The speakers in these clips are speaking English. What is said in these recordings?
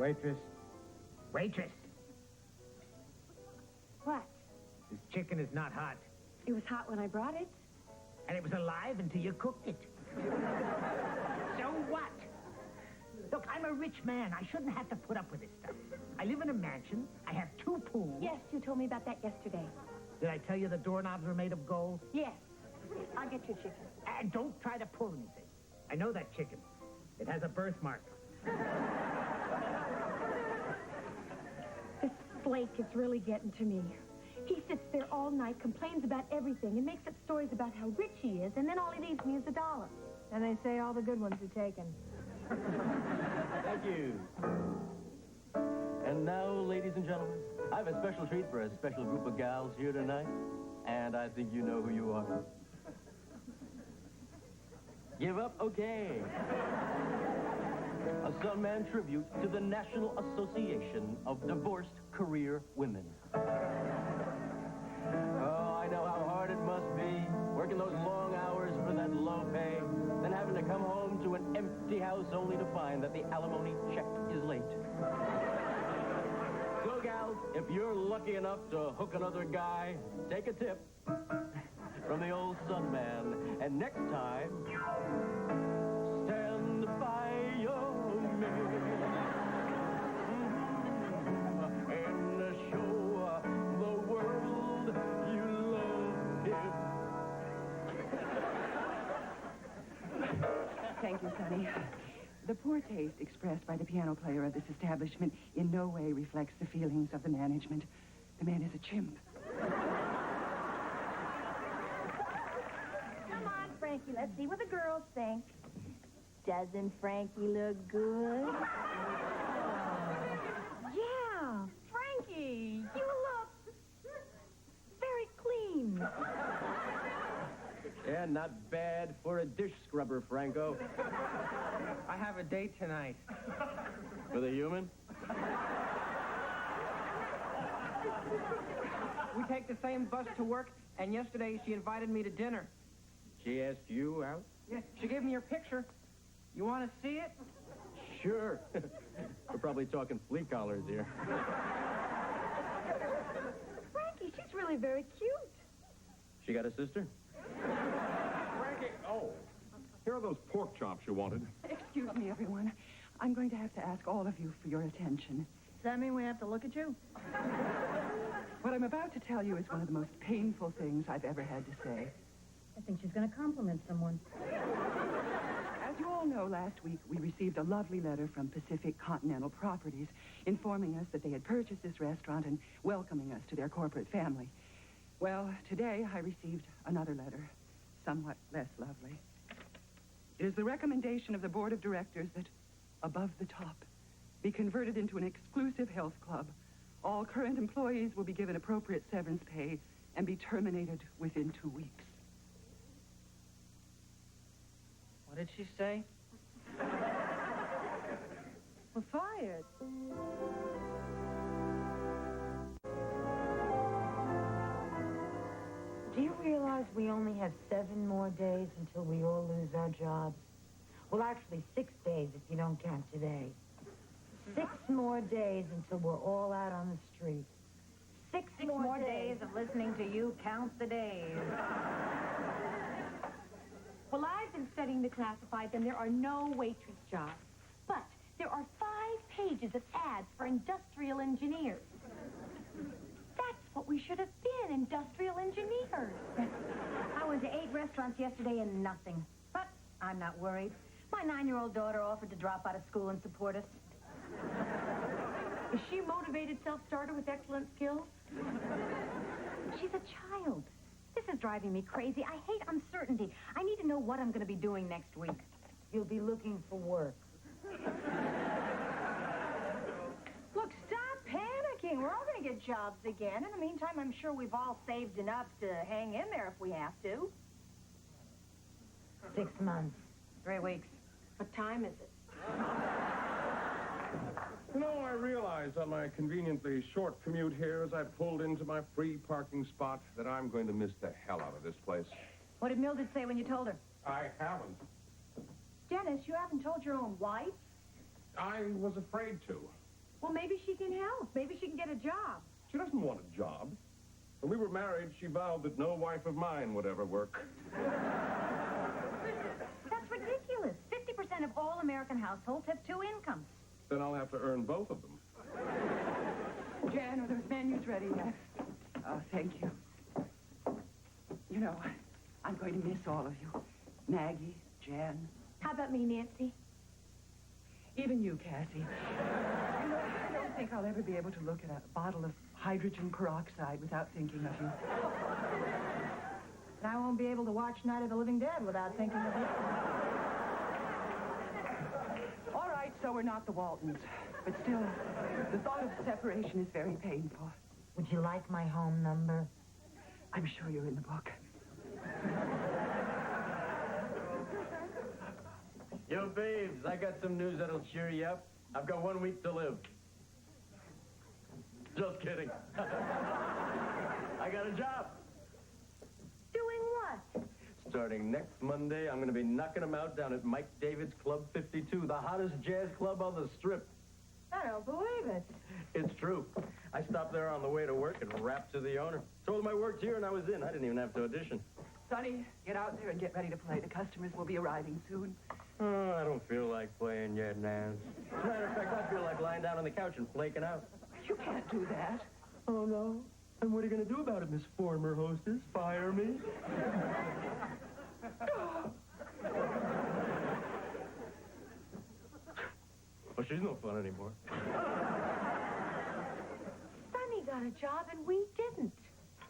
Waitress. Waitress! What? This chicken is not hot. It was hot when I brought it. And it was alive until you cooked it. So what? Look, I'm a rich man. I shouldn't have to put up with this stuff. I live in a mansion. I have 2 pools. Yes, you told me about that yesterday. Did I tell you the doorknobs are made of gold? Yes. I'll get your chicken. And don't try to pull anything. I know that chicken. It has a birthmark. This Blake is really getting to me. He sits there all night, complains about everything, and makes up stories about how rich he is, and then all he leaves me is $1. And they say all the good ones are taken. Thank you. And now, ladies and gentlemen, I have a special treat for a special group of gals here tonight, and I think you know who you are. Give up? Okay. A Sunman tribute to the National Association of Divorced Career Women. Oh, I know how hard it must be, working those long hours for that low pay, then having to come home to an empty house only to find that the alimony check is late. So, gals, if you're lucky enough to hook another guy, take a tip from the old Sunman. And next time, stand by your man and show the world you love him. Thank you, Sonny. The poor taste expressed by the piano player of this establishment in no way reflects the feelings of the management. The man is a chimp. Come on, Frankie, let's see what the girls think. Doesn't Frankie look good? Yeah, Frankie, you look very clean. Yeah, not bad for a dish scrubber, Franco. I have a date tonight. For the human? We take the same bus to work, and yesterday she invited me to dinner. She asked you out? Yeah, she gave me your picture. You want to see it? Sure. We're probably talking flea collars here. Frankie, she's really very cute. She got a sister? Frankie, oh, here are those pork chops you wanted. Excuse me, everyone. I'm going to have to ask all of you for your attention. Does that mean we have to look at you? What I'm about to tell you is one of the most painful things I've ever had to say. I think she's going to compliment someone. As you all know, last week we received a lovely letter from Pacific Continental Properties informing us that they had purchased this restaurant and welcoming us to their corporate family. Well, today I received another letter, somewhat less lovely. It is the recommendation of the board of directors that Above the Top be converted into an exclusive health club. All current employees will be given appropriate severance pay and be terminated within 2 weeks. What did she say? We're fired. Do you realize we only have 7 more days until we all lose our jobs? Well, actually, 6 days if you don't count today. 6 more days until we're all out on the street. 6 more days of listening to you count the days. Well, I've been studying the classifieds, and there are no waitress jobs. But there are 5 pages of ads for industrial engineers. That's what we should have been, industrial engineers. I went to 8 restaurants yesterday and nothing. But I'm not worried. My 9-year-old daughter offered to drop out of school and support us. Is she a motivated self-starter with excellent skills? She's a child. This is driving me crazy. I hate uncertainty. I need to know what I'm going to be doing next week. You'll be looking for work. Look, stop panicking. We're all going to get jobs again. In the meantime, I'm sure we've all saved enough to hang in there if we have to. 6 months. 3 weeks. What time is it? You know, I realize on my conveniently short commute here as I pulled into my free parking spot that I'm going to miss the hell out of this place. What did Mildred say when you told her? I haven't. Dennis, you haven't told your own wife? I was afraid to. Well, maybe she can help. Maybe she can get a job. She doesn't want a job. When we were married, she vowed that no wife of mine would ever work. That's ridiculous. 50% of all American households have two incomes. Then I'll have to earn both of them. Jan, are those menus ready yet? Oh, thank you. You know, I'm going to miss all of you. Maggie, Jan, How about me, Nancy? even you, Cassie. You know, I don't think I'll ever be able to look at a bottle of hydrogen peroxide without thinking of you. And I won't be able to watch Night of the Living Dead without thinking of you. All right, so we're not the Waltons. But still, the thought of separation is very painful. Would you like my home number? I'm sure you're in the book. Yo, babes, I got some news that'll cheer you up. I've got 1 week to live. Just kidding. I got a job. Doing what? Starting next Monday, I'm going to be knocking them out down at Mike David's Club 52, the hottest jazz club on the Strip. I don't believe it. It's true. I stopped there on the way to work and rapped to the owner. Told him I worked here and I was in. I didn't even have to audition. Sonny, get out there and get ready to play. The customers will be arriving soon. Oh, I don't feel like playing yet, Nance. As a matter of fact, I feel like lying down on the couch and flaking out. You can't do that. Oh, no? And what are you going to do about it, Miss Former Hostess? Fire me? Well, she's no fun anymore. Sonny got a job and we didn't.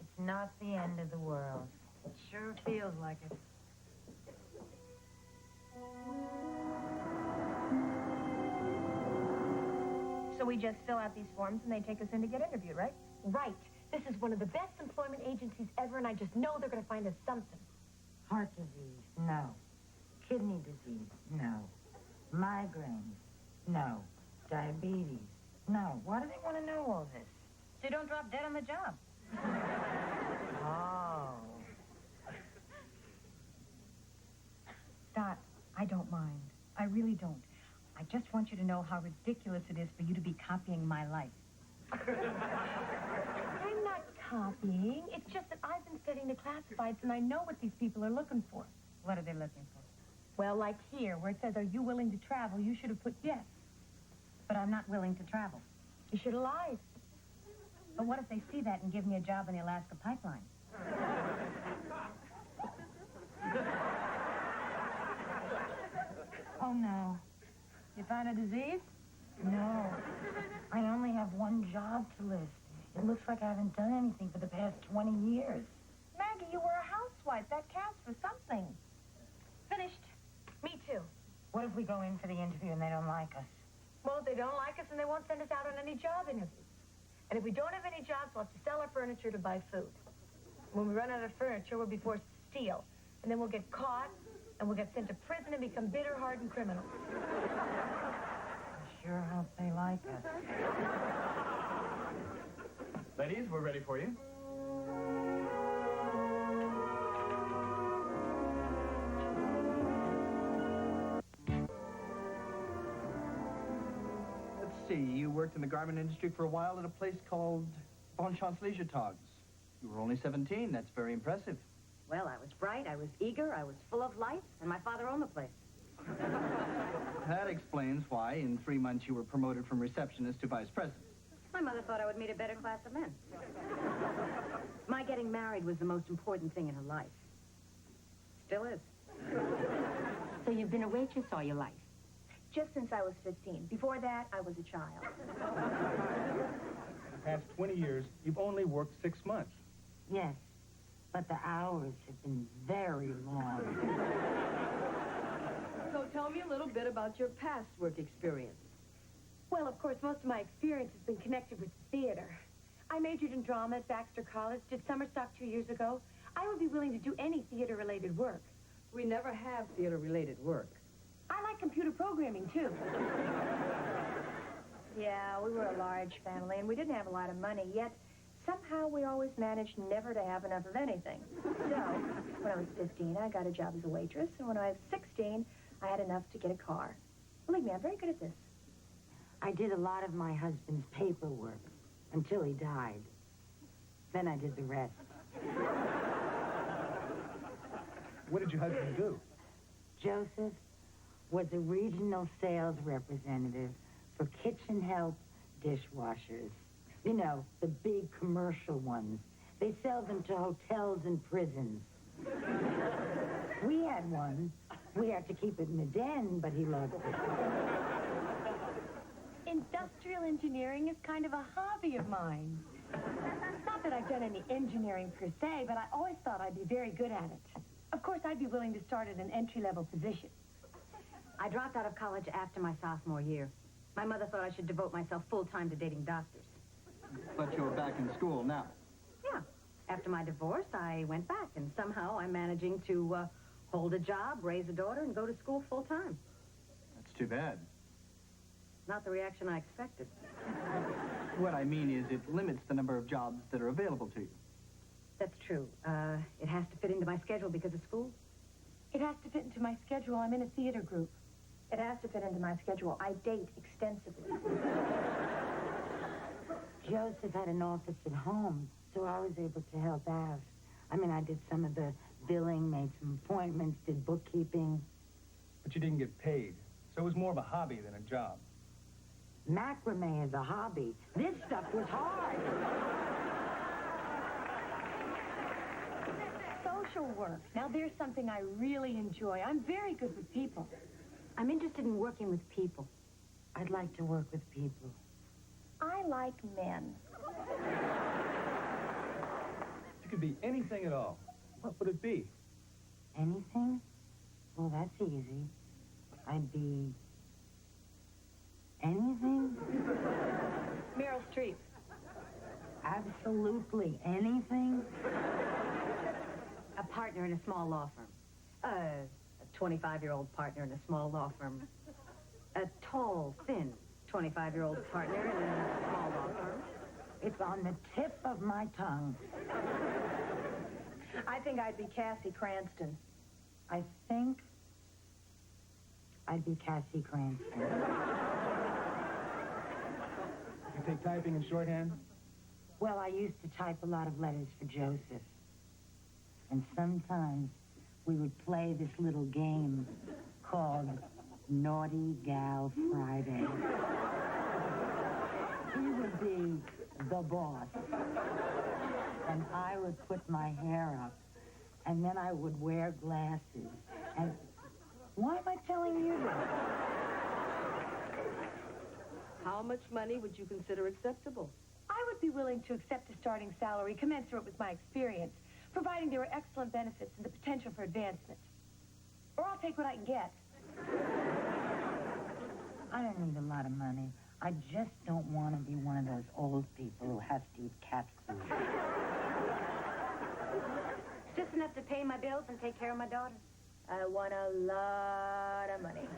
It's not the end of the world. It sure feels like it. So we just fill out these forms and they take us in to get interviewed, right? Right. This is one of the best employment agencies ever, and I just know they're going to find us something. Heart disease, no. Kidney disease, no. Migraines, no. Diabetes, no. Why do they want to know all this? So you don't drop dead on the job. Oh. Dot, I don't mind. I really don't. I just want you to know how ridiculous it is for you to be copying my life. I'm not copying. It's just that I've been studying the classifieds and I know what these people are looking for. What are they looking for? Well, like here, where it says, are you willing to travel, you should have put yes. But I'm not willing to travel. You should have lied. But what if they see that and give me a job in the Alaska pipeline? Oh, no. You found a disease? No. I only have one job to list. It looks like I haven't done anything for the past 20 years. Maggie, you were a housewife. That counts for something. Finished. Me too. What if we go in for the interview and they don't like us? Well, if they don't like us, then they won't send us out on any job interviews. And if we don't have any jobs, we'll have to sell our furniture to buy food. When we run out of furniture, we'll be forced to steal. And then we'll get caught, and we'll get sent to prison and become bitter, hardened criminals. I sure hope they like us. Ladies, we're ready for you. Let's see, you worked in the garment industry for a while at a place called Bonchance Leisure Togs. You were only 17. That's very impressive. Well, I was bright, I was eager, I was full of life, and my father owned the place. That explains why, in 3 months, you were promoted from receptionist to vice president. My mother thought I would meet a better class of men. My getting married was the most important thing in her life. Still is. So you've been a waitress all your life? Just since I was 15. Before that, I was a child. The past 20 years, you've only worked 6 months. Yes, but the hours have been very long. So tell me a little bit about your past work experience. Well, of course, most of my experience has been connected with theater. I majored in drama at Baxter College, did summer stock 2 years ago. I would be willing to do any theater-related work. We never have theater-related work. I like computer programming, too. Yeah, we were a large family, and we didn't have a lot of money, yet somehow we always managed never to have enough of anything. So, when I was 15, I got a job as a waitress, and when I was 16, I had enough to get a car. Believe me, I'm very good at this. I did a lot of my husband's paperwork until he died. Then I did the rest. What did your husband do? Joseph was a regional sales representative for kitchen help dishwashers. You know, the big commercial ones. They sell them to hotels and prisons. We had one. We had to keep it in the den, but he loved it. Industrial engineering is kind of a hobby of mine. Not that I've done any engineering per se, but I always thought I'd be very good at it. Of course, I'd be willing to start at an entry-level position. I dropped out of college after my sophomore year. My mother thought I should devote myself full-time to dating doctors. But you're back in school now. Yeah. After my divorce, I went back, and somehow I'm managing to hold a job, raise a daughter, and go to school full-time. That's too bad. Not the reaction I expected. What I mean is it limits the number of jobs that are available to you. That's true. It has to fit into my schedule because of school. It has to fit into my schedule. I'm in a theater group. It has to fit into my schedule. I date extensively. Joseph had an office at home, so I was able to help out. I mean, I did some of the billing, made some appointments, did bookkeeping. But you didn't get paid, so it was more of a hobby than a job. Macrame is a hobby. This stuff was hard. Social work. Now, there's something I really enjoy. I'm very good with people. I'm interested in working with people. I'd like to work with people. I like men. If you could be anything at all, what would it be? Anything? Well, that's easy. I'd be... anything? Meryl Streep. Absolutely anything? A partner in a small law firm. A 25-year-old partner in a small law firm. A tall, thin 25-year-old partner in a small law firm. It's on the tip of my tongue. I think I'd be Cassie Cranston. I think I'd be Cassie Cranston. You take typing and shorthand? Well, I used to type a lot of letters for Joseph. And sometimes we would play this little game called Naughty Gal Friday. He would be the boss. And I would put my hair up. And then I would wear glasses. And why am I telling you this? How much money would you consider acceptable? I would be willing to accept a starting salary commensurate with my experience, providing there are excellent benefits and the potential for advancement. Or I'll take what I can get. I don't need a lot of money. I just don't want to be one of those old people who have to eat cat food. Just enough to pay my bills and take care of my daughter. I want a lot of money.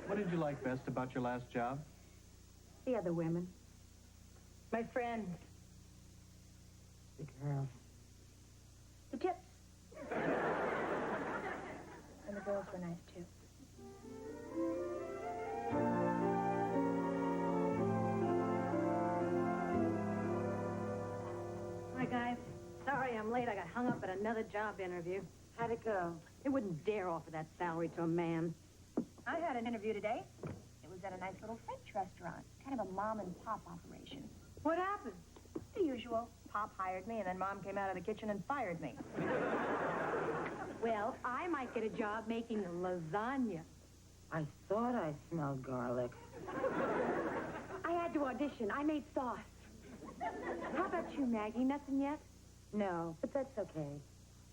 What did you like best about your last job? The other women. My friends. The girls. The tips. And the girls were nice, too. Hi, guys. Sorry I'm late. I got hung up at another job interview. How'd it go? They wouldn't dare offer that salary to a man. I had an interview today. It was at a nice little French restaurant. Kind of a mom-and-pop operation. What happened? The usual. Pop hired me, and then Mom came out of the kitchen and fired me. Well, I might get a job making lasagna. I thought I smelled garlic. I had to audition. I made sauce. How about you, Maggie? Nothing yet? No, but that's okay.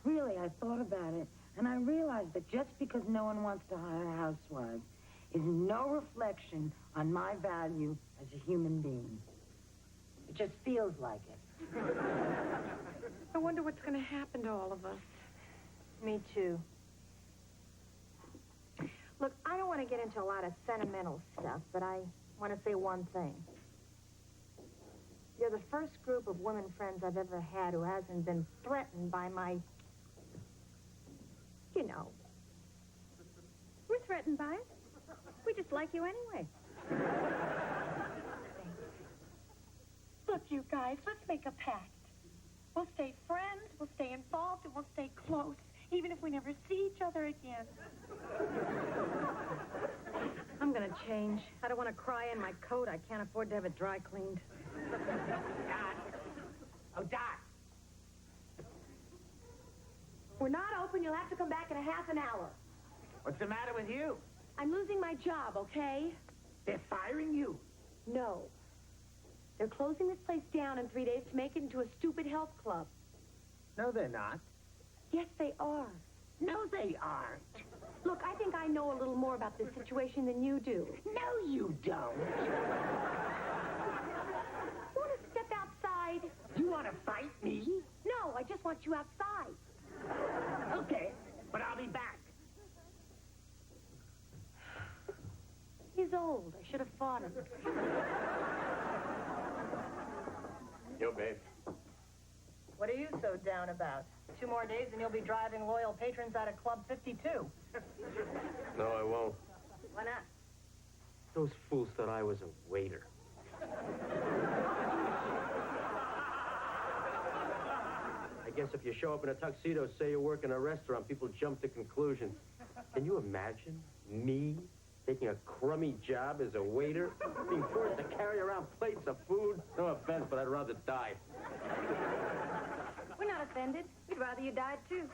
Really, I thought about it, and I realized that just because no one wants to hire housewives is no reflection on my value as a human being. It just feels like it. I wonder what's going to happen to all of us. Me too. Look, I don't want to get into a lot of sentimental stuff, but I want to say one thing. You're the first group of women friends I've ever had who hasn't been threatened by my... You know. We're threatened by it. We just like you anyway. Look, you guys, let's make a pact. We'll stay friends, we'll stay involved, and we'll stay close, even if we never see each other again. I'm gonna change. I don't want to cry in my coat. I can't afford to have it dry cleaned. Dot. Oh, Dot. We're not open. You'll have to come back in a half an hour. What's the matter with you? I'm losing my job, okay? They're firing you. No. They're closing this place down in 3 days to make it into a stupid health club. No, they're not. Yes, they are. No, they aren't. Look, I think I know a little more about this situation than you do. No, you don't. Want to step outside? You want to fight me? No, I just want you outside. Okay, but I'll be back. He's old. I should have fought him. Yo, babe. What are you so down about? 2 more days and you'll be driving loyal patrons out of Club 52. No, I won't. Why not? Those fools thought I was a waiter. I guess if you show up in a tuxedo, say you work in a restaurant, people jump to conclusions. Can you imagine me taking a crummy job as a waiter, being forced to carry around plates of food? No offense, but I'd rather die. We're not offended. We'd rather you died, too.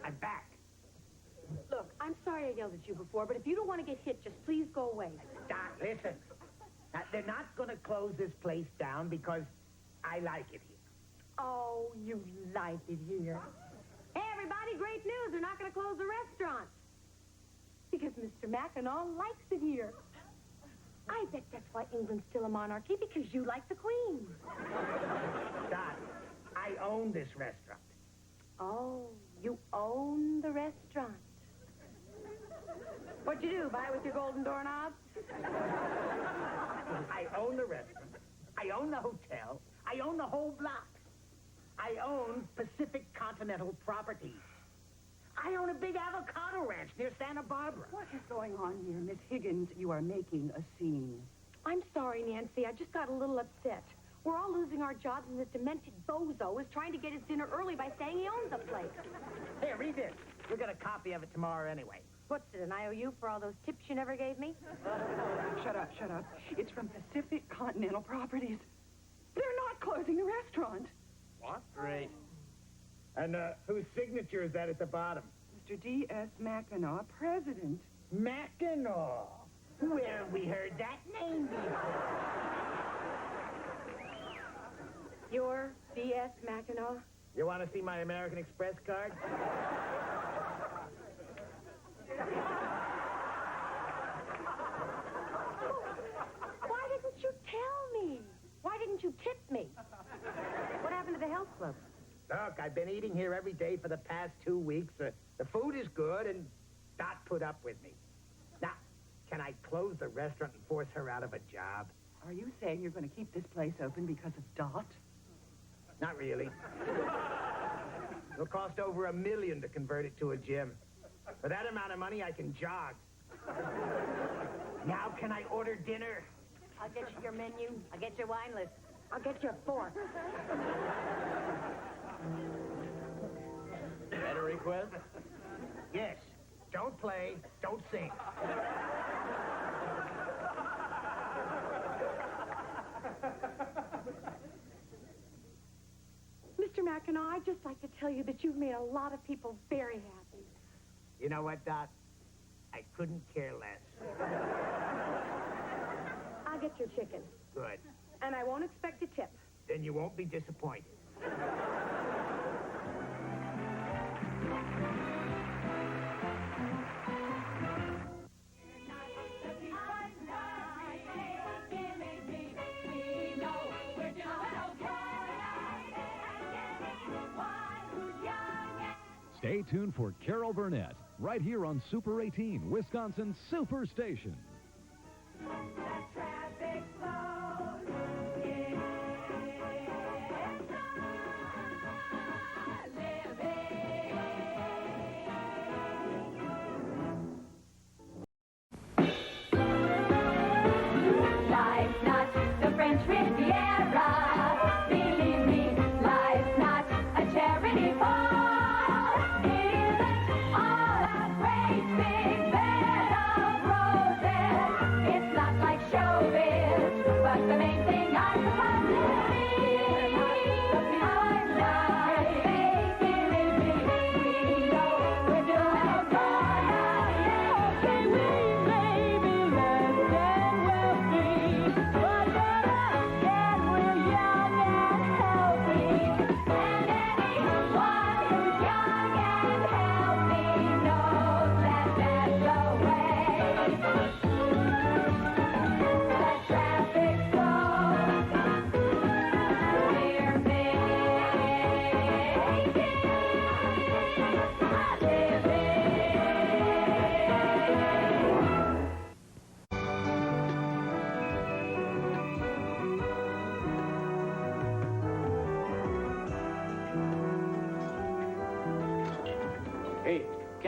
I'm back. Look, I'm sorry I yelled at you before, but if you don't want to get hit, just please go away. Dot, listen. Now, they're not going to close this place down because I like it here. Oh, you like it here. Hey, everybody, great news. They're not going to close the restaurant. Because Mr. Mackinac likes it here. I bet that's why England's still a monarchy, because you like the Queen. Dot, I own this restaurant. Oh, you own the restaurant. What'd you do, buy it with your golden doorknob? I own the restaurant. I own the hotel. I own the whole block. I own Pacific Continental Properties. I own a big avocado ranch near Santa Barbara. What is going on here? Miss Higgins, you are making a scene. I'm sorry, Nancy. I just got a little upset. We're all losing our jobs, and this demented bozo is trying to get his dinner early by saying he owns the place. Here, read this. We'll get a copy of it tomorrow anyway. What's it, an IOU for all those tips you never gave me? Shut up, shut up. It's from Pacific Continental Properties. They're not closing the restaurant. What? Great. And whose signature is that at the bottom? Mr. D.S. Mackinac, president. Mackinac. Where have we heard that name before? You're D.S. Mackinac? You want to see my American Express card? Why didn't you tell me? Why didn't you tip me? What happened to the health club? Look, I've been eating here every day for the past 2 weeks. The food is good, and Dot put up with me. Now, can I close the restaurant and force her out of a job? Are you saying you're going to keep this place open because of Dot? Not really. It'll cost over $1 million to convert it to a gym. For that amount of money, I can jog. Now, can I order dinner? I'll get you your menu. I'll get your wine list. I'll get you a fork. Got a request? Yes. Don't play. Don't sing. Mr. Mackinac, I'd just like to tell you that you've made a lot of people very happy. You know what, Dot? I couldn't care less. I'll get your chicken. Good. And I won't expect a tip. Then you won't be disappointed. Stay tuned for Carol Burnett, right here on Super 18, Wisconsin's Superstation.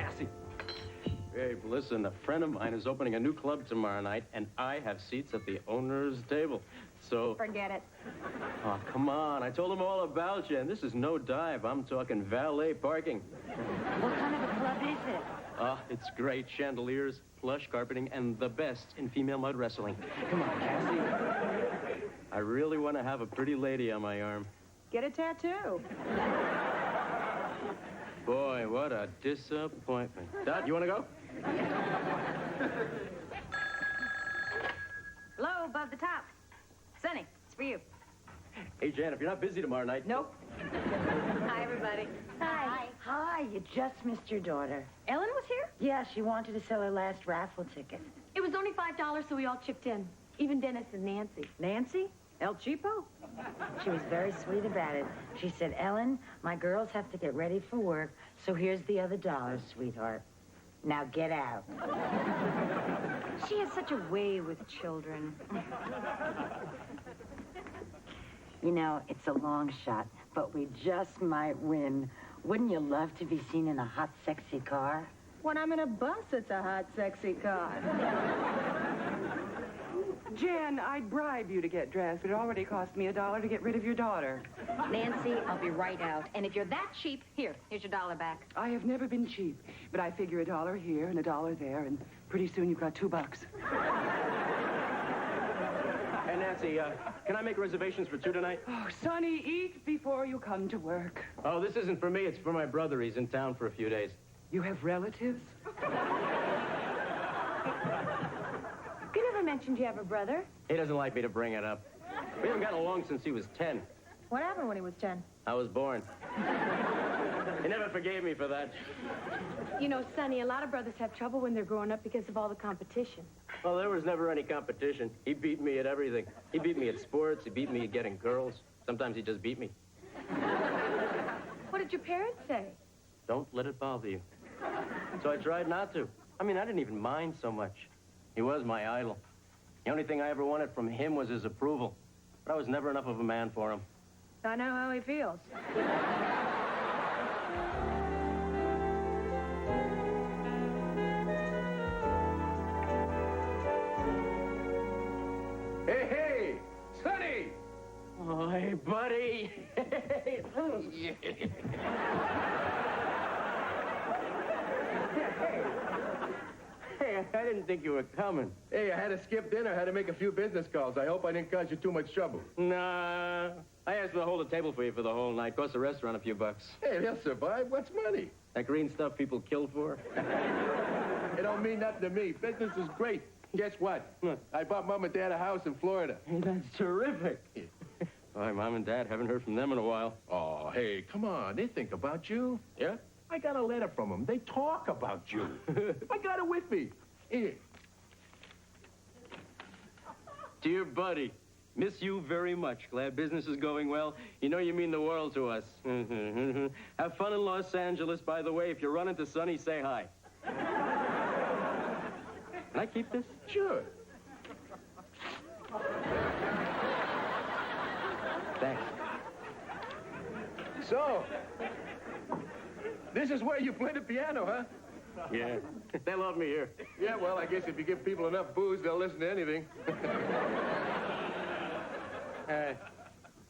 Cassie. Babe, listen, a friend of mine is opening a new club tomorrow night, and I have seats at the owner's table. So... Forget it. Oh, come on. I told him all about you, and this is no dive. I'm talking valet parking. What kind of a club is it? It's great. Chandeliers, plush carpeting, and the best in female mud wrestling. Come on, Cassie. I really want to have a pretty lady on my arm. Get a tattoo. Boy, what a disappointment. Dot, you want to go? Hello, above the top. Sonny, it's for you. Hey, Jan, if you're not busy tomorrow night... Nope. Hi, everybody. Hi. Hi, you just missed your daughter. Ellen was here? Yeah, she wanted to sell her last raffle ticket. It was only $5, so we all chipped in. Even Dennis and Nancy. Nancy? El Cheapo? She was very sweet about it. She said, Ellen, my girls have to get ready for work, so here's the other $, sweetheart. Now get out. She has such a way with children. You know, it's a long shot, but we just might win. Wouldn't you love to be seen in a hot, sexy car? When I'm in a bus, it's a hot, sexy car. Jan, I'd bribe you to get dressed, but it already cost me $1 to get rid of your daughter. Nancy, I'll be right out. And if you're that cheap, here's your $1 back. I have never been cheap, but I figure $1 here and $1 there, and pretty soon you've got $2. Hey, Nancy, can I make reservations for 2 tonight? Oh, Sonny, eat before you come to work. Oh, this isn't for me. It's for my brother. He's in town for a few days. You have relatives? You never mentioned you have a brother. He doesn't like me to bring it up. We haven't gotten along since he was 10. What happened when he was 10? I was born. He never forgave me for that. You know, Sonny, a lot of brothers have trouble when they're growing up because of all the competition. Well, there was never any competition. He beat me at everything. He beat me at sports. He beat me at getting girls. Sometimes he just beat me. What did your parents say? Don't let it bother you. So I tried not to. I mean, I didn't even mind so much. He was my idol. The only thing I ever wanted from him was his approval. But I was never enough of a man for him. I know how he feels. Hey, hey! Sonny! Oh, hey, buddy. Hey, I didn't think you were coming. Hey, I had to skip dinner. I had to make a few business calls. I hope I didn't cause you too much trouble. Nah. I asked them to hold a table for you for the whole night. Cost the restaurant a few bucks. Hey, they'll survive. What's money? That green stuff people kill for? It don't mean nothing to me. Business is great. Guess what? I bought Mom and Dad a house in Florida. Hey, that's terrific. Boy, Mom and Dad haven't heard from them in a while. Oh, hey, come on. They think about you. Yeah? I got a letter from them. They talk about you. I got it with me. Here. Dear buddy, miss you very much. Glad business is going well. You know you mean the world to us. Have fun in Los Angeles. By the way, if you run into Sonny, say hi. Can I keep this? Sure. Thanks. So, this is where you play the piano, huh? Yeah. They love me here. Yeah, well, I guess if you give people enough booze, they'll listen to anything.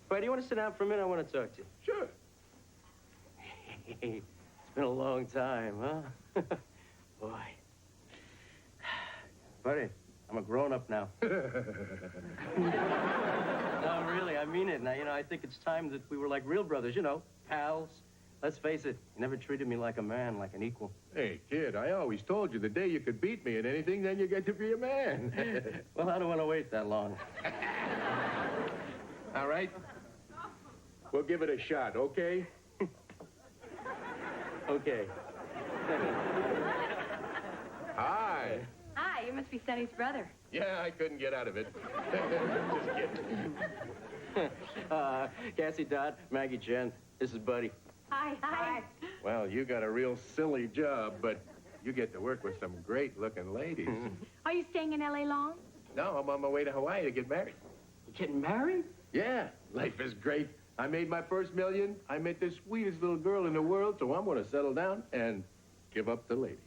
Buddy, you want to sit down for a minute? I want to talk to you. Sure. It's been a long time, huh? Boy. Buddy, I'm a grown-up now. No, really, I mean it. Now, you know, I think it's time that we were like real brothers, you know, pals. Let's face it, you never treated me like a man, like an equal. Hey, kid, I always told you the day you could beat me at anything, then you get to be a man. Well, I don't want to wait that long. All right? We'll give it a shot, okay? Okay. Hi. Hi, you must be Sonny's brother. Yeah, I couldn't get out of it. Just kidding. Cassie Dodd, Maggie Jen, this is Buddy. Hi. Hi. Well, you got a real silly job, but you get to work with some great-looking ladies. Are you staying in L.A. long? No, I'm on my way to Hawaii to get married. You getting married? Yeah, life is great. I made my first $1 million. I met the sweetest little girl in the world, so I'm going to settle down and give up the ladies.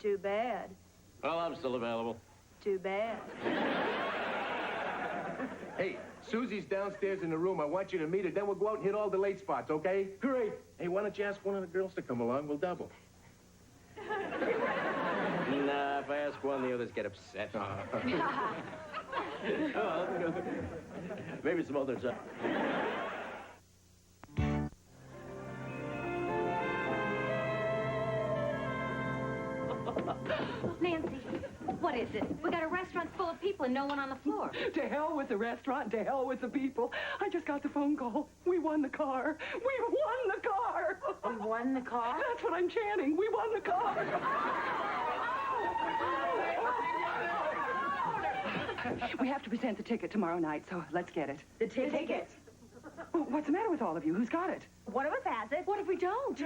Too bad. Well, I'm still available. Too bad. Hey, Susie's downstairs in the room. I want you to meet her. Then we'll go out and hit all the late spots, okay? Great. Hey, why don't you ask one of the girls to come along? We'll double. Nah, if I ask one, the others get upset. Maybe some other time. Nancy, what is it? We got a restaurant full of people and no one on the floor. To hell with the restaurant, to hell with the people. I just got the phone call. We won the car. We won the car. We won the car? That's what I'm chanting. We won the car. We have to present the ticket tomorrow night, so let's get it. The ticket. Well, what's the matter with all of you? Who's got it? One of us has it. What if we don't?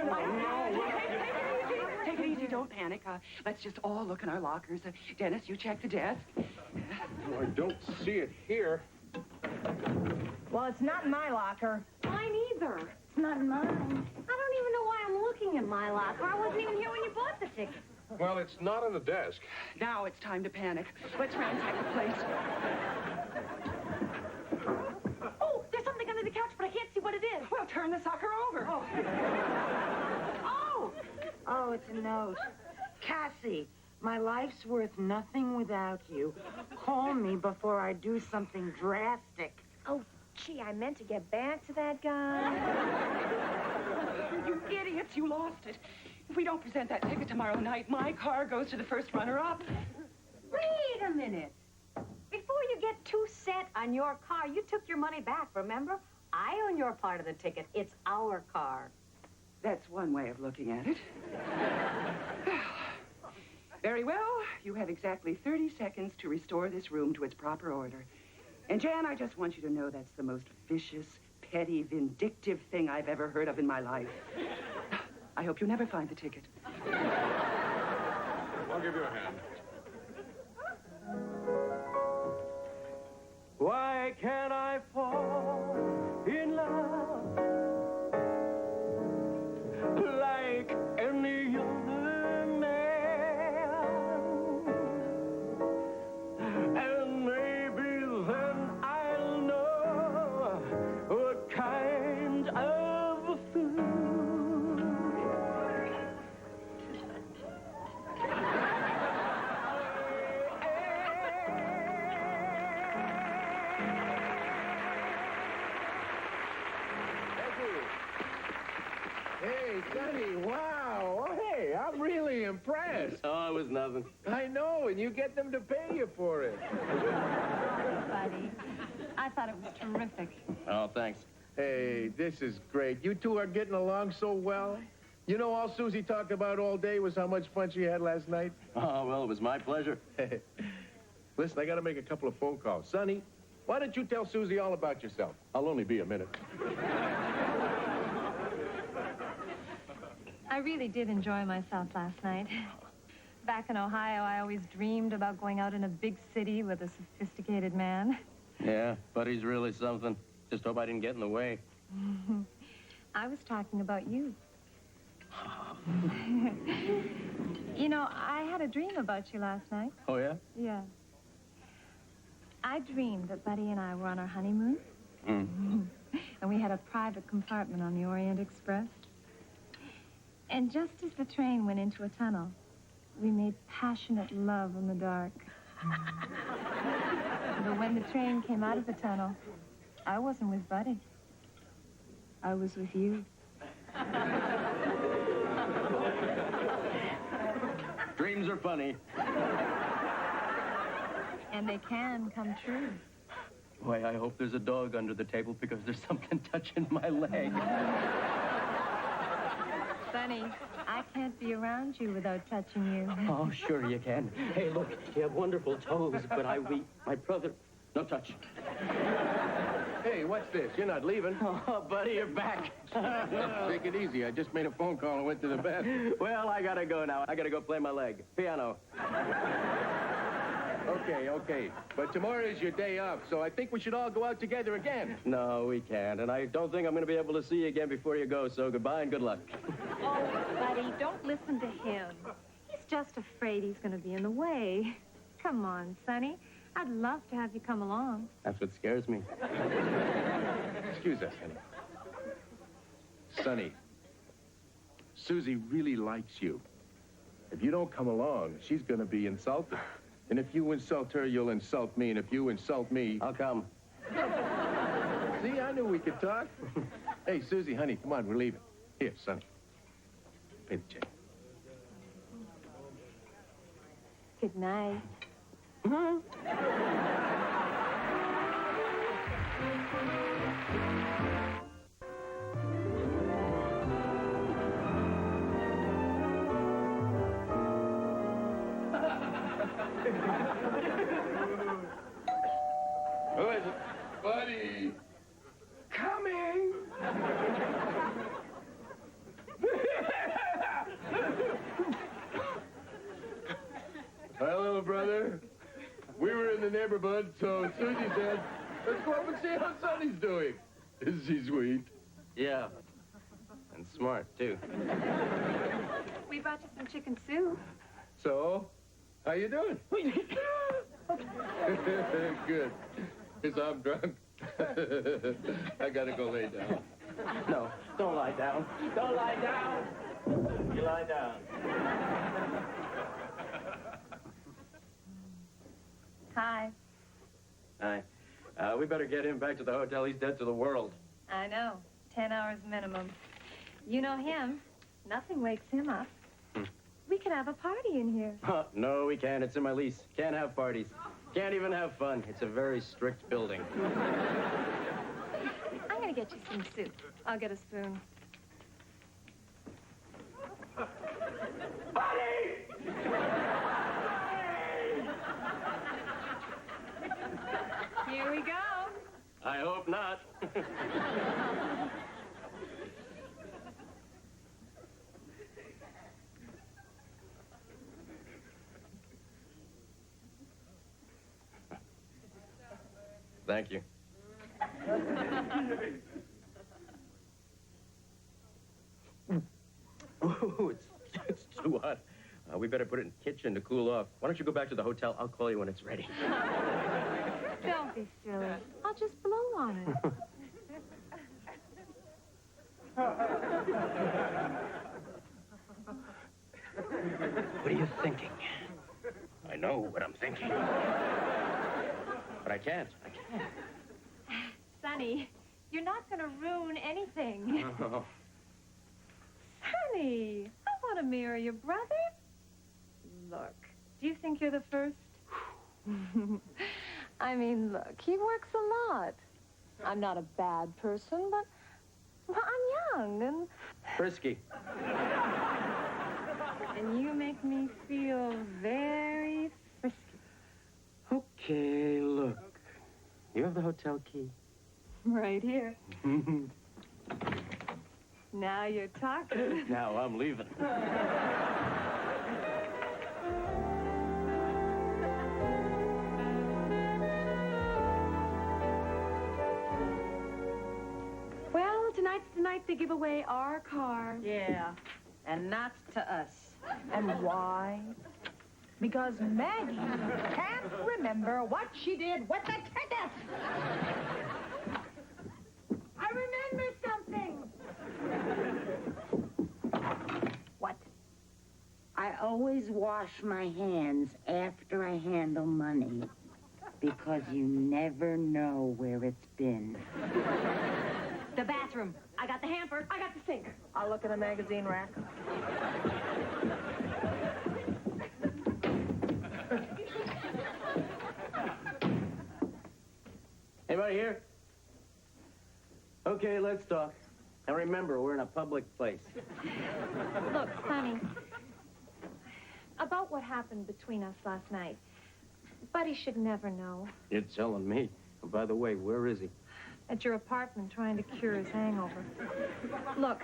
Take it easy. Don't panic. Let's just all look in our lockers. Dennis, you check the desk. Oh, I don't see it here. Well, it's not in my locker. Mine either. It's not in mine. I don't even know why I'm looking in my locker. I wasn't even here when you bought the ticket. Well, it's not on the desk. Now it's time to panic. Let's ransack the place. Oh, there's something under the couch, but I can't see what it is. Well, turn the sucker over. Oh. Oh, it's a note. Cassie, my life's worth nothing without you. Call me before I do something drastic. Oh, gee, I meant to get back to that guy. You idiots, you lost it. If we don't present that ticket tomorrow night, my car goes to the first runner-up. Wait a minute. Before you get too set on your car, you took your money back, remember? I own your part of the ticket. It's our car. That's one way of looking at it. Very well. You have exactly 30 seconds to restore this room to its proper order. And, Jan, I just want you to know that's the most vicious, petty, vindictive thing I've ever heard of in my life. I hope you never find the ticket. I'll give you a hand. Why can't I fall in love like any other man? And maybe then I'll know what kind of food. Hey, Sonny, wow. Oh, hey, I'm really impressed. Oh, it was nothing. I know, and you get them to pay you for it. Buddy, I thought it was terrific. Oh, thanks. Hey, this is great. You two are getting along so well. You know, all Susie talked about all day was how much fun she had last night. Oh, well, it was my pleasure. Listen, I got to make a couple of phone calls. Sonny, why don't you tell Susie all about yourself? I'll only be a minute. I really did enjoy myself last night. Back in Ohio, I always dreamed about going out in a big city with a sophisticated man. Yeah, but he's really something. Just hope I didn't get in the way. I was talking about you. You know, I had a dream about you last night. Oh, yeah? Yeah. I dreamed that Buddy and I were on our honeymoon. Mm. And we had a private compartment on the Orient Express. And just as the train went into a tunnel, we made passionate love in the dark. But when the train came out of the tunnel, I wasn't with Buddy. I was with you. Dreams are funny. And they can come true. Boy, I hope there's a dog under the table because there's something touching my leg. Sonny, I can't be around you without touching you. Oh, sure you can. Hey, look, you have wonderful toes, but my brother... No touch. Hey, what's this? You're not leaving. Oh, buddy, you're back. Take it easy. I just made a phone call and went to the bathroom. Well, I gotta go now. I gotta go play my leg. Piano. Okay. okay. But tomorrow is your day off, so I think we should all go out together again. No, we can't. And I don't think I'm going to be able to see you again before you go, so goodbye and good luck. Oh, buddy, don't listen to him. He's just afraid he's going to be in the way. Come on, Sonny. I'd love to have you come along. That's what scares me. Excuse us, honey. Sonny, Susie really likes you. If you don't come along, she's going to be insulted. And if you insult her, you'll insult me. And if you insult me... I'll come. See, I knew we could talk. Hey, Susie, honey, come on, we're leaving. Here, Sonny. Pay the check. Good night. Who is it? Buddy! Coming! Well, little brother, we were in the neighborhood, so Susie said, let's go up and see how Sonny's doing. Is he sweet? Yeah. And smart, too. We brought you some chicken soup. So, how you doing? Good. Because I'm drunk. I gotta go lay down. No, don't lie down. Don't lie down. You lie down. Hi. Hi. We better get him back to the hotel. He's dead to the world. I know. 10 hours minimum. You know him. Nothing wakes him up. We could have a party in here. No, we can't. It's in my lease. Can't have parties. Can't even have fun. It's a very strict building. I'm going to get you some soup. I'll get a spoon. Here we go. I hope not. Thank you. Ooh, it's too hot. We better put it in the kitchen to cool off. Why don't you go back to the hotel? I'll call you when it's ready. Don't be silly. I'll just blow on it. What are you thinking? I know what I'm thinking. But I can't. Sonny, you're not going to ruin anything. Oh. Sonny, I want to marry your brother. Look, do you think you're the first? I mean, look, he works a lot. I'm not a bad person, but well, I'm young and... Frisky. And you make me feel very frisky. Okay, look. You have the hotel key? Right here. Now you're talking. Now I'm leaving. Well, tonight's the night they give away our car. Yeah, and not to us. And why? Because Maggie can't remember what she did with the ticket. I remember something. What? I always wash my hands after I handle money because you never know where it's been. The bathroom. I got the hamper. I got the sink. I'll look in the magazine rack. Anybody here? Okay, let's talk. And remember, we're in a public place. Look, Sonny, about what happened between us last night, Buddy should never know. You're telling me. And by the way, where is he? At your apartment trying to cure his hangover. Look,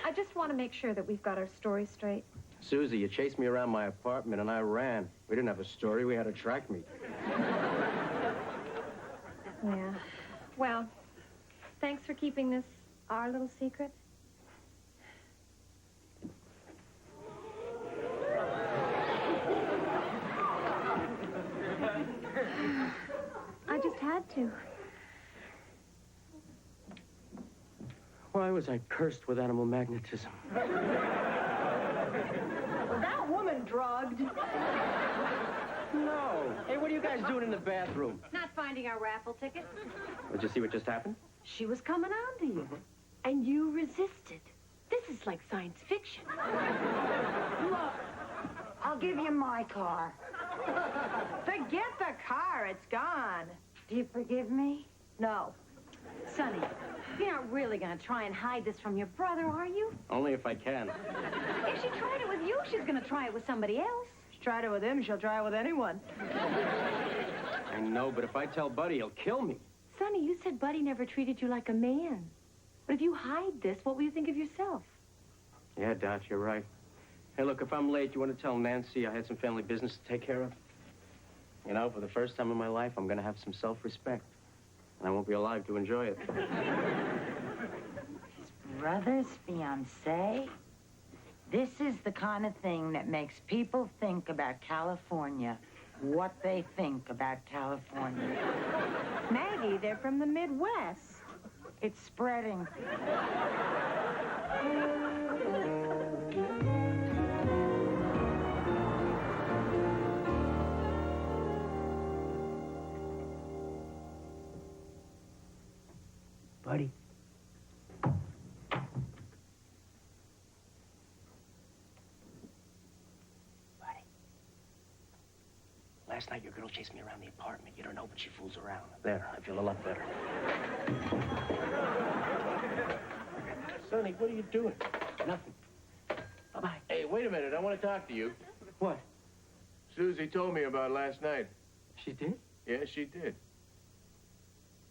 I just want to make sure that we've got our story straight. Susie, you chased me around my apartment and I ran. We didn't have a story. We had a track meet. Yeah. Well, thanks for keeping this our little secret. I just had to. Why was I cursed with animal magnetism? Well, that woman drugged. No. Hey, what are you guys doing in the bathroom? Not finding our raffle ticket. Did you see what just happened? She was coming on to you, and you resisted. This is like science fiction. Look, I'll give you my car. Forget the car. It's gone. Do you forgive me? No. Sonny, you're not really going to try and hide this from your brother, are you? Only if I can. If she tried it with you, she's going to try it with somebody else. She tried it with him. She'll try it with anyone. I know, but if I tell Buddy, he'll kill me. Sonny, you said Buddy never treated you like a man. But if you hide this, what will you think of yourself? Yeah, Dot, you're right. Hey, look, if I'm late, you want to tell Nancy I had some family business to take care of? You know, for the first time in my life, I'm going to have some self-respect. And I won't be alive to enjoy it. His brother's fiancée? This is the kind of thing that makes people think about California what they think about California. Maggie, they're from the Midwest. It's spreading. Buddy. Last night, your girl chased me around the apartment. You don't know, but she fools around. There, I feel a lot better. Sonny, what are you doing? Nothing. Bye-bye. Hey, wait a minute. I want to talk to you. What? Susie told me about last night. She did? Yeah, she did.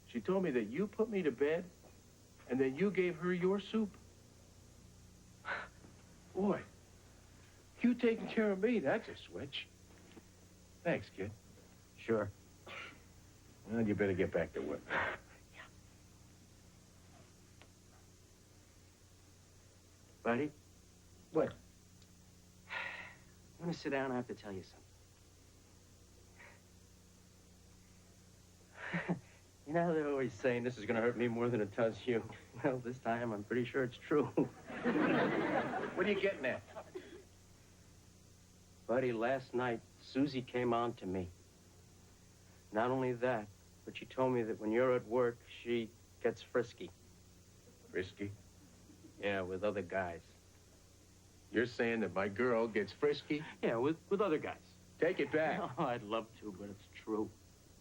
She told me that you put me to bed, and then you gave her your soup. Boy, you taking care of me, that's a switch. Thanks, kid. Sure. Well, you better get back to work. Yeah. Buddy? What? You want to sit down? I have to tell you something. You know, they're always saying this is going to hurt me more than it does you. Well, this time, I'm pretty sure it's true. What are you getting at? Buddy, last night, Susie came on to me. Not only that, but she told me that when you're at work, she gets frisky. Frisky? Yeah, with other guys. You're saying that my girl gets frisky? Yeah, with other guys. Take it back. Oh, I'd love to, but it's true.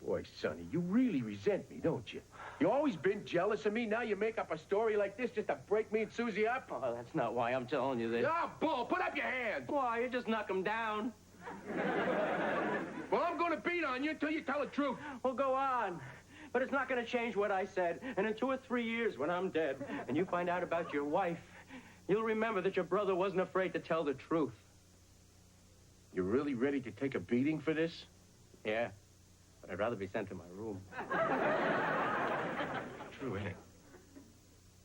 Boy, Sonny, you really resent me, don't you? You always been jealous of me. Now you make up a story like this just to break me and Susie up? Oh, that's not why I'm telling you this. Oh, bull, put up your hands. Why? You just knock them down. Well, I'm going to beat on you until you tell the truth. Well, go on. But it's not going to change what I said. And in 2 or 3 years, when I'm dead, and you find out about your wife, you'll remember that your brother wasn't afraid to tell the truth. You're really ready to take a beating for this? Yeah. But I'd rather be sent to my room. True, ain't it?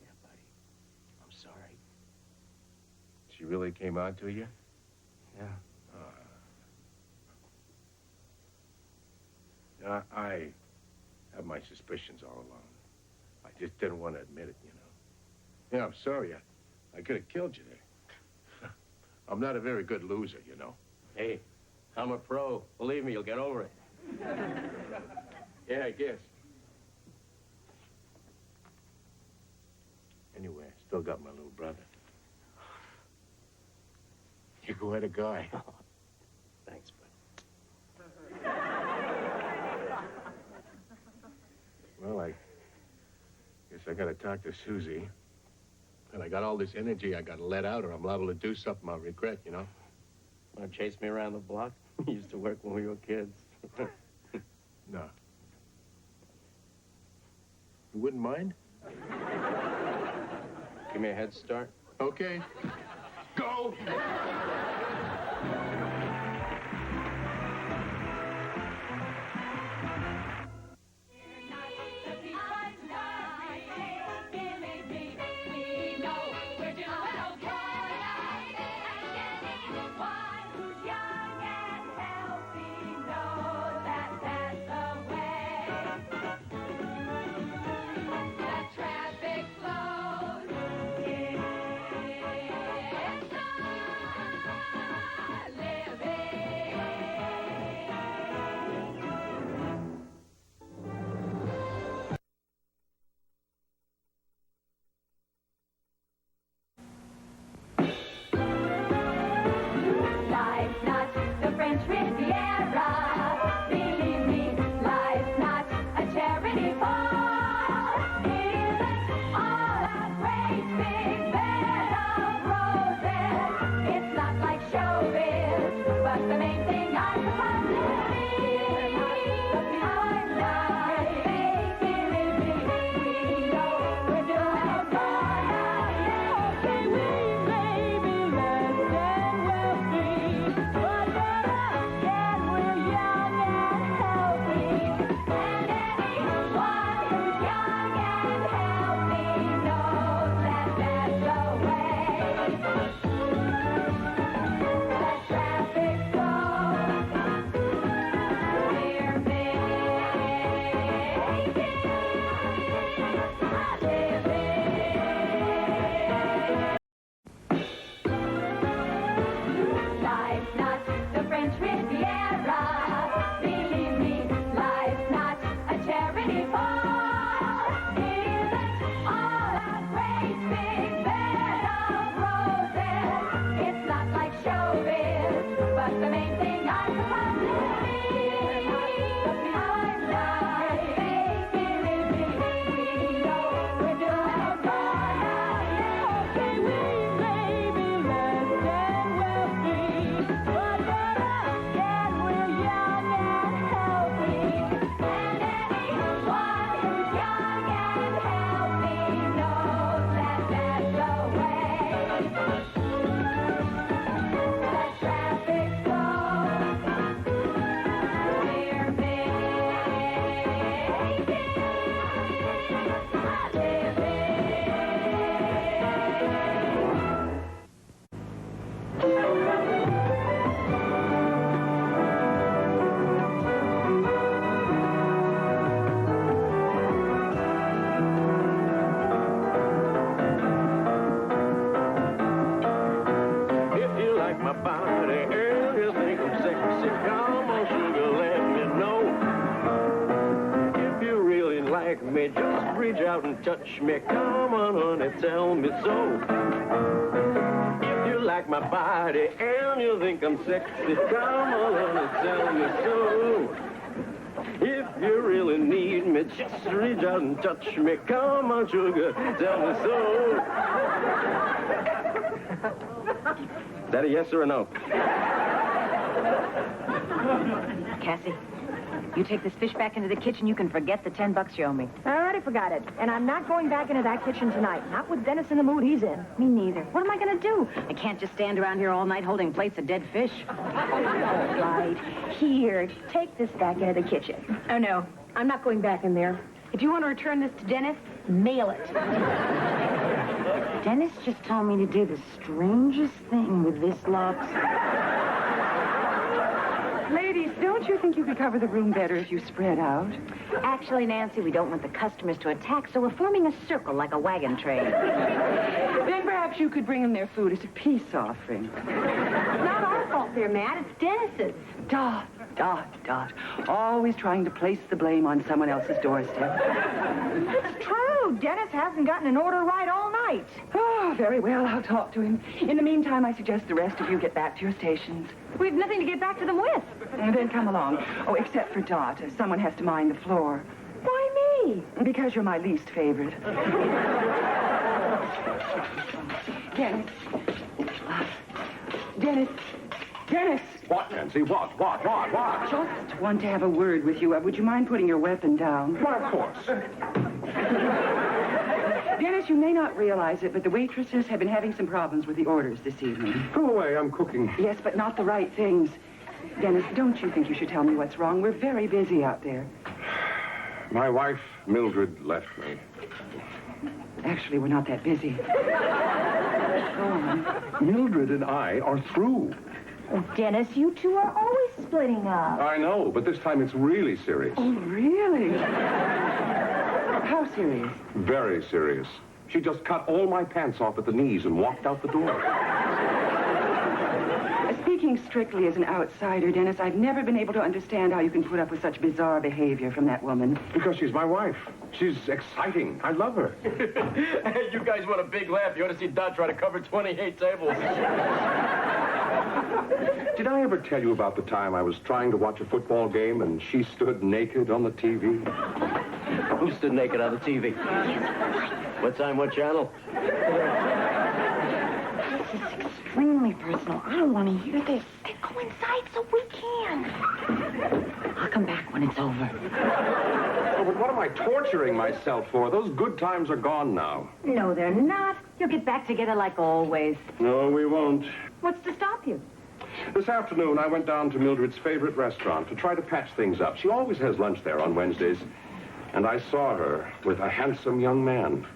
Yeah, buddy. I'm sorry. She really came on to you? Yeah. I have my suspicions all along. I just didn't want to admit it, you know. Yeah, I'm sorry. I could have killed you there. I'm not a very good loser, you know. Hey, I'm a pro. Believe me, you'll get over it. Yeah, I guess. Anyway, I still got my little brother. You're quite a guy. Thanks, bud. Well, I guess I gotta talk to Susie. And I got all this energy I gotta let out or I'm liable to do something I'll regret, you know? Want to chase me around the block? We used to work when we were kids. No. You wouldn't mind? Give me a head start. Okay. Go! me, just reach out and touch me. Come on, honey, tell me so. If you like my body and you think I'm sexy, come on, honey, tell me so. If you really need me, just reach out and touch me. Come on, sugar, tell me so. Is that a yes or a no? Cassie, you take this fish back into the kitchen, you can forget the $10 you owe me. I already forgot it. And I'm not going back into that kitchen tonight. Not with Dennis in the mood he's in. Me neither. What am I going to do? I can't just stand around here all night holding plates of dead fish. All right. Here, take this back into the kitchen. Oh, no. I'm not going back in there. If you want to return this to Dennis, mail it. Dennis just told me to do the strangest thing with this lock. Ladies, don't you think you could cover the room better if you spread out? Actually, Nancy, we don't want the customers to attack, so we're forming a circle like a wagon train. Then perhaps you could bring them their food as a peace offering. It's not our fault they're mad. It's Dennis's. Dot. Always trying to place the blame on someone else's doorstep. It's true. Dennis hasn't gotten an order right all night. Oh, very well. I'll talk to him. In the meantime, I suggest the rest of you get back to your stations. We have nothing to get back to them with. And then come along. Oh, except for Dot. Someone has to mind the floor. Why me? Because you're my least favorite. Dennis! What, Nancy? What? Just want to have a word with you. Would you mind putting your weapon down? Why, of course. Dennis, you may not realize it, but the waitresses have been having some problems with the orders this evening. Go away, I'm cooking. Yes, but not the right things. Dennis, don't you think you should tell me what's wrong? We're very busy out there. My wife, Mildred, left me. Actually, we're not that busy. Go on. Mildred and I are through. Oh, Dennis, you two are always splitting up. I know, but this time it's really serious. Oh, really? How serious? Very serious. She just cut all my pants off at the knees and walked out the door. Speaking strictly as an outsider, Dennis, I've never been able to understand how you can put up with such bizarre behavior from that woman. Because she's my wife. She's exciting. I love her. Hey, you guys want a big laugh? You ought to see Dot try to cover 28 tables. Did I ever tell you about the time I was trying to watch a football game and she stood naked on the TV? Who stood naked on the TV? What time, what channel? This is extremely personal. I don't want to hear this. Then go inside so we can. I'll come back when it's over. Oh, but what am I torturing myself for? Those good times are gone now. No, they're not. You'll get back together like always. No, we won't. What's to stop you? This afternoon, I went down to Mildred's favorite restaurant to try to patch things up. She always has lunch there on Wednesdays. And I saw her with a handsome young man.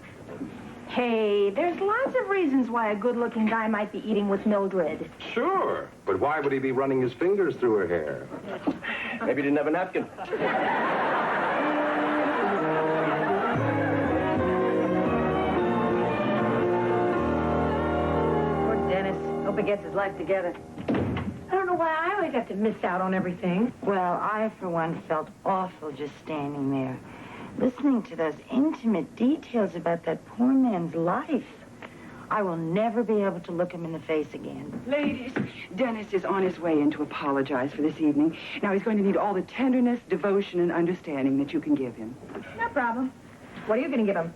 Hey, there's lots of reasons why a good-looking guy might be eating with Mildred. Sure, but why would he be running his fingers through her hair? Maybe he didn't have a napkin. Poor Dennis. Hope he gets his life together. I don't know why I always have to miss out on everything. Well, I, for one, felt awful just standing there, listening to those intimate details about that poor man's life. I will never be able to look him in the face again. Ladies, Dennis is on his way in to apologize for this evening. Now, he's going to need all the tenderness, devotion, and understanding that you can give him. No problem. What are you going to give him?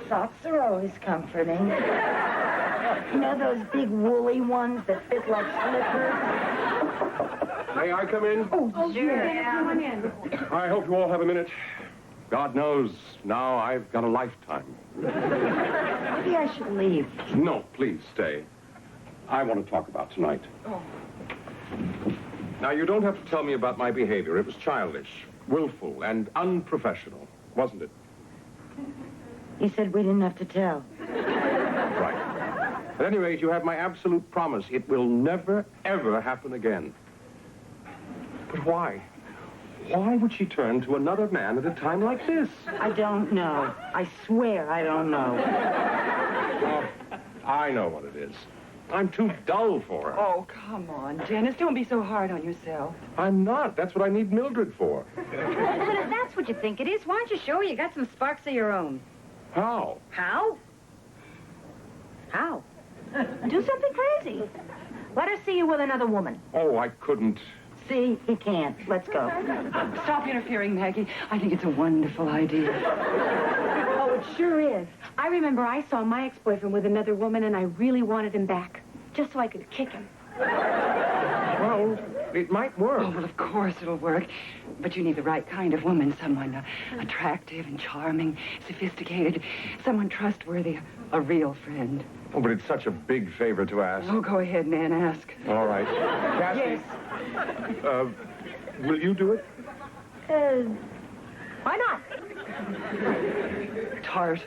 Socks are always comforting. You know those big woolly ones that fit like slippers? May I come in? Oh, sure. Come on in. I hope you all have a minute. God knows, now I've got a lifetime. Maybe I should leave. No, please stay. I want to talk about tonight. Oh. Now, you don't have to tell me about my behavior. It was childish, willful, and unprofessional, wasn't it? You said we didn't have to tell. Right. At any rate, you have my absolute promise. It will never, ever happen again. But why? Why would she turn to another man at a time like this? I don't know. I swear I don't know. Oh, I know what it is. I'm too dull for her. Oh, come on, Dennis. Don't be so hard on yourself. I'm not. That's what I need Mildred for. But if that's what you think it is, why don't you show her you got some sparks of your own? How? How? How? Do something crazy. Let her see you with another woman. Oh, I couldn't. See, he can't. Let's go. Stop interfering, Maggie. I think it's a wonderful idea. Oh, it sure is. I remember I saw my ex-boyfriend with another woman, and I really wanted him back, just so I could kick him. Well, it might work. Oh, well, of course it'll work. But you need the right kind of woman. Someone attractive and charming, sophisticated, someone trustworthy, a real friend. Oh, but it's such a big favor to ask. Oh, go ahead, Nan, ask. All right. Cassie. Yes. Will you do it? Why not? Tart.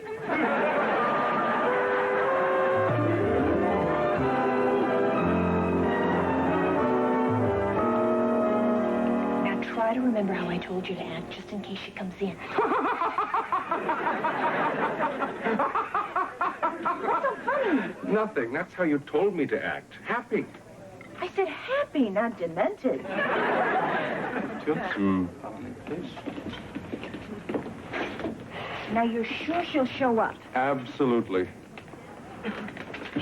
Now try to remember how I told you to act, just in case she comes in. What's so funny? Nothing. That's how you told me to act. Happy. I said happy, not demented. Now you're sure she'll show up? Absolutely.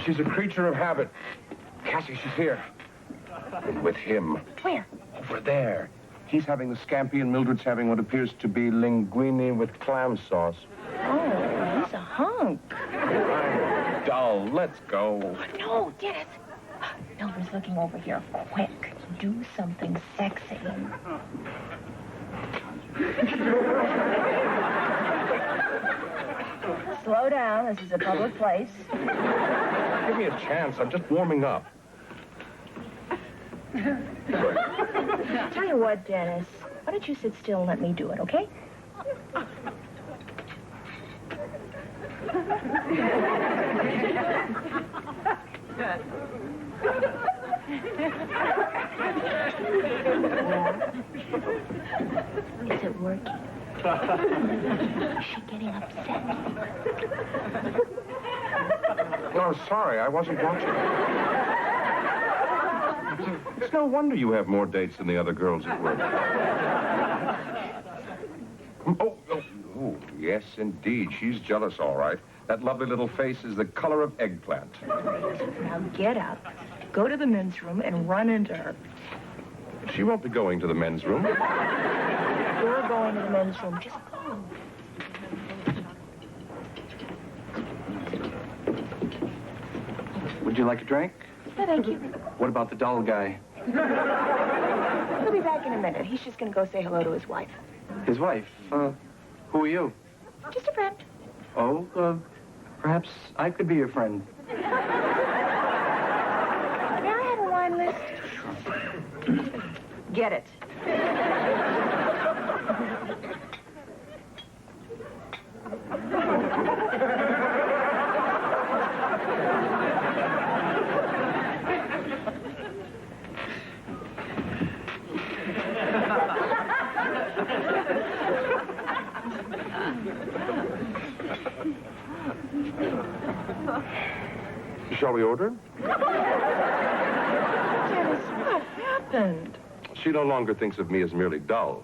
She's a creature of habit. Cassie, she's here. With him. Where? Over there. He's having the scampi and Mildred's having what appears to be linguine with clam sauce. Oh, he's a hunk. I'm dull. Let's go. No, Dennis. Mildred's looking over here. Quick. Do something sexy. Slow down. This is a public place. Give me a chance. I'm just warming up. Tell you what, Dennis. Why don't you sit still and let me do it, okay? Is it working? Is she getting upset? No, sorry. I wasn't watching. It's no wonder you have more dates than the other girls at work. Oh, yes, indeed. She's jealous, all right. That lovely little face is the color of eggplant. Now get up, go to the men's room, and run into her. She won't be going to the men's room. You're going to the men's room. Just go. Would you like a drink? No, thank you. What about the dull guy? He'll be back in a minute. He's just going to go say hello to his wife. His wife? Who are you? Just a friend. Oh, perhaps I could be your friend. May I have a wine list? Get it. Shall we order? Dennis, what happened? She no longer thinks of me as merely dull.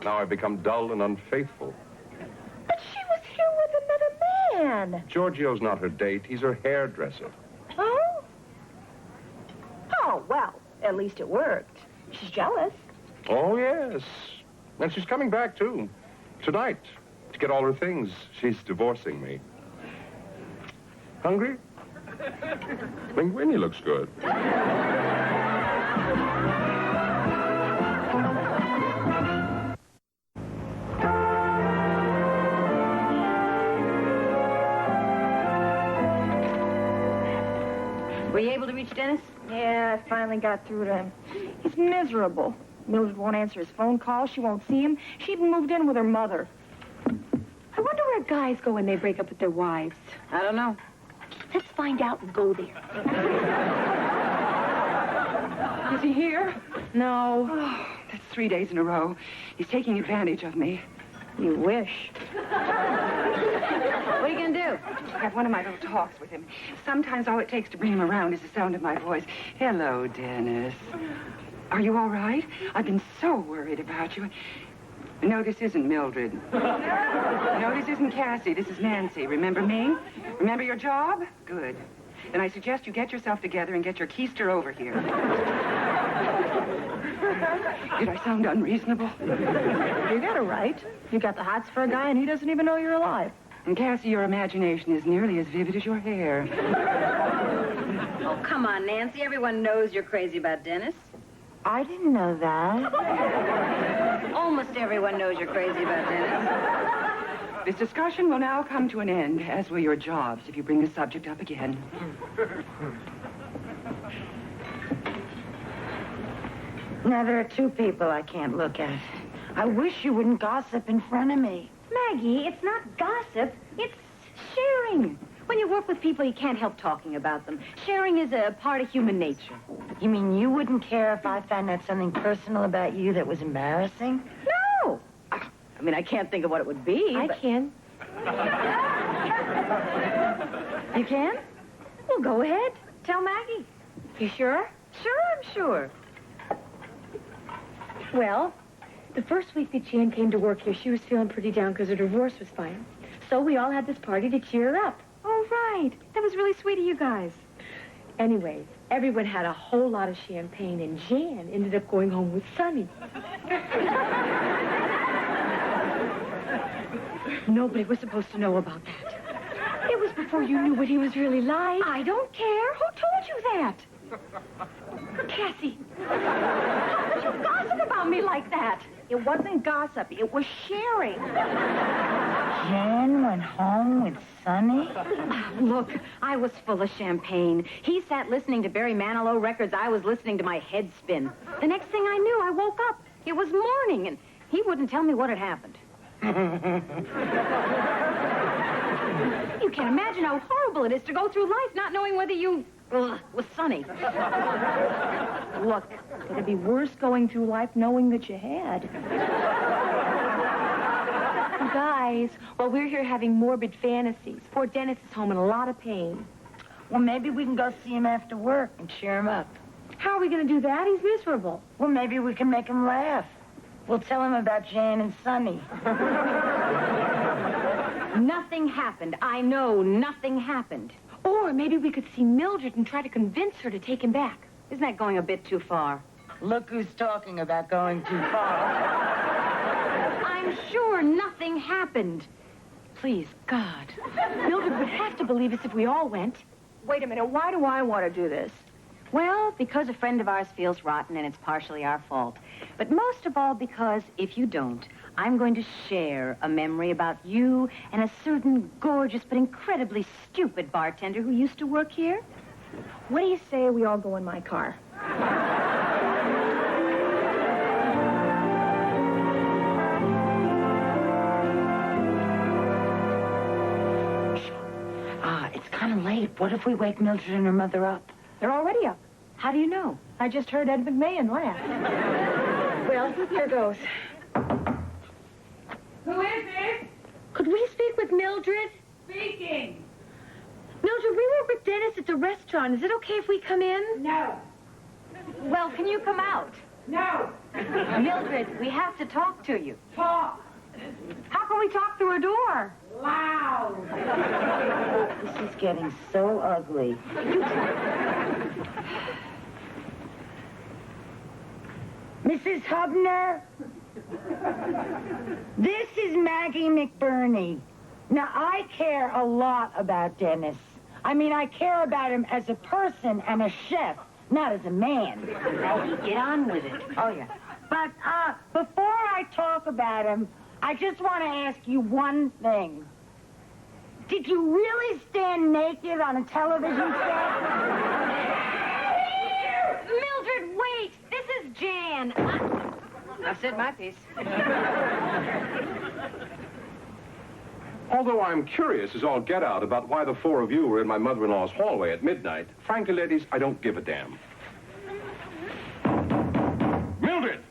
Now I've become dull and unfaithful. But she was here with another man. Giorgio's not her date. He's her hairdresser. Oh? Oh, well, at least it worked. She's jealous. Oh, yes. And she's coming back, too. Tonight. To get all her things. She's divorcing me. Hungry? Linguine looks good. Were you able to reach Dennis? Yeah, I finally got through to him. He's miserable. Mildred won't answer his phone calls. She won't see him. She even moved in with her mother. I wonder where guys go when they break up with their wives. I don't know. Let's find out and go there. Is he here? No. Oh, that's 3 days in a row. He's taking advantage of me. You wish. What are you going to do? I have one of my little talks with him. Sometimes all it takes to bring him around is the sound of my voice. Hello, Dennis. Are you all right? I've been so worried about you. No, this isn't Mildred. No, this isn't Cassie. This is Nancy. Remember me? Remember your job? Good. Then I suggest you get yourself together and get your keister over here. Did I sound unreasonable? You got it right. You got the hots for a guy, and he doesn't even know you're alive. And Cassie, your imagination is nearly as vivid as your hair. Oh, come on, Nancy. Everyone knows you're crazy about Dennis. I didn't know that. Almost everyone knows you're crazy about Dennis. This discussion will now come to an end, as will your jobs, if you bring the subject up again. Now, there are two people I can't look at. I wish you wouldn't gossip in front of me. Maggie, it's not gossip. It's sharing. When you work with people, you can't help talking about them. Sharing is a part of human nature. You mean you wouldn't care if I found out something personal about you that was embarrassing? No. I mean, I can't think of what it would be. I can. You can? Well, go ahead. Tell Maggie. You sure? Sure, I'm sure. Well, the first week that Jan came to work here, she was feeling pretty down because her divorce was final. So we all had this party to cheer her up. Oh, right. That was really sweet of you guys. Anyway, everyone had a whole lot of champagne, and Jan ended up going home with Sonny. Nobody was supposed to know about that. It was before you knew what he was really like. I don't care. Who told you that? Cassie, how could you gossip about me like that? It wasn't gossip. It was sharing. Jan went home with Sonny? Look, I was full of champagne. He sat listening to Barry Manilow records. I was listening to my head spin. The next thing I knew, I woke up. It was morning, and he wouldn't tell me what had happened. You can't imagine how horrible it is to go through life not knowing whether you was Sonny. Look, it'd be worse going through life knowing that you had. Guys, while we're here having morbid fantasies, poor Dennis is home in a lot of pain. Well, maybe we can go see him after work and cheer him up. How are we going to do that? He's miserable. Well, maybe we can make him laugh. We'll tell him about Jan and Sonny. Nothing happened. I know nothing happened. Or maybe we could see Mildred and try to convince her to take him back. Isn't that going a bit too far? Look who's talking about going too far. I'm sure nothing happened. Please, God. Mildred would have to believe us if we all went. Wait a minute. Why do I want to do this? Well, because a friend of ours feels rotten, and it's partially our fault. But most of all because, if you don't, I'm going to share a memory about you and a certain gorgeous but incredibly stupid bartender who used to work here. What do you say we all go in my car? It's kind of late. What if we wake Mildred and her mother up? They're already up. How do you know? I just heard Ed McMahon laugh. Well, here goes. Who is this? Could we speak with Mildred? Speaking. Mildred, we were with Dennis at the restaurant. Is it okay if we come in? No. Well, can you come out? No. Mildred, we have to talk to you. Talk. How can we talk through a door? Loud. This is getting so ugly. Mrs. Hubner? This is Maggie McBurney. Now, I care a lot about Dennis. I mean, I care about him as a person and a chef, not as a man. Maggie, get on with it. Oh, yeah. But, before I talk about him, I just want to ask you one thing. Did you really stand naked on a television set? Mildred, wait! This is Jan. I've said my piece. Although I'm curious as all get out about why the four of you were in my mother-in-law's hallway at midnight, frankly, ladies, I don't give a damn. Mildred,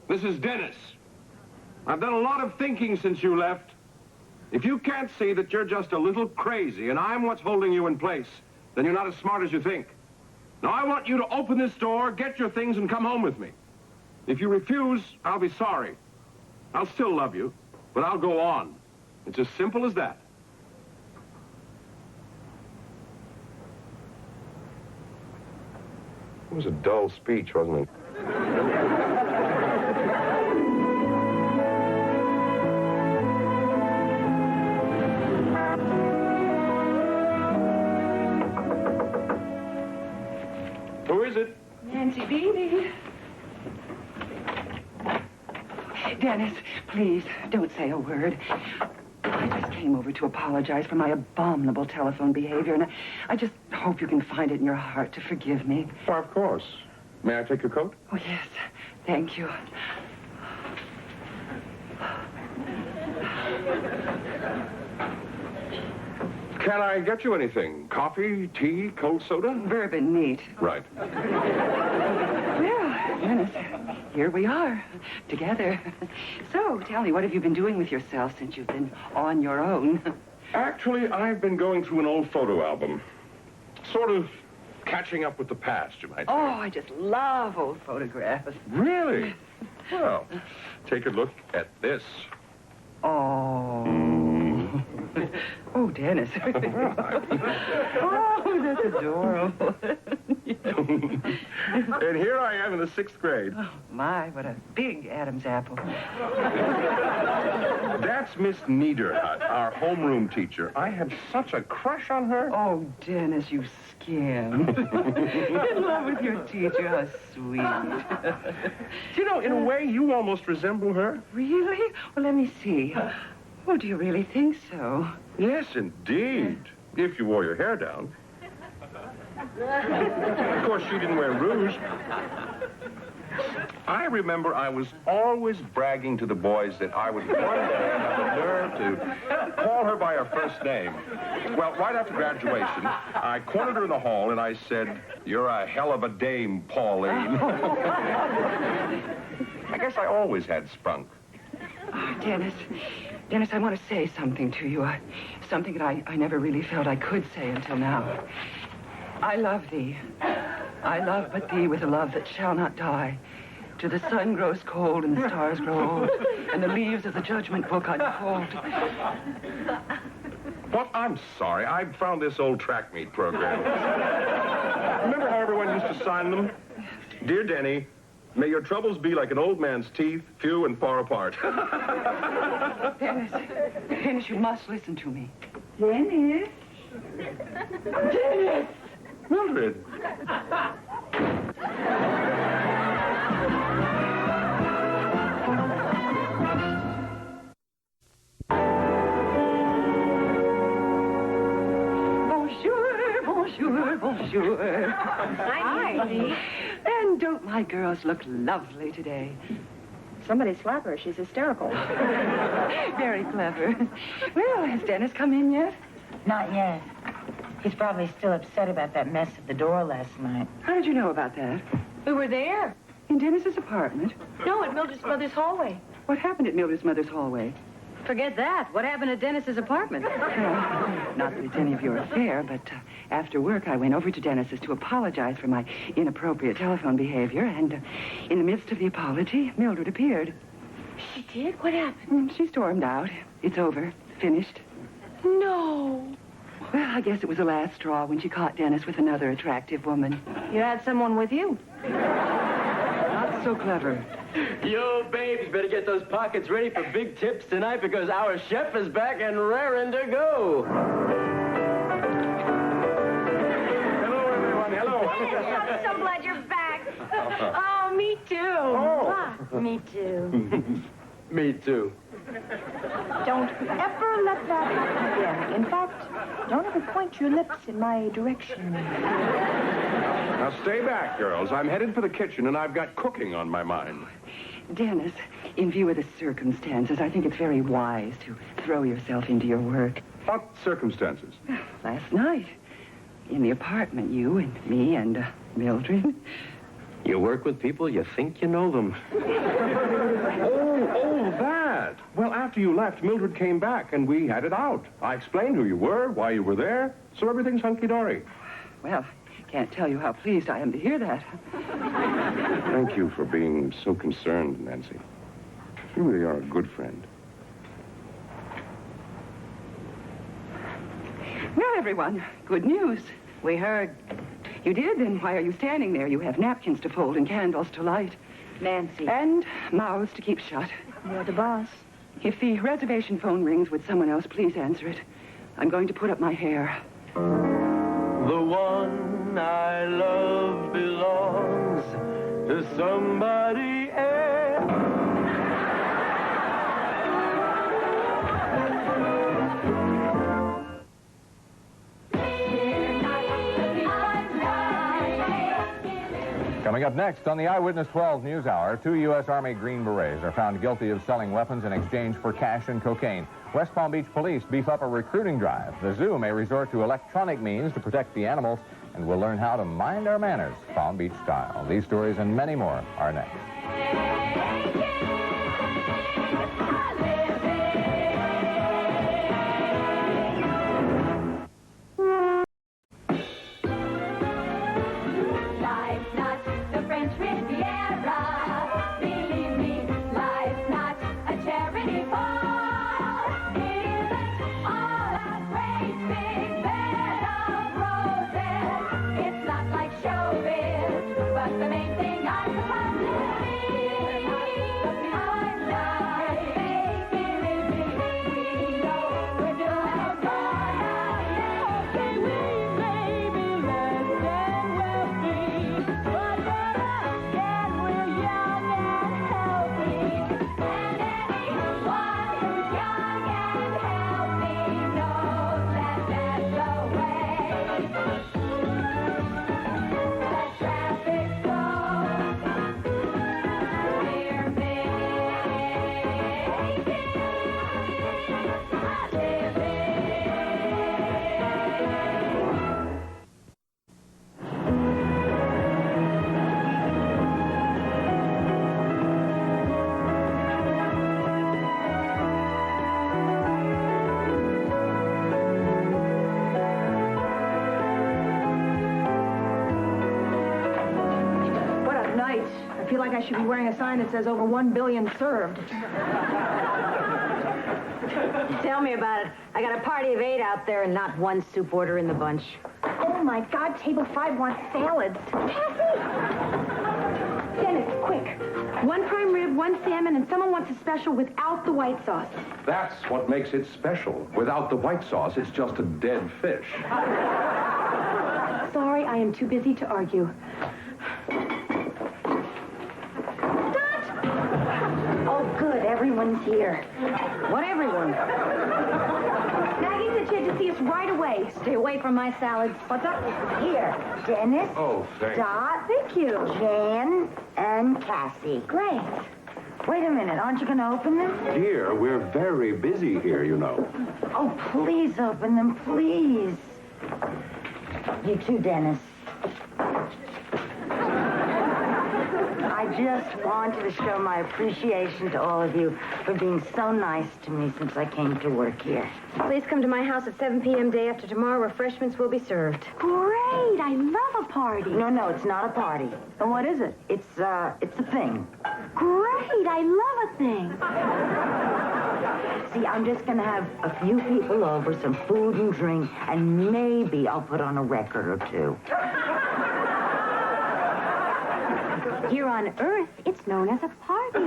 this is Dennis. I've done a lot of thinking since you left. If you can't see that you're just a little crazy and I'm what's holding you in place, then you're not as smart as you think. Now, I want you to open this door, get your things, and come home with me. If you refuse, I'll be sorry. I'll still love you, but I'll go on. It's as simple as that. It was a dull speech, wasn't it? Who is it? Nancy Beatty. Dennis, please, don't say a word. I just came over to apologize for my abominable telephone behavior, and I just hope you can find it in your heart to forgive me. Why, of course. May I take your coat? Oh, yes. Thank you. Can I get you anything? Coffee, tea, cold soda? Bourbon neat. Right. Well, Dennis, here we are, together. So, tell me, what have you been doing with yourself since you've been on your own? Actually, I've been going through an old photo album. Sort of catching up with the past, you might say. Oh, I just love old photographs. Really? Well, take a look at this. Oh. Oh, Dennis. Oh, that's adorable. And here I am in the 6th grade. Oh, my, what a big Adam's apple. That's Miss Niederhut, our homeroom teacher. I had such a crush on her. Oh, Dennis, you scam. In love with your teacher, how sweet. You know, in a way, you almost resemble her. Really? Well, let me see. Oh, do you really think so? Yes, indeed. If you wore your hair down. Of course, she didn't wear rouge. I remember I was always bragging to the boys that I would one day have the nerve to call her by her first name. Well, right after graduation, I cornered her in the hall and I said, "You're a hell of a dame, Pauline." I guess I always had spunk. Oh, Dennis, I want to say something to you. Something that I never really felt I could say until now. I love thee. I love but thee with a love that shall not die. Till the sun grows cold and the stars grow old, and the leaves of the judgment book unfold. What? I'm sorry. I found this old track meet program. Remember how everyone used to sign them? Dear Denny, may your troubles be like an old man's teeth, few and far apart. Dennis, you must listen to me. Dennis? Dennis! Mildred. Bonjour. Hi. And don't my girls look lovely today? Somebody slap her. She's hysterical. Very clever. Well, has Dennis come in yet? Not yet. He's probably still upset about that mess at the door last night. How did you know about that? We were there. In Dennis's apartment? No, at Mildred's mother's hallway. What happened at Mildred's mother's hallway? Forget that. What happened at Dennis's apartment? Not that it's any of your affair, but after work I went over to Dennis's to apologize for my inappropriate telephone behavior, and in the midst of the apology, Mildred appeared. She did? What happened? She stormed out. It's over. Finished. No. Well, I guess it was the last straw when she caught Dennis with another attractive woman. You had someone with you. Not so clever. Yo, babes, better get those pockets ready for big tips tonight because our chef is back and raring to go. Hello, everyone. Hello. I'm so glad you're back. Oh, me too. Oh. Me too. Me too. Don't ever let that happen again. In fact, don't ever point your lips in my direction. Now, stay back, girls. I'm headed for the kitchen, and I've got cooking on my mind. Dennis, in view of the circumstances, I think it's very wise to throw yourself into your work. What circumstances? Last night, in the apartment, you and me and Mildred. You work with people, you think you know them. Oh, that. Well, after you left, Mildred came back, and we had it out. I explained who you were, why you were there, so everything's hunky-dory. Well, can't tell you how pleased I am to hear that. Thank you for being so concerned, Nancy. You really are a good friend. Well, everyone, good news. We heard. You did? Then why are you standing there? You have napkins to fold and candles to light. Nancy. And mouths to keep shut. You're the boss. If the reservation phone rings, would someone else please answer it? I'm going to put up my hair. The one I love belongs to somebody else. Coming up next on the Eyewitness 12 News Hour, 2 U.S. Army Green Berets are found guilty of selling weapons in exchange for cash and cocaine. West Palm Beach police beef up a recruiting drive. The zoo may resort to electronic means to protect the animals, and we'll learn how to mind our manners, Palm Beach style. These stories and many more are next. I feel like I should be wearing a sign that says over 1 billion served. Tell me about it. I got a party of 8 out there and not one soup order in the bunch. Oh, my God, table 5 wants salads. Cassie! Dennis, quick. 1 prime rib, 1 salmon, and someone wants a special without the white sauce. That's what makes it special. Without the white sauce, it's just a dead fish. Sorry, I am too busy to argue. Oh, good. Everyone's here. What everyone? Maggie said she had to see us right away. Stay away from my salads. What's up? Here, Dennis. Oh, thanks. Dot. Thank you. Jan and Cassie. Great. Wait a minute. Aren't you going to open them? Dear, we're very busy here, you know. Oh, please open them, please. You too, Dennis. I just wanted to show my appreciation to all of you for being so nice to me since I came to work here. Please come to my house at 7 p.m. day after tomorrow. Refreshments will be served. Great. I love a party. No, it's not a party. Then what is it? It's a thing. Great. I love a thing. See, I'm just going to have a few people over, some food and drink, and maybe I'll put on a record or two. Here on Earth, it's known as a party.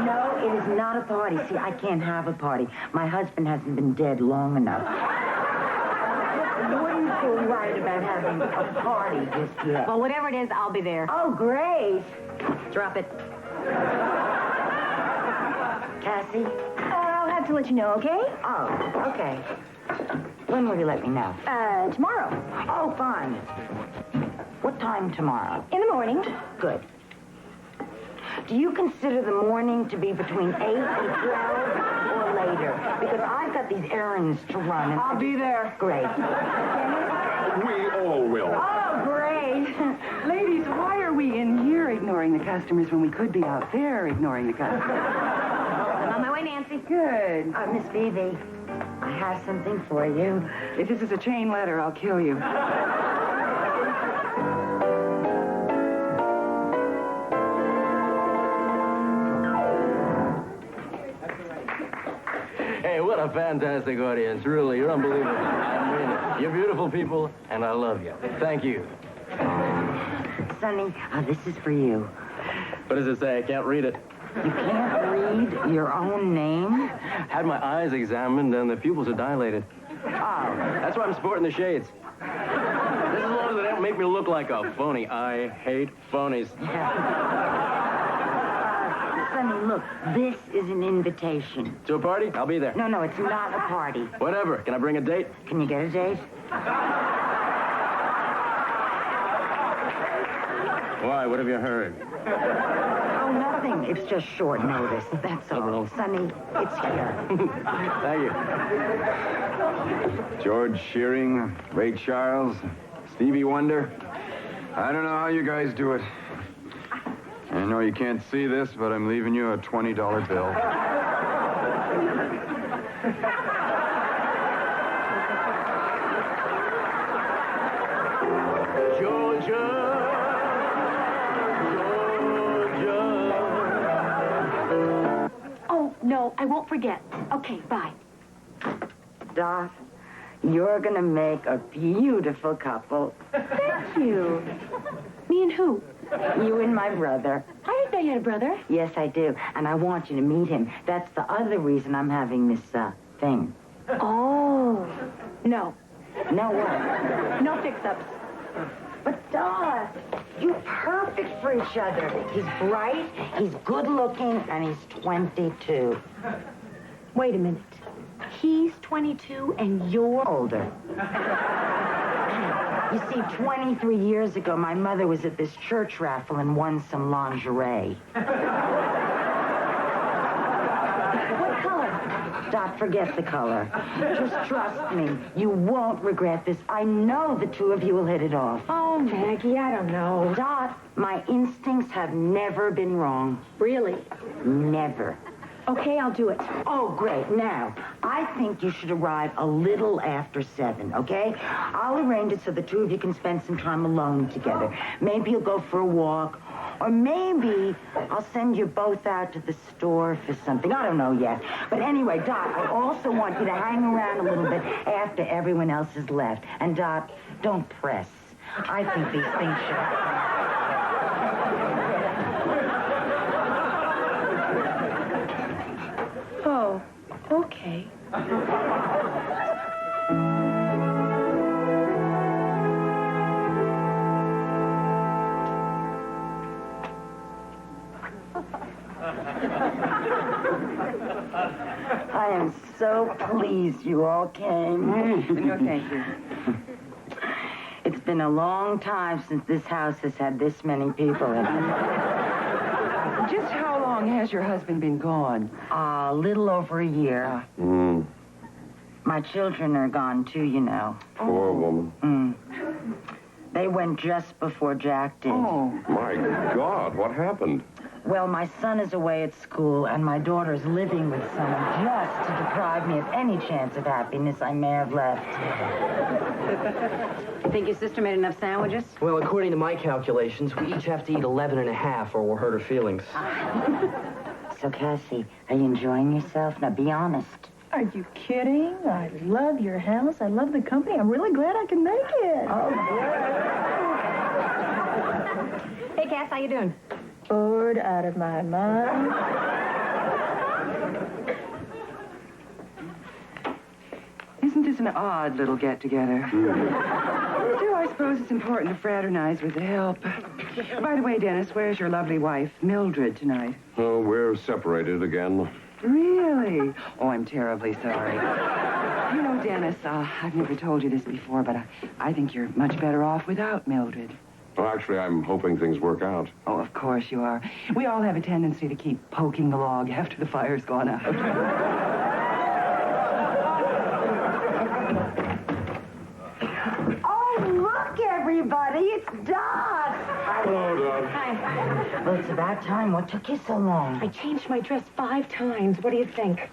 No, it is not a party. See, I can't have a party. My husband hasn't been dead long enough. I wouldn't feel right about having a party just yet. Well, whatever it is, I'll be there. Oh, great. Drop it. Cassie? I'll have to let you know, okay? Oh, okay. When will you let me know? Tomorrow. Oh, fine. What time tomorrow? In the morning. Good. Do you consider the morning to be between 8 and 12 or later? Because I've got these errands to run. And I'll be there. Great. We all will. Oh, great. Ladies, we in here ignoring the customers when we could be out there ignoring the customers? I'm on my way, Nancy. Good. Miss Phoebe, I have something for you. If this is a chain letter, I'll kill you. Hey, what a fantastic audience. Really, you're unbelievable. I mean it. You're beautiful people, and I love you. Thank you. Sonny, this is for you. What does it say? I can't read it. You can't read your own name? Had my eyes examined, and the pupils are dilated. Oh. That's why I'm sporting the shades. This is as long as they don't make me look like a phony. I hate phonies. Sonny, look, this is an invitation. To a party? I'll be there. No, it's not a party. Whatever. Can I bring a date? Can you get a date? Why? What have you heard? Oh, nothing. It's just short notice. That's all. Sonny, it's here. Thank you. George Shearing, Ray Charles, Stevie Wonder. I don't know how you guys do it. I know you can't see this, but I'm leaving you a $20 bill. Oh, no, I won't forget. Okay, bye. Dot, you're gonna make a beautiful couple. Thank you. Me and who? You and my brother. I didn't know you had a brother. Yes, I do. And I want you to meet him. That's the other reason I'm having this, thing. Oh. No. No what? No fix-ups. But, Dot, you're perfect for each other. He's bright, he's good-looking, and he's 22. Wait a minute. He's 22 and you're older. You see, 23 years ago, my mother was at this church raffle and won some lingerie. What color? Dot, forget the color. Just trust me. You won't regret this. I know the two of you will hit it off. Oh, Maggie, I don't know. Dot, my instincts have never been wrong. Really? Never. Okay, I'll do it. Oh, great. Now, I think you should arrive a little after 7, okay? I'll arrange it so the two of you can spend some time alone together. Maybe you'll go for a walk, or maybe I'll send you both out to the store for something. I don't know yet. But anyway, Dot, I also want you to hang around a little bit after everyone else has left. And, Dot, don't press. I think these things should happen. Oh, okay. I am so pleased you all came. No, thank you. It's been a long time since this house has had this many people in it. Just how long has your husband been gone? A little over a year. My children are gone, too, you know. Poor woman. They went just before Jack did. Oh. My God, what happened? Well, my son is away at school, and my daughter's living with someone just to deprive me of any chance of happiness I may have left. You think your sister made enough sandwiches? Well, according to my calculations, we each have to eat 11 and a half or we'll hurt her feelings. So, Cassie, are you enjoying yourself? Now, be honest. Are you kidding? I love your house. I love the company. I'm really glad I can make it. Oh, Hey, Cass, how you doing? Bored out of my mind. Isn't this an odd little get-together? Still, I suppose it's important to fraternize with the help. By the way, Dennis, where's your lovely wife, Mildred, tonight? Oh, we're separated again. Really? Oh, I'm terribly sorry. You know, Dennis, I've never told you this before, but I think you're much better off without Mildred. Well, actually, I'm hoping things work out. Oh, of course you are. We all have a tendency to keep poking the log after the fire's gone out. Oh, look, everybody. It's Dot. Hello, Dot. Well, it's about time. What took you so long? I changed my dress 5 times. What do you think?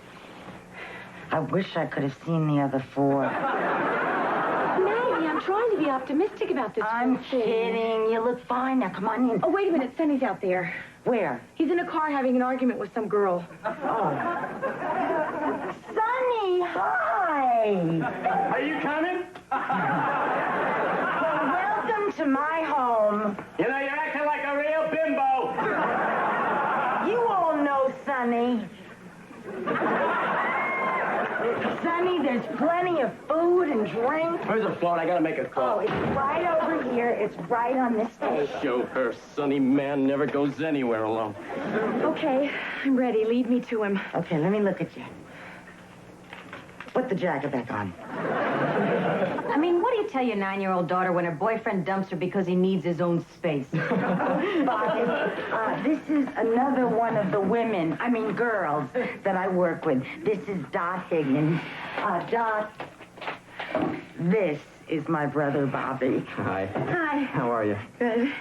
I wish I could have seen the other 4. Maggie, I'm trying to be optimistic about this. I'm whole thing. kidding. You look fine. Now, come on in. Oh, wait a minute. Sonny's out there. Where? He's in a car having an argument with some girl. Sonny, hi. Are you coming? Well, welcome to my home. You know, you're acting like a real bimbo. You all know Sonny. Sonny, there's plenty of food and drink. Where's the float? I gotta make a Oh, call. it's right over here. It's right on this table. Show her, Sonny man never goes anywhere alone. Okay, I'm ready. Lead me to him. Okay, let me look at you. Put the jacket back on. I mean, what do you tell your 9-year-old daughter when her boyfriend dumps her because he needs his own space? Bobby, this is another one of the women, girls, that I work with. This is Dot Higgins. Dot, this is my brother, Bobby. Hi. Hi. How are you? Good.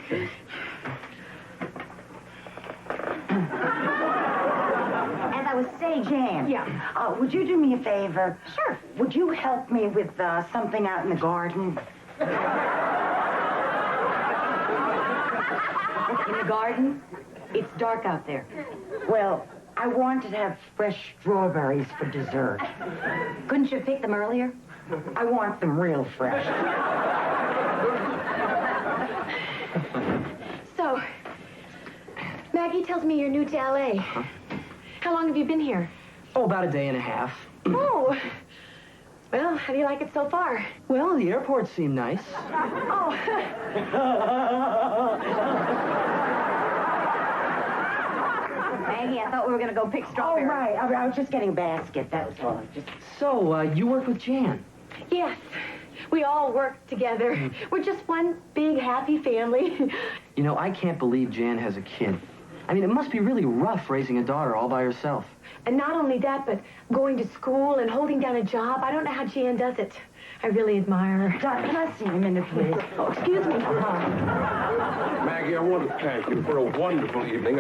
As I was saying, Jan. Yeah. Would you do me a favor? Sure. Would you help me with something out in the garden? In the garden? It's dark out there. Well, I wanted to have fresh strawberries for dessert. Couldn't you pick them earlier? I want them real fresh. So, Maggie tells me you're new to L.A. How long have you been here? Oh, about a day and a half. Oh. Well, how do you like it so far? Well, the airport seemed nice. Oh. Maggie, I thought we were going to go pick Oh, strawberries. right. I was just getting a basket. That was all. So, you work with Jan? Yes. We all work together. We're just one big, happy family. You know, I can't believe Jan has a kid. I mean, it must be really rough raising a daughter all by herself. And not only that, but going to school and holding down a job. I don't know how Jan does it. I really admire her. Doc, can I see you a minute, please? Oh, excuse me. Maggie, I want to thank you for a wonderful evening.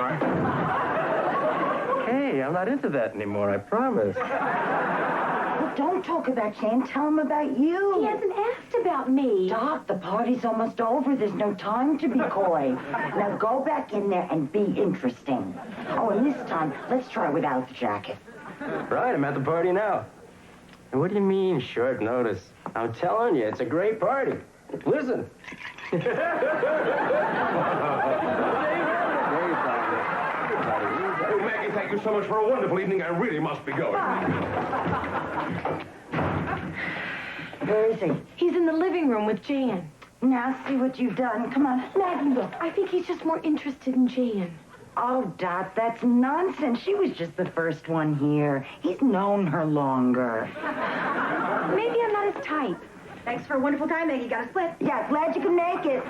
Hey, I'm not into that anymore, I promise. Well, don't talk about Jan. Tell him about you. He hasn't asked about me. Doc, the party's almost over. There's no time to be coy. Now go back in there and be interesting. Oh, and this time, let's try without the jacket. Right, I'm at the party now. And what do you mean, short notice? I'm telling you, it's a great party. Listen. Oh, Maggie, thank you so much for a wonderful evening. I really must be going. Where is he? He's in the living room with Jan. Now see what you've done. Come on. Maggie, look, I think he's just more interested in Jan. Oh, Dot, that's nonsense. She was just the first one here. He's known her longer. Maybe I'm not his type. Thanks for a wonderful time, Maggie. Got a split. Yeah, glad you could make it.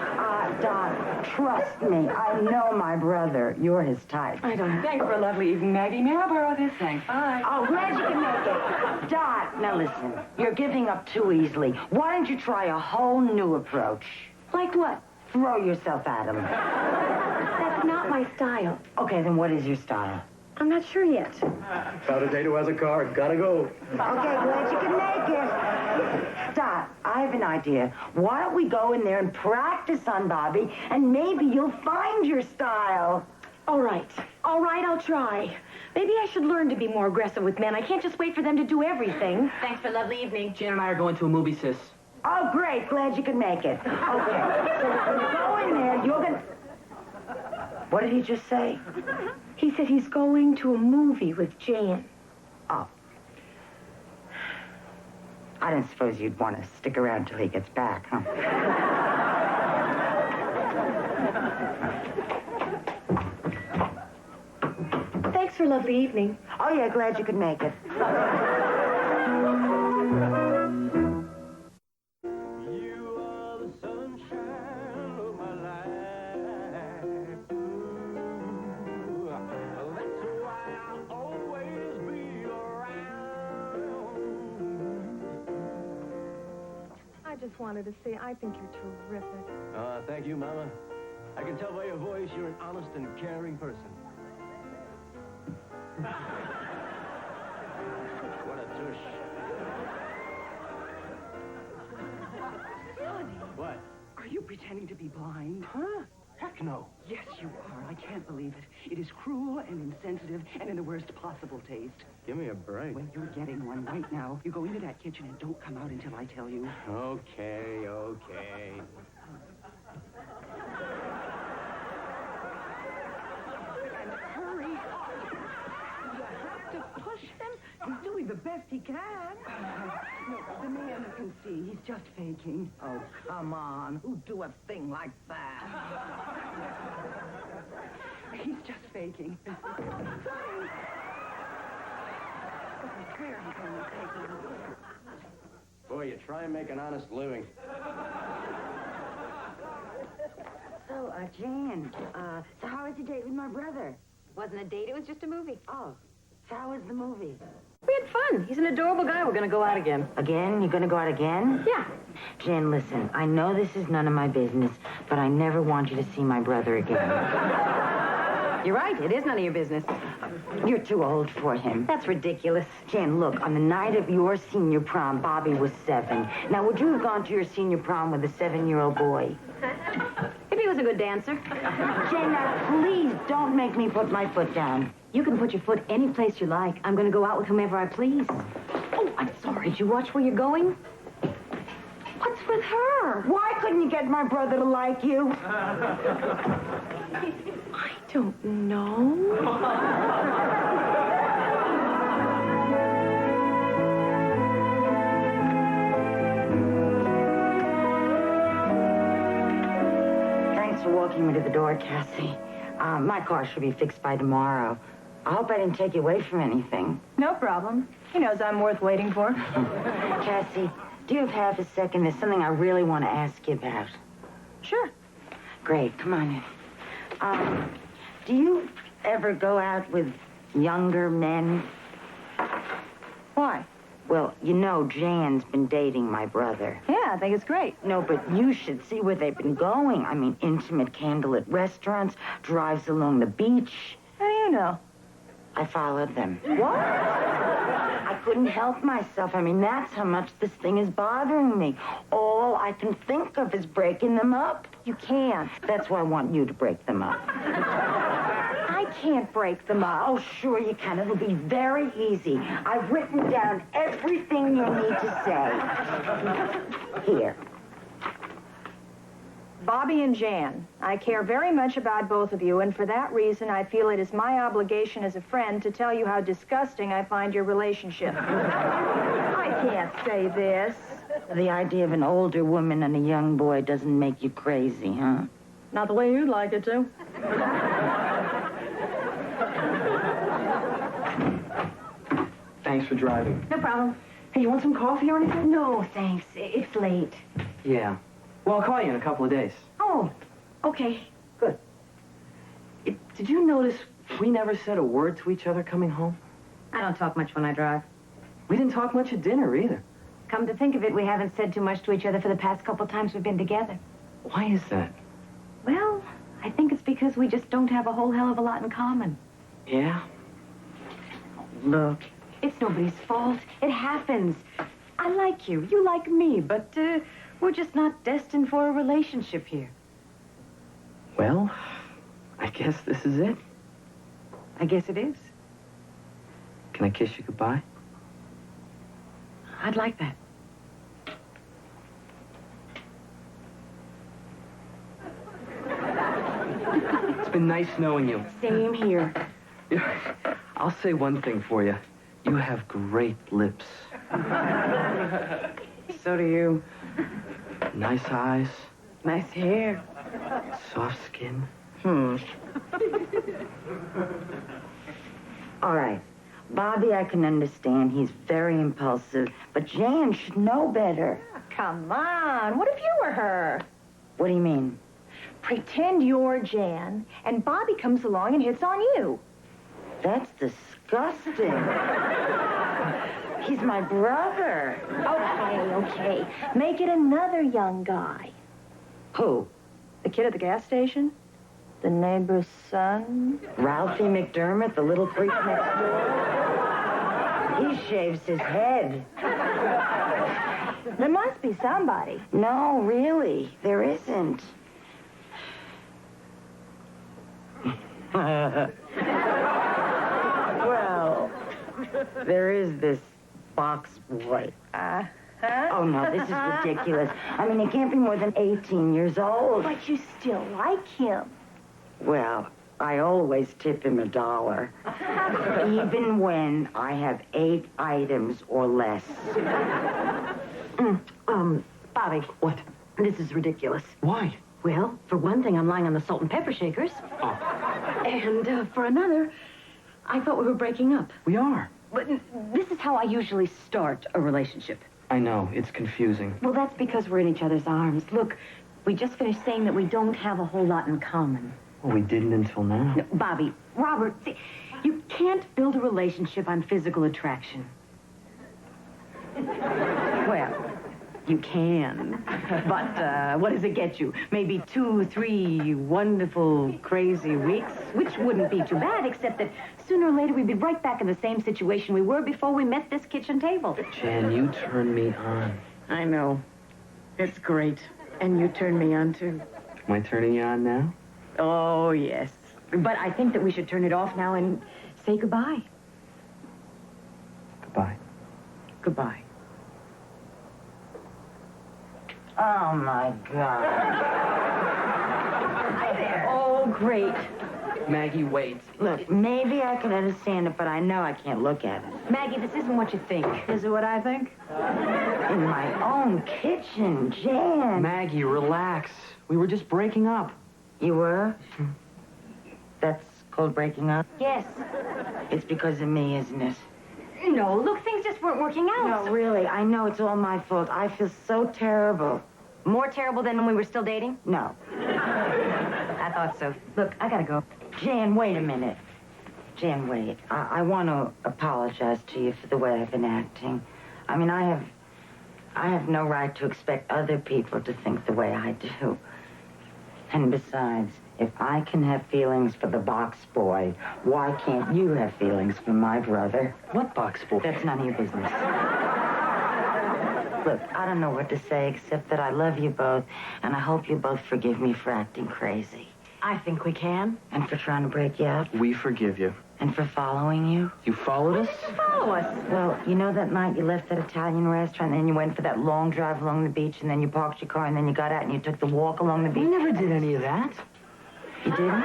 Dot, trust me. I know my brother. You're his type. I don't know. Thanks for a lovely evening, Maggie. May I borrow this? Thanks. Bye. Oh, glad you can make it. Dot, now listen. You're giving up too easily. Why don't you try a whole new approach? Like what? Throw yourself at him. That's not my style. Okay, then what is your style? I'm not sure yet. Found a date who has a car. Gotta go. Okay, glad you can make it. Dot, I have an idea. Why don't we go in there and practice on Bobby, and maybe you'll find your style. All right, I'll try. Maybe I should learn to be more aggressive with men. I can't just wait for them to do everything. Thanks for a lovely evening. Jan and I are going to a movie, sis. Oh, great. Glad you could make it. Okay. So when you go in there, you're going to... What did he just say? He said he's going to a movie with Jan. Oh. I didn't suppose you'd want to stick around till he gets back, huh? Thanks for a lovely evening. Oh, yeah, glad you could make it. I just wanted to say I think you're terrific. Thank you, Mama. I can tell by your voice you're an honest and caring person. What a douche. What? Are you pretending to be blind? Huh? Heck no. Yes, you are. I can't believe it. It is cruel and insensitive and in the worst possible taste. Give me a break. Well, you're getting one right now. You go into that kitchen and don't come out until I tell you. Okay, okay. And hurry. You have to push him. He's doing the best he can. No, the man can see. He's just faking. Oh, come on. Who'd do a thing like that? He's just faking. I swear he's only faking. Boy, you try and make an honest living. So, Jan, so how was your date with my brother? Wasn't a date, it was just a movie. Oh, so how was the movie? We had fun. He's an adorable guy. We're going to go out again. Again? You're gonna go out again? Yeah. Jan, listen, I know this is none of my business, but I never want you to see my brother again. You're right. It is none of your business. You're too old for him. That's ridiculous. Jan, look, on the night of your senior prom, Bobby was 7. Now, would you have gone to your senior prom with a 7-year-old boy? If he was a good dancer. Jan, now, please don't make me put my foot down. You can put your foot any place you like. I'm going to go out with whomever I please. Oh, I'm sorry. Did you watch where you're going? What's with her? Why couldn't you get my brother to like you? I don't know. Thanks for walking me to the door, Cassie. My car should be fixed by tomorrow. I hope I didn't take you away from anything. No problem. He knows I'm worth waiting for. Cassie, do you have half a second? There's something I really want to ask you about. Sure. Great, come on in. Do you ever go out with younger men? Why? Well, you know Jan's been dating my brother. Yeah, I think it's great. No, but you should see where they've been going. I mean, intimate candlelit restaurants, drives along the beach. How do you know? I followed them. What? I couldn't help myself. I mean, that's how much this thing is bothering me. All I can think of is breaking them up. You can't. That's why I want you to break them up. I can't break them up. Oh, sure you can. It'll be very easy. I've written down everything you need to say. Here. Bobby and Jan, I care very much about both of you, and for that reason, I feel it is my obligation as a friend to tell you how disgusting I find your relationship. I can't say this. The idea of an older woman and a young boy doesn't make you crazy, huh? Not the way you'd like it to. Thanks for driving. No problem. Hey, you want some coffee or anything? No, thanks. It's late. Yeah. Well, I'll call you in a couple of days. Oh, okay. Good. Did you notice we never said a word to each other coming home? I don't talk much when I drive. We didn't talk much at dinner either. Come to think of it, we haven't said too much to each other for the past couple times we've been together. Why is that? Well, I think it's because we just don't have a whole hell of a lot in common. Yeah? Look. It's nobody's fault. It happens. I like you. You like me, but we're just not destined for a relationship here. Well, I guess this is it. I guess it is. Can I kiss you goodbye? I'd like that. It's been nice knowing you. Same here. I'll say one thing for you. You have great lips. So do you. Nice eyes. Nice hair. Soft skin. All right. Bobby, I can understand. He's very impulsive. But Jan should know better. Come on. What if you were her? What do you mean? Pretend you're Jan, and Bobby comes along and hits on you. That's disgusting. He's my brother. Okay. Make it another young guy. Who? The kid at the gas station? the neighbor's son? Ralphie McDermott, the little creep next door? He shaves his head. There must be somebody. No, really, there isn't. Well, there is this box boy. Oh, no, this is ridiculous. I mean, he can't be more than 18 years old. But you still like him. Well, I always tip him $1. Even when I have 8 items or less. Bobby. What? This is ridiculous. Why? Well, for one thing, I'm lying on the salt and pepper shakers. Oh. And for another, I thought we were breaking up. We are. But this is how I usually start a relationship. I know. It's confusing. Well, that's because we're in each other's arms. Look, we just finished saying that we don't have a whole lot in common. Well, we didn't until now. No, Bobby, Robert, see, you can't build a relationship on physical attraction. Well, you can. But what does it get you? Maybe 2, 3 wonderful, crazy weeks? Which wouldn't be too bad, except that sooner or later we'd be right back in the same situation we were before we met this kitchen table. Jan, you turn me on. I know. It's great. And you turn me on, too. Am I turning you on now? Oh, yes. But I think that we should turn it off now and say goodbye. Goodbye. Goodbye. Oh, my God. Hi there. Oh, great. Maggie, wait. Look, maybe I can understand it, but I know I can't look at it. Maggie, this isn't what you think. Is it what I think? In my own kitchen, Jan. Maggie, relax. We were just breaking up. You were? That's called breaking up? Yes. It's because of me, isn't it? No, look, things just weren't working out. No, really, I know it's all my fault. I feel so terrible. More terrible than when we were still dating? No. I thought so. Look, I gotta go. Jan, wait a minute. Jan, wait. I want to apologize to you for the way I've been acting. I mean, I have no right to expect other people to think the way I do. And besides, if I can have feelings for the box boy, why can't you have feelings for my brother? What box boy? That's none of your business. Look, I don't know what to say except that I love you both, and I hope you both forgive me for acting crazy. I think we can. And for trying to break you up. We forgive you. And for following you. You followed us? Follow us. Well, you know that night you left that Italian restaurant, and then you went for that long drive along the beach, and then you parked your car, and then you got out and you took the walk along the beach? We never did any of that. You didn't?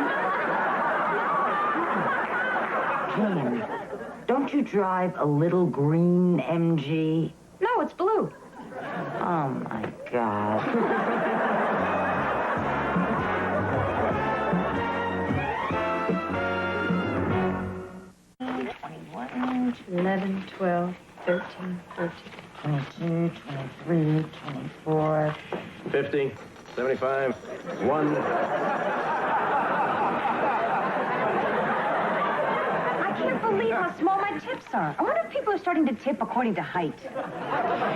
Jan, don't you drive a little green MG? No, it's blue. Oh, my God. 11, 12, 13, 14. 22, 23, 24. 50, 75, 1. I can't believe how small my tips are. I wonder if people are starting to tip according to height.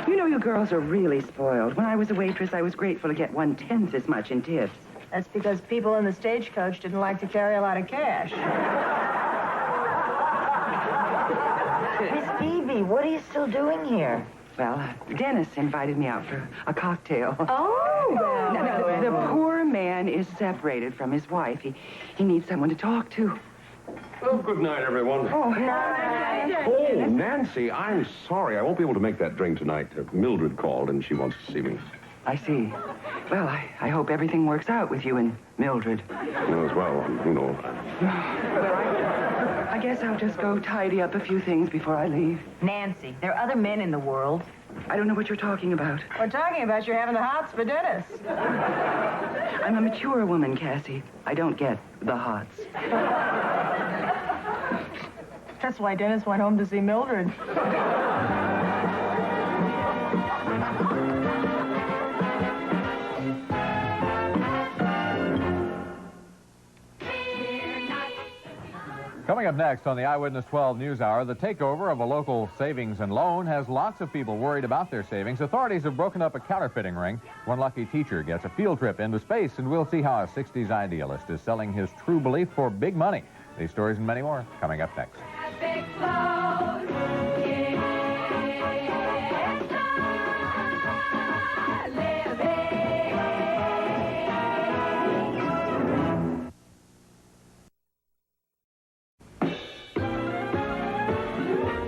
You know, you girls are really spoiled. When I was a waitress, I was grateful to get 1/10 as much in tips. That's because people in the stagecoach didn't like to carry a lot of cash. Miss Phoebe, what are you still doing here? Well, Dennis invited me out for a cocktail. Oh! No, the poor man is separated from his wife. He needs someone to talk to. Well, good night, everyone. Oh, night. Oh, Nancy, I'm sorry. I won't be able to make that drink tonight. Mildred called, and she wants to see me. I see. Well, I hope everything works out with you and Mildred. You know, as well, you know. Well, I guess I'll just go tidy up a few things before I leave. Nancy, there are other men in the world. I don't know what you're talking about. We're talking about you having the hots for Dennis. I'm a mature woman, Cassie. I don't get the hots. That's why Dennis went home to see Mildred. Coming up next on the Eyewitness 12 News Hour, the takeover of a local savings and loan has lots of people worried about their savings. Authorities have broken up a counterfeiting ring. One lucky teacher gets a field trip into space, and we'll see how a 60s idealist is selling his true belief for big money. These stories and many more coming up next.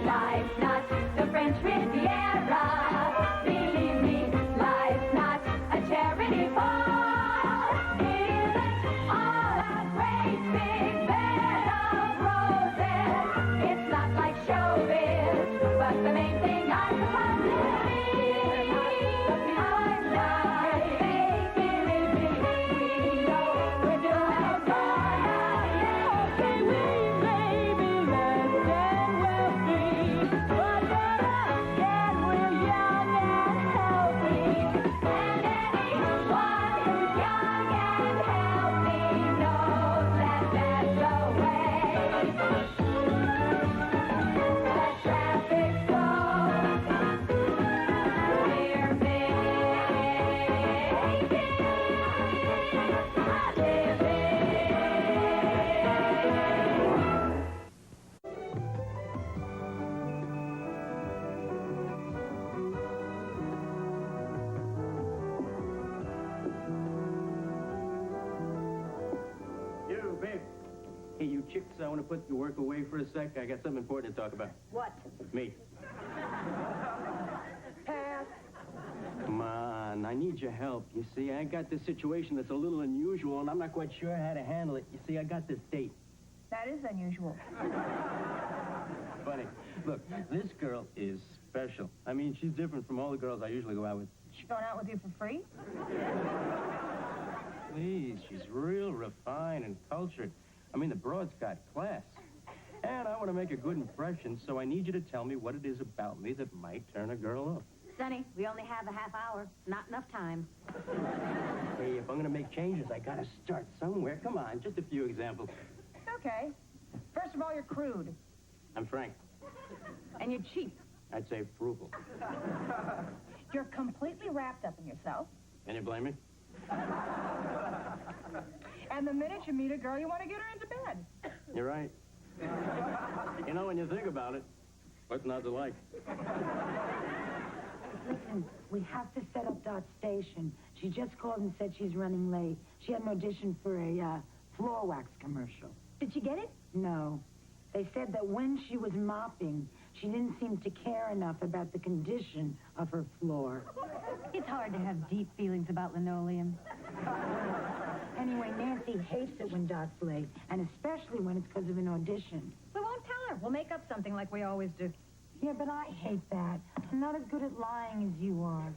Life's not the French Riviera. Believe me, life's not a charity ball. It isn't all a great big bed of roses. It's not like showbiz, but the main thing I'm supposed to be. I'm not making it. We know we're doing fine. Okay, we may be less than wealthy, but then we're young and healthy. And anyone who's young and healthy knows that that's the way the traffic goes. We're making a living. You, babe. Hey, you chicks, I want to put your work away for a sec. I got something important to talk about. What? Me. Pass. Come on, I need your help. You see, I got this situation that's a little unusual, and I'm not quite sure how to handle it. You see, I got this date. That is unusual. Funny. Look, this girl is special. I mean, she's different from all the girls I usually go out with. She's going out with you for free? Please, she's real refined and cultured. I mean, the broad's got class. And I want to make a good impression, so I need you to tell me what it is about me that might turn a girl up. Sonny, we only have a half hour. Not enough time. Hey, if I'm going to make changes, I got to start somewhere. Come on, just a few examples. Okay. First of all, you're crude. I'm frank. And you're cheap. I'd say frugal. You're completely wrapped up in yourself. Can you blame me? And the minute you meet a girl, you want to get her into bed. You're right. You know, when you think about it, what's not to like? Listen, we have to set up Dot Station. She just called and said she's running late. She had an audition for a floor wax commercial. Did she get it? No. They said that when she was mopping, she didn't seem to care enough about the condition of her floor. It's hard to have deep feelings about linoleum. Anyway, Nancy hates it when Dot's late, and especially when it's because of an audition. We won't tell her. We'll make up something like we always do. Yeah, but I hate that. I'm not as good at lying as you are.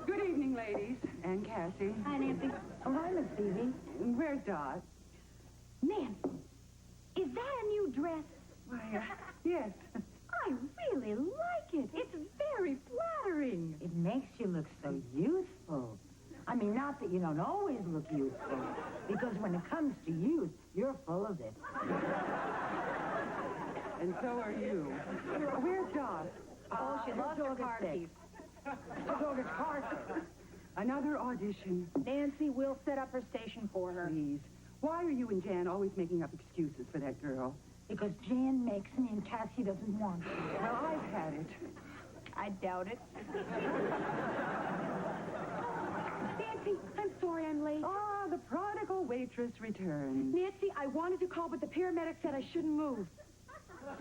Good evening, ladies. And Cassie. Hi, Nancy. Oh, hi, Miss Phoebe. Where's Dot? Nancy, is that a new dress? Why, yes. I really like it. It's very flattering. It makes you look so youthful. I mean, not that you don't always look youthful, because when it comes to youth, you're full of it. And so are you. Where's Dot? Oh, she lost her car keys. August Carter. Another audition. Nancy, we'll set up her station for her. Please. Why are you and Jan always making up excuses for that girl? Because Jan makes me and Cassie doesn't want to. Well, I've had it. I doubt it. Nancy, I'm sorry I'm late. Ah, the prodigal waitress returns. Nancy, I wanted to call, but the paramedic said I shouldn't move.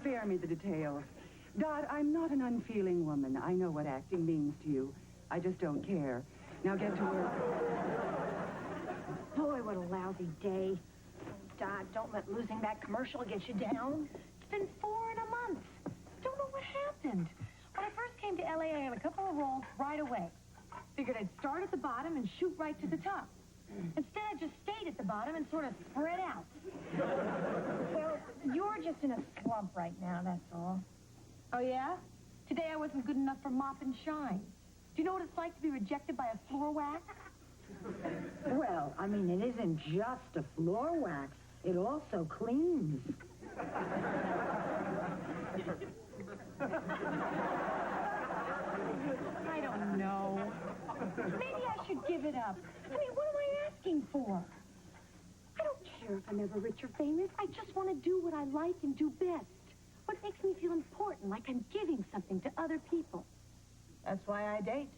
Spare me the details. Dot, I'm not an unfeeling woman. I know what acting means to you. I just don't care. Now get to work. Boy, what a lousy day. Dot, don't let losing that commercial get you down. It's been 4 in a month. Don't know what happened. When I first came to LA, I had a couple of roles right away. Figured I'd start at the bottom and shoot right to the top. Instead, I just stayed at the bottom and sort of spread out. Well, you're just in a slump right now, that's all. Oh, yeah? Today I wasn't good enough for Mop and Shine. Do you know what it's like to be rejected by a floor wax? Well, I mean, it isn't just a floor wax. It also cleans. I don't know. Maybe I should give it up. I mean, what am I asking for? I don't care if I'm ever rich or famous. I just want to do what I like and do best. What makes me feel important, like I'm giving something to other people. That's why I date.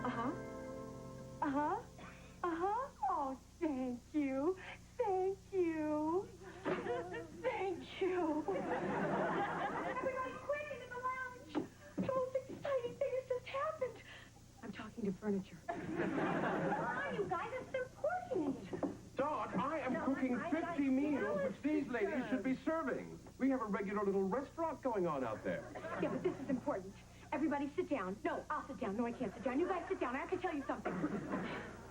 Uh-huh. Uh-huh. Uh-huh. Oh, thank you. Thank you. Thank you. Everybody quick into the lounge. The most exciting thing has just happened. I'm talking to furniture. Come you guys, it's important. Dot, I am cooking 50 meals which these ladies should be serving. We have a regular little restaurant going on out there. Yeah, but this is important. Everybody sit down. No, I'll sit down. No, I can't sit down. You guys sit down. I have to tell you something.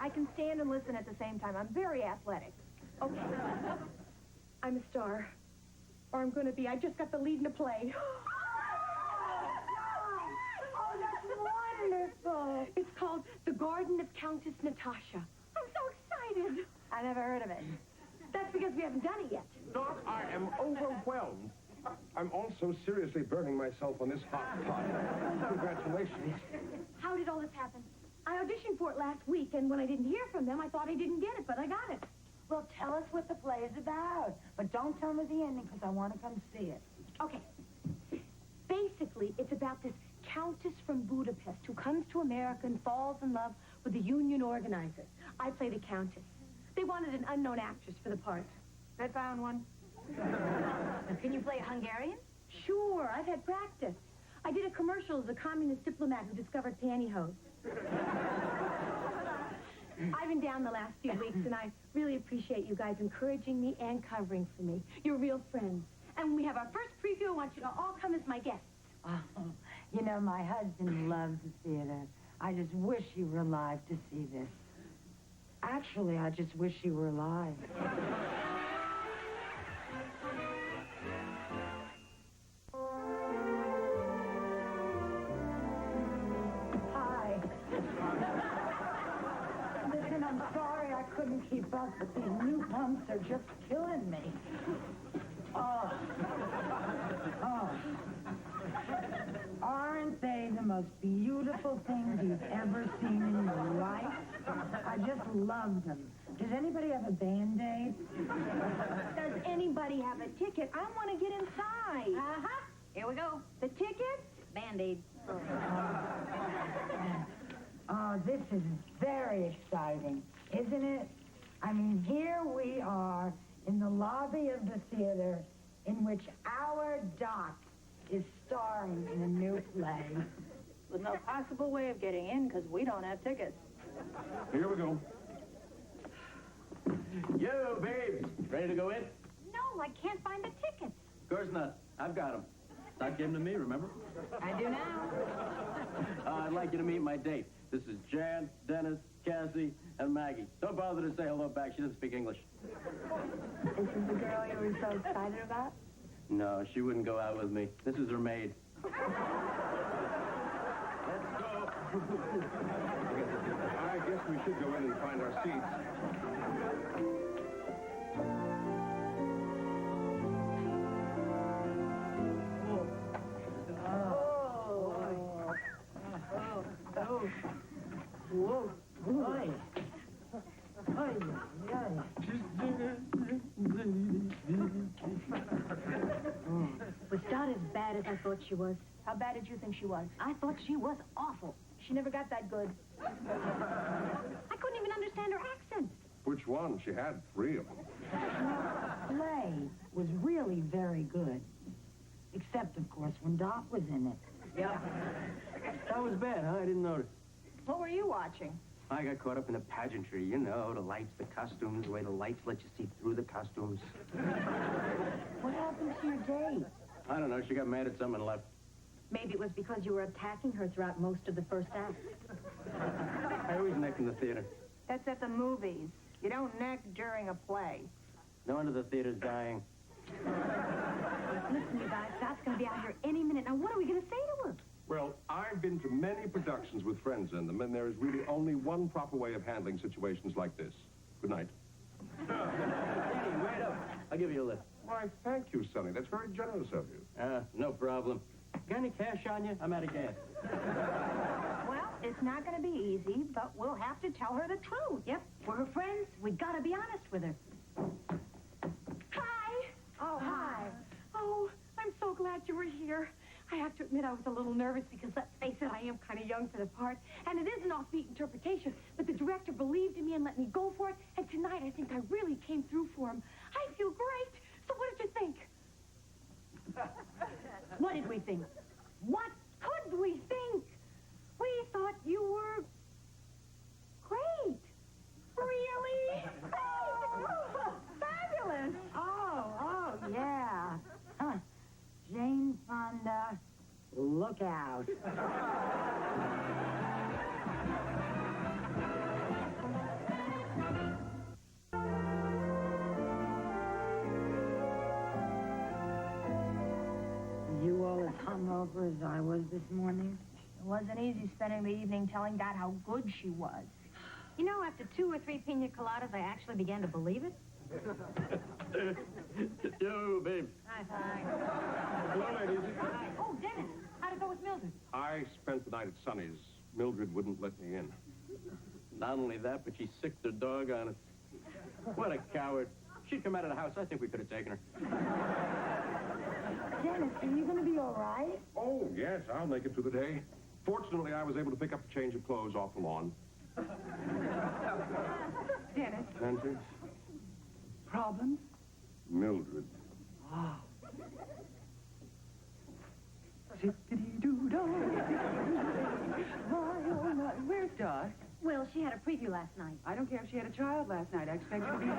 I can stand and listen at the same time. I'm very athletic. Okay. I'm a star. Or I'm going to be. I just got the lead in a play. Oh, that's wonderful. It's called The Garden of Countess Natasha. I'm so excited. I never heard of it. That's because we haven't done it yet. Dot, I am overwhelmed. I'm also seriously burning myself on this hot pot. Congratulations. How did all this happen? I auditioned for it last week, and when I didn't hear from them, I thought I didn't get it, but I got it. Well, tell us what the play is about. But don't tell me the ending, because I want to come see it. Okay. Basically, it's about this countess from Budapest who comes to America and falls in love with the union organizer. I play the countess. They wanted an unknown actress for the part. I found one. Can you play a Hungarian? Sure, I've had practice. I did a commercial as a communist diplomat who discovered pantyhose. I've been down the last few weeks, and I really appreciate you guys encouraging me and covering for me. You're real friends. And when we have our first preview, I want you to all come as my guests. Oh, you know, my husband loves the theater. I just wish you were alive to see this. Actually, I just wish you were alive. Hi. Listen, I'm sorry I couldn't keep up, but these new pumps are just killing me. Oh. Oh. Aren't they the most beautiful things you've ever seen in your life? I just love them. Does anybody have a Band-Aid? Does anybody have a ticket? I want to get inside. Uh-huh. Here we go. The tickets? Band-Aid. Oh, this is very exciting, isn't it? I mean, here we are in the lobby of the theater in which our Doc is starring in a new play. With no possible way of getting in because we don't have tickets. Here we go. Yo, babes, ready to go in? No, I can't find the tickets. Of course not. I've got them. Doc gave them to me, remember? I do now. I'd like you to meet my date. This is Jan, Dennis, Cassie, and Maggie. Don't bother to say hello back. She doesn't speak English. This is the girl you were so excited about? No, she wouldn't go out with me. This is her maid. Let's go. I guess we should go in and find our seats. Whoa. Oy. Oy. Was Dot as bad as I thought she was? How bad did you think she was? I thought she was awful. She never got that good. I couldn't even understand her accent. Which one? She had 3 of them. The play was really very good. Except, of course, when Doc was in it. Yeah. That was bad, huh? I didn't notice. What were you watching? I got caught up in the pageantry, you know, the lights, the costumes, the way the lights let you see through the costumes. What happened to your date? I don't know, she got mad at someone and left. Maybe it was because you were attacking her throughout most of the first act. I always neck in the theater. That's at the movies. You don't neck during a play. No wonder the theater's dying. Listen, you guys, Dot's going to be out here any minute. Now, what are we going to say to her? Well, I've been to many productions with friends in them, and there is really only one proper way of handling situations like this. Good night. Hey, wait up. I'll give you a lift. Why, thank you, Sonny. That's very generous of you. No problem. Got any cash on you? I'm out of gas. Well, it's not going to be easy, but we'll have to tell her the truth. Yep, we're her friends. We gotta be honest with her. Hi. Oh, hi. Oh, I'm so glad you were here. I have to admit I was a little nervous because, let's face it, I am kind of young for the part. And it is an offbeat interpretation, but the director believed in me and let me go for it. And tonight I think I really came through for him. I feel great. So what did you think? What did we think? What could we think? We thought you were great. Really? Oh, fabulous. Oh, yeah. Huh. Jane Fonda, look out. You all as hungover as I was this morning? It wasn't easy spending the evening telling Dad how good she was. You know, after 2 or 3 pina coladas, I actually began to believe it. Yo, babe. Hi. Hello, ladies. Oh, Dennis, how'd it go with Mildred? I spent the night at Sonny's. Mildred wouldn't let me in. Not only that, but she sicked her dog on us. What a coward. She'd come out of the house. I think we could have taken her. Dennis, are you going to be all right? Oh, yes, I'll make it through the day. Fortunately, I was able to pick up a change of clothes off the lawn. Dennis, Nancy? problems? Mildred. Ah. Zippity-doo-dah. Where's Dot? Well, she had a preview last night. I don't care if she had a child last night. I expect her to be here.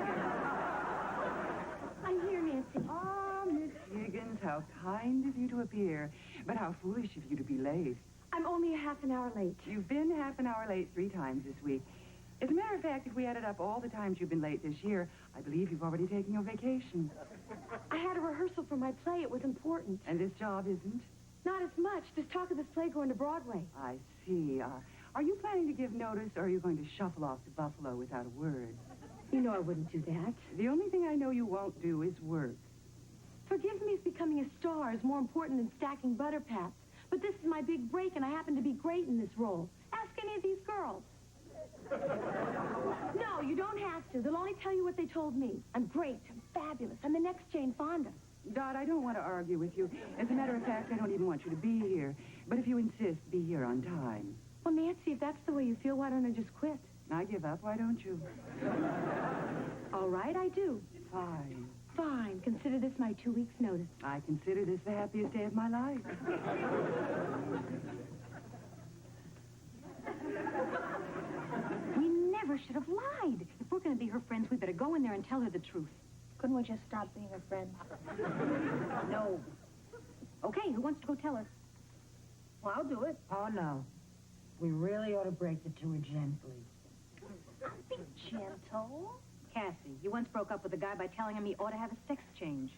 I'm here, Nancy. Ah, Miss Higgins, how kind of you to appear. But how foolish of you to be late. I'm only a half an hour late. You've been half an hour late 3 times this week. As a matter of fact, if we added up all the times you've been late this year, I believe you've already taken your vacation. I had a rehearsal for my play. It was important. And this job isn't? Not as much. There's talk of this play going to Broadway. I see. Are you planning to give notice, or are you going to shuffle off to Buffalo without a word? You know I wouldn't do that. The only thing I know you won't do is work. Forgive me if becoming a star is more important than stacking butter pats. But this is my big break, and I happen to be great in this role. Ask any of these girls. No, you don't have to. They'll only tell you what they told me. I'm great. I'm fabulous. I'm the next Jane Fonda. Dot, I don't want to argue with you. As a matter of fact, I don't even want you to be here. But if you insist, be here on time. Well, Nancy, if that's the way you feel, why don't I just quit? I give up. Why don't you? All right, I do. Fine. Fine. Consider this my 2 weeks' notice. I consider this the happiest day of my life. We never should have lied. If we're going to be her friends, we better go in there and tell her the truth. Couldn't we just stop being her friends? No. Okay, who wants to go tell her? Well, I'll do it. Oh, no. We really ought to break it to her gently. Be gentle. Cassie, you once broke up with a guy by telling him he ought to have a sex change.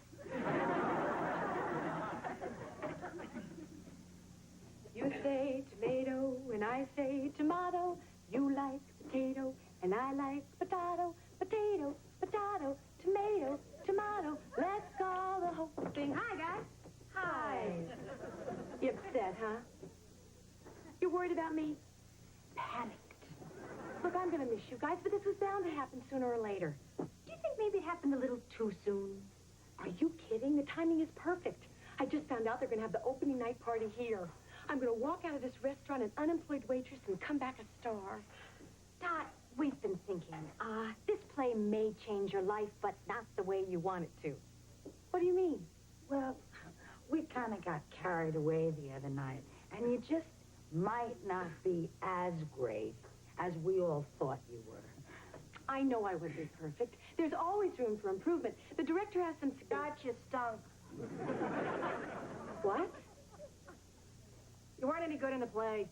You say tomato, and I say tomato. You like potato, and I like potato. Potato, potato, tomato, tomato. Let's call the whole thing. Hi, guys. Hi. You upset, huh? You're worried about me? Panicked. Look, I'm going to miss you guys, but this was bound to happen sooner or later. Do you think maybe it happened a little too soon? Are you kidding? The timing is perfect. I just found out they're going to have the opening night party here. I'm going to walk out of this restaurant an unemployed waitress and come back a star. Dot, we've been thinking. This play may change your life, but not the way you want it to. What do you mean? Well, we kind of got carried away the other night, and you just might not be as great as we all thought you were. I know I wouldn't be perfect. There's always room for improvement. The director has some... Gotcha, stunk. What? You weren't any good in the play.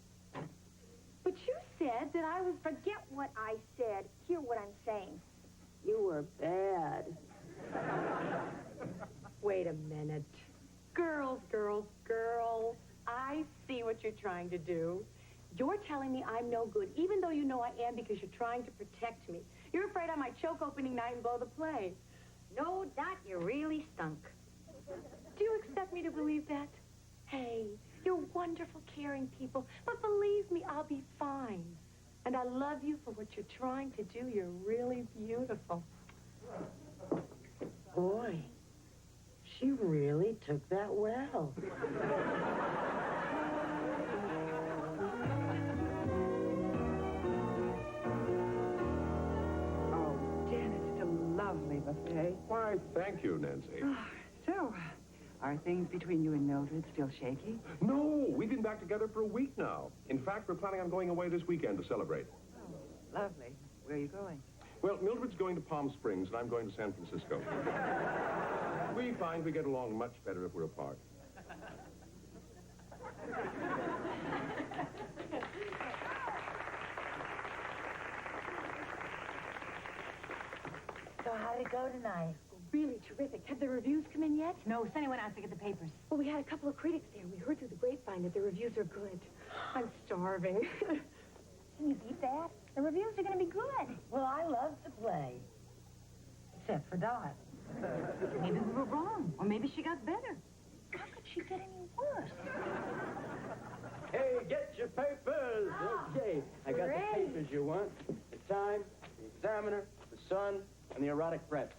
But you said that I was... Forget what I said. Hear what I'm saying. You were bad. Wait a minute. Girls, girls, girls. I see what you're trying to do. You're telling me I'm no good, even though you know I am because you're trying to protect me. You're afraid I might choke opening night and blow the play. No, Dot, you really stunk. Do you expect me to believe that? Hey, you're wonderful, caring people, but believe me, I'll be fine. And I love you for what you're trying to do. You're really beautiful. Boy, she really took that well. Oh, Janet, it's a lovely buffet. Why, thank you, Nancy. So, are things between you and Mildred still shaky? No, we've been back together for a week now. In fact, we're planning on going away this weekend to celebrate. Oh, lovely. Where are you going? Well, Mildred's going to Palm Springs, and I'm going to San Francisco. We find we get along much better if we're apart. So how'd it go tonight? Really terrific. Have the reviews come in yet? No, Sonny went out to get the papers. Well, we had a couple of critics there. We heard through the grapevine that the reviews are good. I'm starving. Can you beat that? The reviews are going to be good. Well, I love the play. Except for Dot. Maybe we were wrong, or maybe she got better. How could she get any worse? Hey, get your papers. Okay, I got Great. the papers you want. The Time, the Examiner, the Sun, and the Erotic Press.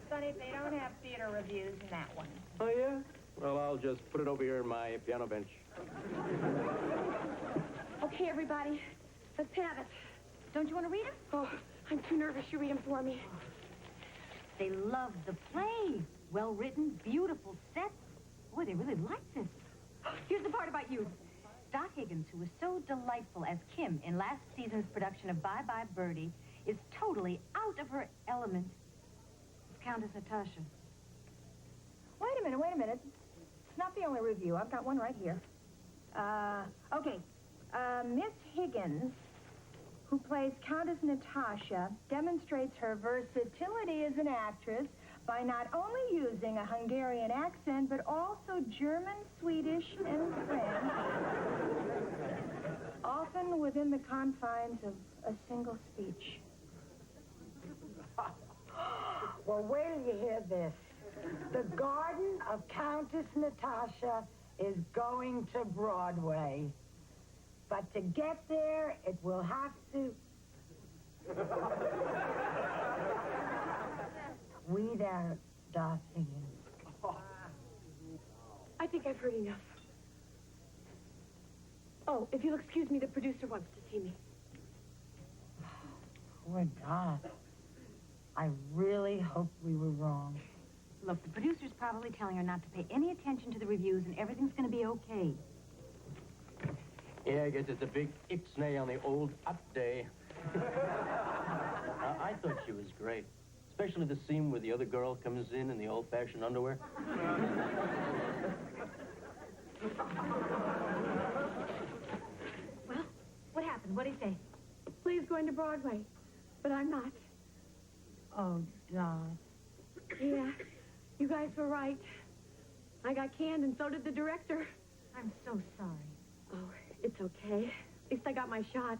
Sonny, they don't have theater reviews in that one. Oh, yeah? Well, I'll just put it over here in my piano bench. Okay, everybody, let's have it. Don't you want to read them? Oh, I'm too nervous. You read them for me. They loved the play. Well-written, beautiful sets. Boy, they really liked this. Here's the part about you. Dot Higgins, who was so delightful as Kim in last season's production of Bye Bye Birdie, is totally out of her element as Countess Natasha. Wait a minute. It's not the only review. I've got one right here. Okay. Miss Higgins, who plays Countess Natasha, demonstrates her versatility as an actress by not only using a Hungarian accent, but also German, Swedish, and French, often within the confines of a single speech. Well, wait till you hear this. The Garden of Countess Natasha is going to Broadway. But to get there, it will have to... weed out Dot Higgins. I think I've heard enough. Oh, if you'll excuse me, the producer wants to see me. Poor Dot. I really hope we were wrong. Look, the producer's probably telling her not to pay any attention to the reviews and everything's going to be okay. Yeah, I guess it's a big ixnay on the old up day. I thought she was great. Especially the scene where the other girl comes in the old-fashioned underwear. Well, what happened? What did he say? Play's going to Broadway, but I'm not. Oh, Dot. Yeah, you guys were right. I got canned, and so did the director. I'm so sorry. Oh, it's okay. At least I got my shot.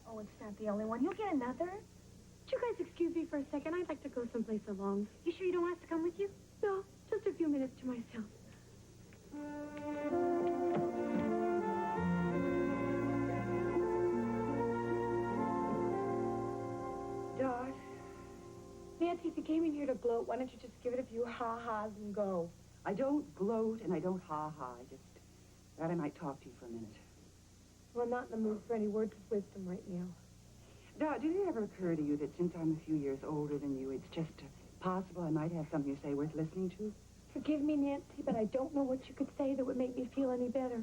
Oh, it's not the only one. You'll get another. Would you guys excuse me for a second? I'd like to go someplace alone. You sure you don't want us to come with you? No, just a few minutes to myself. Dot, Nancy, if you came in here to gloat, why don't you just give it a few ha-has and go? I don't gloat and I don't ha-ha. I just thought I might talk to you for a minute. Well, I'm not in the mood for any words of wisdom right now. Dot, did it ever occur to you that since I'm a few years older than you, it's just possible I might have something to say worth listening to? Forgive me, Nancy, but I don't know what you could say that would make me feel any better.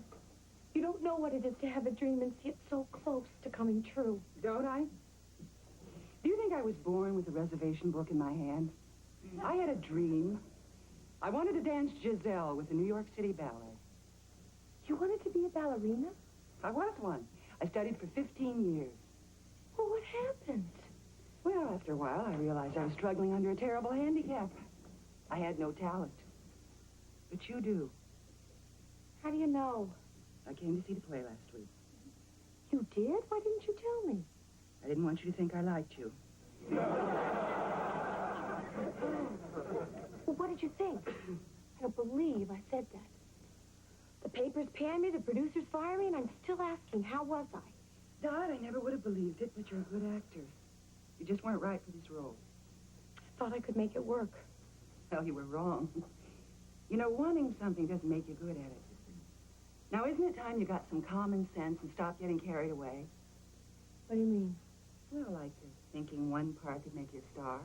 You don't know what it is to have a dream and see it so close to coming true. Don't I? Do you think I was born with a reservation book in my hand? I had a dream. I wanted to dance Giselle with the New York City Ballet. You wanted to be a ballerina? I was one. I studied for 15 years. Well, what happened? Well, after a while, I realized I was struggling under a terrible handicap. I had no talent. But you do. How do you know? I came to see the play last week. You did? Why didn't you tell me? I didn't want you to think I liked you. Well, what did you think? I don't believe I said that. The papers pan me, the producers fire me, and I'm still asking, how was I? Dot, I never would have believed it, but you're a good actor. You just weren't right for this role. I thought I could make it work. Well, you were wrong. You know, wanting something doesn't make you good at it. Now, isn't it time you got some common sense and stopped getting carried away? What do you mean? Well, like thinking one part could make you a star,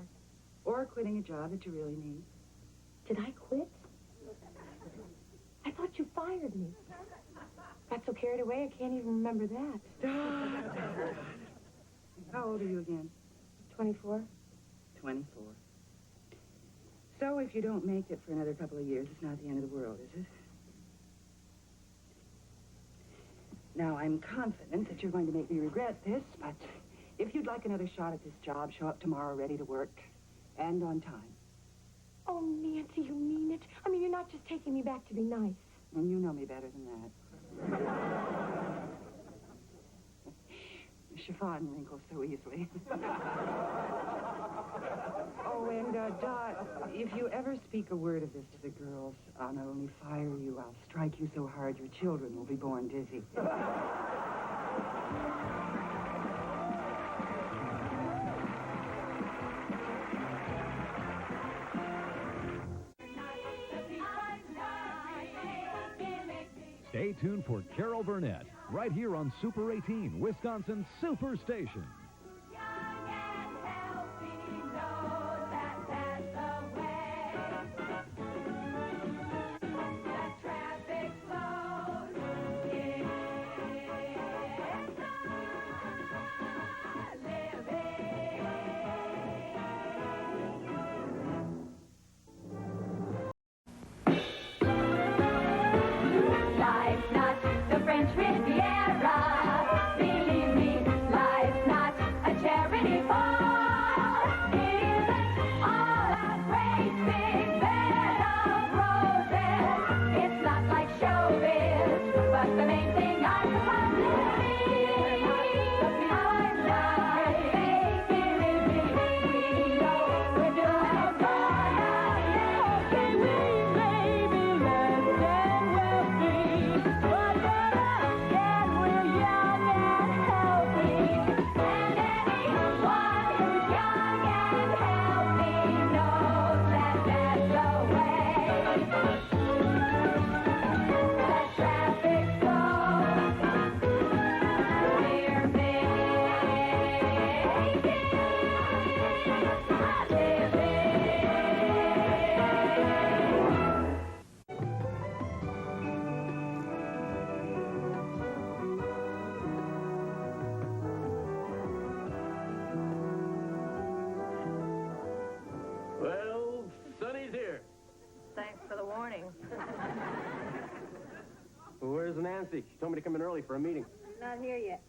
or quitting a job that you really need. Did I quit? I thought you fired me. Got so carried away, I can't even remember that. How old are you again? 24. 24. So if you don't make it for another couple of years, it's not the end of the world, is it? Now, I'm confident that you're going to make me regret this, but if you'd like another shot at this job, show up tomorrow ready to work and on time. Oh, Nancy, you mean it? I mean, you're not just taking me back to be nice. And you know me better than that. Chiffon wrinkles so easily. Oh, and, Dot, if you ever speak a word of this to the girls, I'll not only fire you, I'll strike you so hard your children will be born dizzy. Stay tuned for Carol Burnett, right here on Super 18, Wisconsin's Super Station. Life's not the French Riviera. Believe me, life's not a charity ball. It isn't all a great big bed of roses. It's not like showbiz, but the main thing I suppose is our life. Believe me, we know we're doing fine. Can we maybe less than wealthy? But we're young and healthy. And anyone who's young and healthy knows that that's the way. The traffic flows. We're making a living. Well, Sonny's here. Thanks for the warning. Well, where's Nancy? She told me to come in early for a meeting. Not here yet.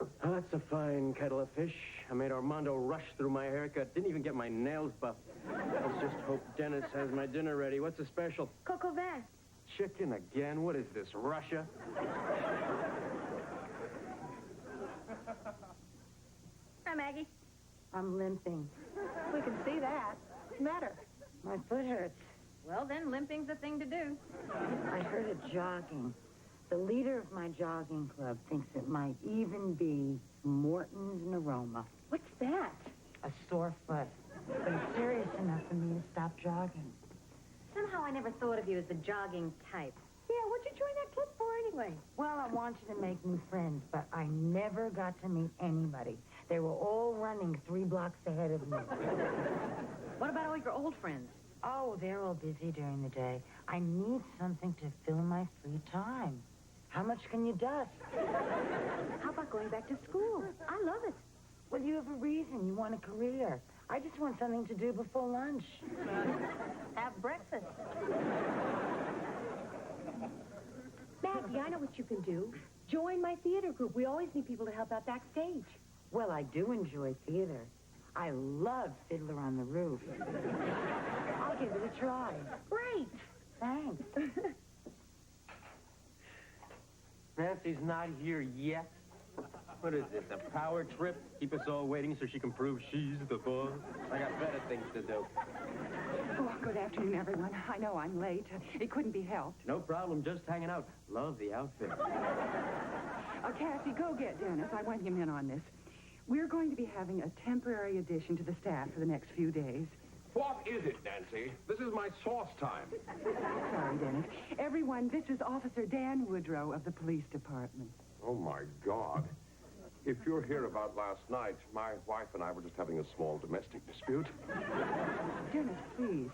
Oh, that's a fine kettle of fish. I made Armando rush through my haircut. Didn't even get my nails buffed. Let's just hope Dennis has my dinner ready. What's the special? Coco Vast. Chicken again? What is this, Russia? Hi, Maggie. I'm limping. We can see that. What's the matter? My foot hurts. Well, then, limping's the thing to do. I heard it jogging. The leader of my jogging club thinks it might even be Morton's neuroma. What's that? A sore foot. But it's serious enough for me to stop jogging. Somehow I never thought of you as the jogging type. Yeah, what'd you join that club for anyway? Well, I wanted to make new friends, but I never got to meet anybody. They were all running 3 blocks ahead of me. What about all your old friends? Oh, they're all busy during the day. I need something to fill my free time. How much can you dust? How about going back to school? I love it. Well, you have a reason. You want a career. I just want something to do before lunch. Have breakfast. Maggie, I know what you can do. Join my theater group. We always need people to help out backstage. Well, I do enjoy theater. I love Fiddler on the Roof. I'll give it a try. Great. Thanks. Nancy's not here yet. What is this, a power trip? Keep us all waiting so she can prove she's the boss? I got better things to do. Oh, good afternoon, everyone. I know I'm late. It couldn't be helped. No problem, just hanging out. Love the outfit. Cassie, go get Dennis. I want him in on this. We're going to be having a temporary addition to the staff for the next few days. What is it, Nancy? This is my sauce time. Sorry, Dennis. Everyone, this is Officer Dan Woodrow of the police department. Oh, my God. If you're here about last night, my wife and I were just having a small domestic dispute. Dennis, please.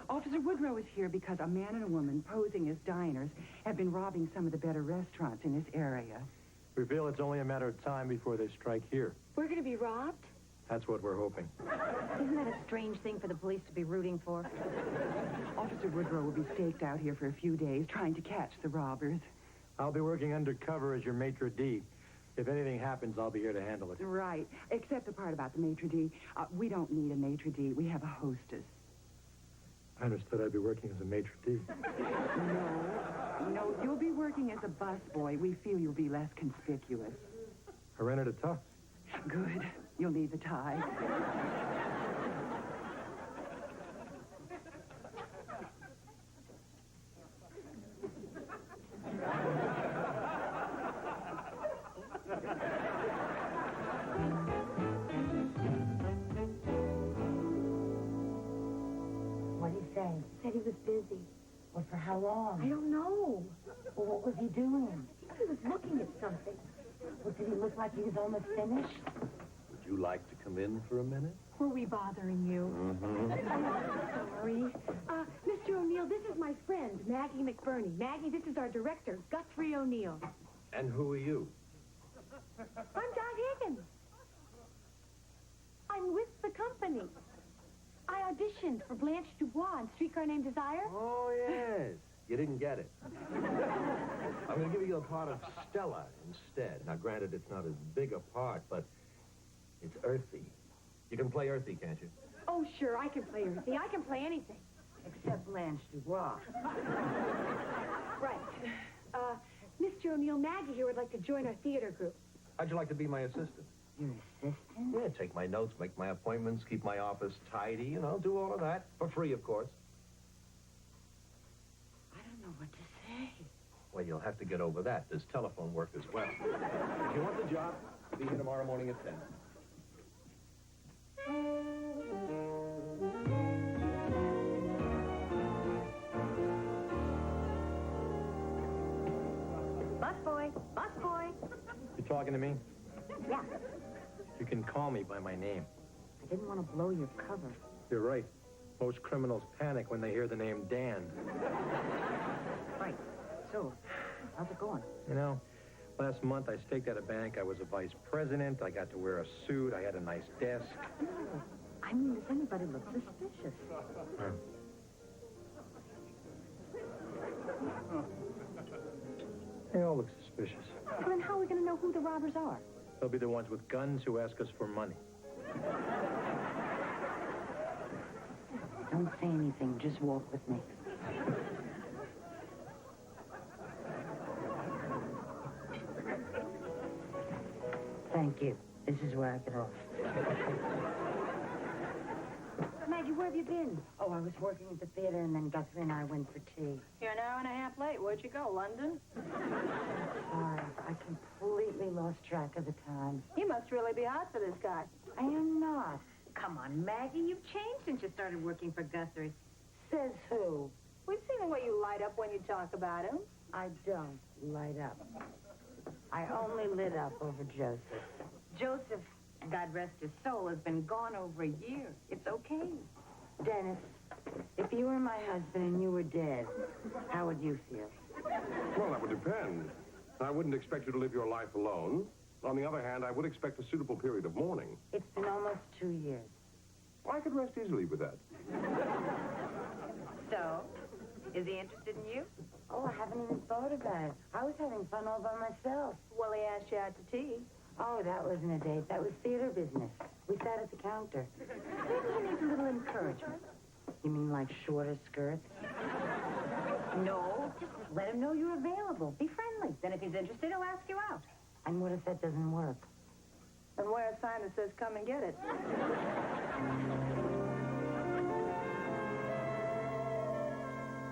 Officer Woodrow is here because a man and a woman posing as diners have been robbing some of the better restaurants in this area. We feel it's only a matter of time before they strike here. We're going to be robbed? That's what we're hoping. Isn't that a strange thing for the police to be rooting for? Officer Woodrow will be staked out here for a few days trying to catch the robbers. I'll be working undercover as your maitre d'. If anything happens, I'll be here to handle it. Right, except the part about the maitre d'. We don't need a maitre d'. We have a hostess. I understood I'd be working as a maitre d'. No, you'll be working as a busboy. We feel you'll be less conspicuous. I rented a tux. Good. You'll need the tie. What did he say? Said he was busy. Well, for how long? I don't know. Well, what was he doing? He was looking at something. Well, did he look like he was almost finished? Would you like to come in for a minute? Were we bothering you? Mm-hmm. Sorry. Mr. O'Neill, this is my friend, Maggie McBurney. Maggie, this is our director, Guthrie O'Neill. And who are you? I'm Dot Higgins. I'm with the company. I auditioned for Blanche Dubois in Streetcar Named Desire. Oh, yes. You didn't get it. I'm going to give you a part of Stella instead. Now, granted, it's not as big a part, but it's earthy. You can play earthy, can't you? Oh, sure, I can play everything. I can play anything. Except Blanche Dubois. Right. Mr. O'Neill, Maggie here would like to join our theater group. How'd you like to be my assistant? Your assistant? Yeah, take my notes, make my appointments, keep my office tidy, you know, do all of that. For free, of course. I don't know what to say. Well, you'll have to get over that. There's telephone work as well. If you want the job, be here tomorrow morning at 10. Busboy. You talking to me? Yeah, You can call me by my name. I didn't want to blow your cover. You're right. Most criminals panic when they hear the name Dan. Right. So, how's it going? You know, last month I staked out a bank. I was a vice president. I got to wear a suit. I had a nice desk. I mean, does anybody look suspicious? They all look suspicious. Well, then how are we going to know who the robbers are? They'll be the ones with guns who ask us for money. Don't say anything. Just walk with me. Thank you. This is where I get off. Maggie, where have you been? Oh, I was working at the theater, and then Guthrie and I went for tea. You're an hour and a half late. Where'd you go, London? Sorry, I completely lost track of the time. You must really be hot for this guy. I am not. Come on, Maggie, you've changed since you started working for Guthrie. Says who? We've seen the way you light up when you talk about him. I don't light up. I only lit up over Joseph. Joseph, God rest his soul, has been gone over a year. It's okay. Dennis, if you were my husband and you were dead, how would you feel? Well, that would depend. I wouldn't expect you to live your life alone. On the other hand, I would expect a suitable period of mourning. It's been almost 2 years. I could rest easily with that. So, is he interested in you? Oh, I haven't even thought about it. I was having fun all by myself. Well, he asked you out to tea. Oh, that wasn't a date. That was theater business. We sat at the counter. Maybe he needs a little encouragement. You mean like shorter skirts? No, just let him know you're available. Be friendly. Then if he's interested, he'll ask you out. And what if that doesn't work? And wear a sign that says, come and get it.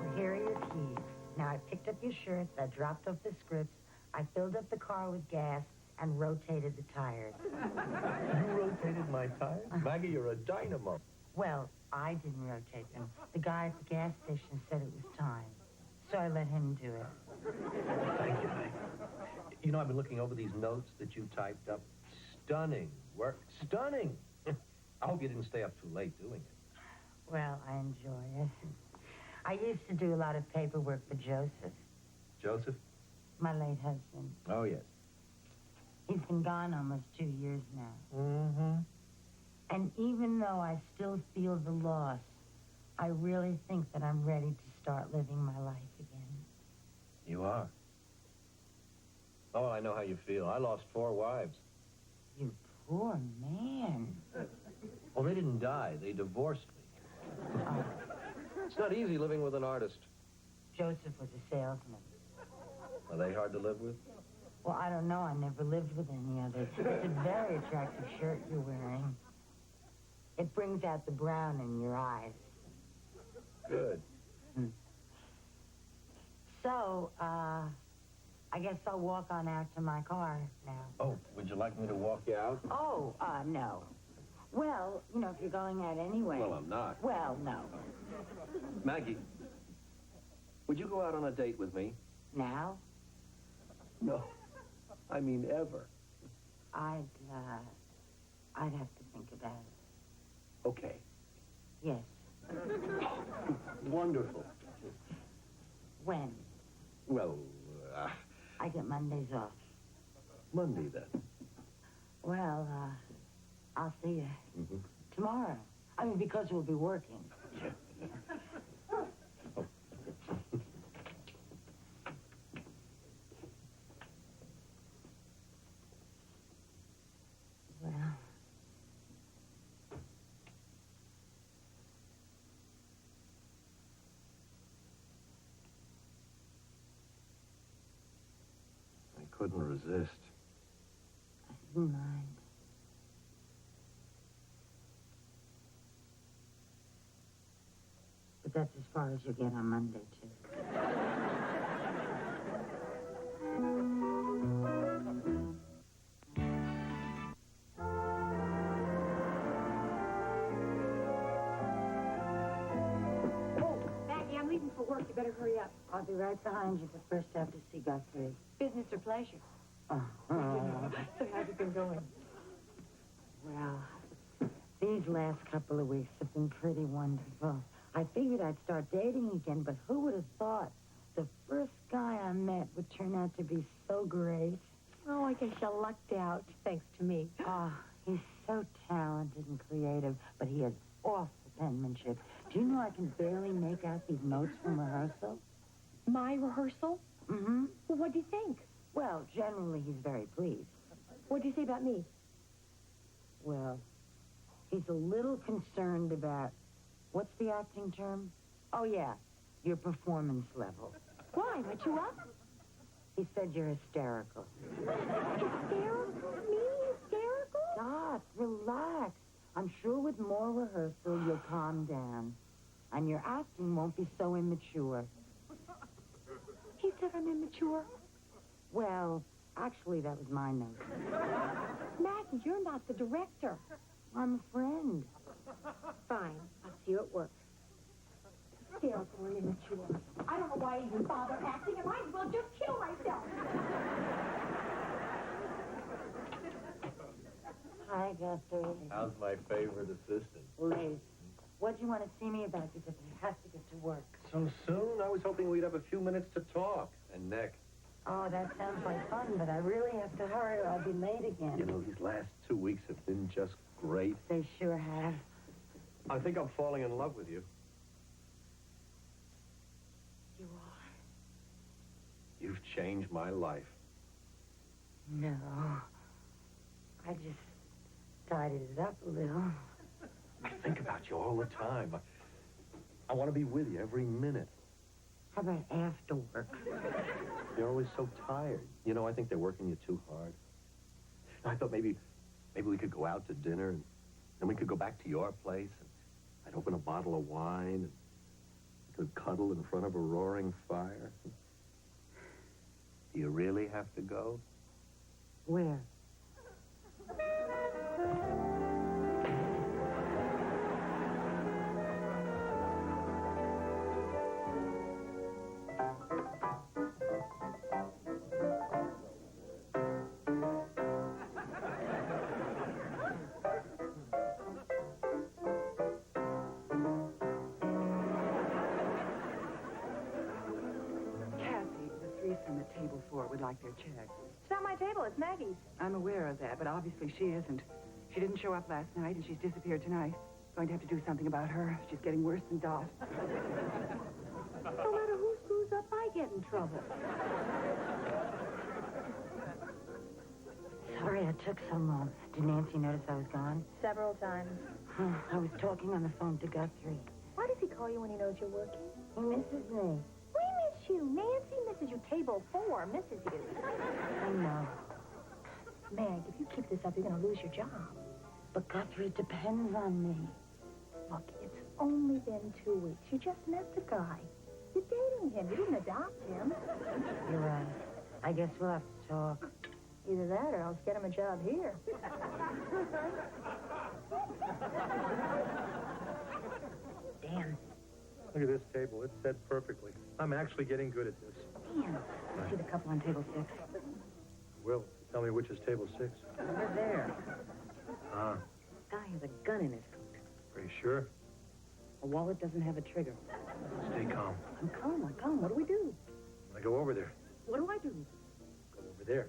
Well, here are your keys. Now, I picked up your shirts, I dropped off the scripts, I filled up the car with gas, and rotated the tires. You rotated my tires? Maggie, you're a dynamo. Well, I didn't rotate them. The guy at the gas station said it was time. So I let him do it. Thank you, Maggie. You know, I've been looking over these notes that you typed up. Stunning work. Stunning! I hope you didn't stay up too late doing it. Well, I enjoy it. I used to do a lot of paperwork for Joseph, Joseph? my late husband. Oh, yes. He's been gone almost 2 years now. Mm-hmm. And even though I still feel the loss, I really think that I'm ready to start living my life again. You are. Oh, I know how you feel. I lost 4 wives. You poor man. Well, they didn't die. They divorced me. It's not easy living with an artist. Joseph was a salesman. Are they hard to live with? Well, I don't know. I never lived with any others. It's a very attractive shirt you're wearing. It brings out the brown in your eyes. Good. So, I guess I'll walk on out to my car now. Oh, would you like me to walk you out? Oh, no. Well, you know, if you're going out anyway. Well, I'm not. Well, no. Maggie, would you go out on a date with me? Now? No. I mean, ever. I'd have to think about it. Okay. Yes. Wonderful. When? Well, I get Mondays off. Monday, then. Well, I'll see you Mm-hmm. tomorrow. I mean, because we'll be working. Well, I couldn't resist. I didn't mind. But that's as far as you get on Monday, too. Oh, Maggie, I'm leaving for work. You better hurry up. I'll be right behind you, but first I have to see Guthrie. Business or pleasure? Oh. So how's it been going? Well, these last couple of weeks have been pretty wonderful. I figured I'd start dating again, but who would have thought the first guy I met would turn out to be so great? Oh, I guess you lucked out, thanks to me. Oh, he's so talented and creative, but he has awful penmanship. Do you know I can barely make out these notes from rehearsal? My rehearsal? Mm-hmm. Well, what do you think? Well, generally he's very pleased. What do you say about me? Well, he's a little concerned about, what's the acting term? Oh, yeah, your performance level. Why? Aren't you up? He said you're hysterical. Hysterical? Me? Hysterical? Stop, relax. I'm sure with more rehearsal you'll calm down. And your acting won't be so immature. He said I'm immature. Well, actually, that was my note. Maggie, you're not the director. I'm a friend. Fine. I'll see you at work. Hysterical and immature. I don't know why I even bother acting. I might as well just kill myself. Hi, Guthrie. How's my favorite assistant? Lace. What do you want to see me about? Because I have to get to work. So soon? I was hoping we'd have a few minutes to talk. And Nick. Oh, that sounds like fun, but I really have to hurry or I'll be late again. You know, these last 2 weeks have been just great. They sure have. I think I'm falling in love with you. You are? You've changed my life. No. I just tidied it up a little. I think about you all the time. I want to be with you every minute. How about after work? You're always so tired. You know, I think they're working you too hard. I thought maybe we could go out to dinner, and then we could go back to your place, and I'd open a bottle of wine, and we could cuddle in front of a roaring fire. Do you really have to go? Where? Kathy, the threesome at table 4 would like their check. It's not my table, it's Maggie's. I'm aware of that, but obviously she isn't. She didn't show up last night, and she's disappeared tonight. Going to have to do something about her. She's getting worse than Dot. No matter who screws up, I get in trouble. Sorry I took so long. Did Nancy notice I was gone? Several times. I was talking on the phone to Guthrie. Why does he call you when he knows you're working? He misses me. We miss you. Nancy misses you. Table 4 misses you. I know. Meg, if you keep this up, you're going to lose your job. But Guthrie depends on me. Look, it's only been 2 weeks. You just met the guy. You're dating him. You didn't adopt him. You're right. I guess we'll have to talk. Either that or else get him a job here. Dan. Look at this table. It's set perfectly. I'm actually getting good at this. Dan. See the couple on table 6? Will, tell me which is table 6. Over there. Ah, Guy has a gun in his coat. are you sure? A wallet doesn't have a trigger. Stay calm. I'm calm. What do we do? I go over there. What do I do? Go over there.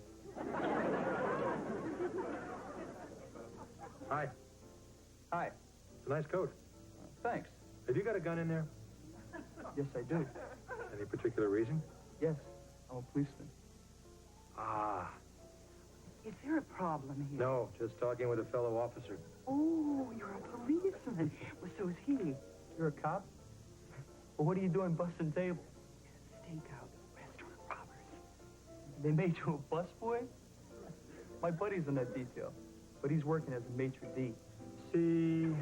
Hi. Hi. It's a nice coat. Thanks. Have you got a gun in there? Yes, I do. Any particular reason? Yes, I'm a policeman. Ah, Is there a problem here? no, just talking with a fellow officer. Oh, you're a policeman. Well, so is he. You're a cop? Well, what are you doing busting tables? Stakeout, restaurant robbers. They made you a busboy? My buddy's in that detail, but he's working as a maitre d'. See?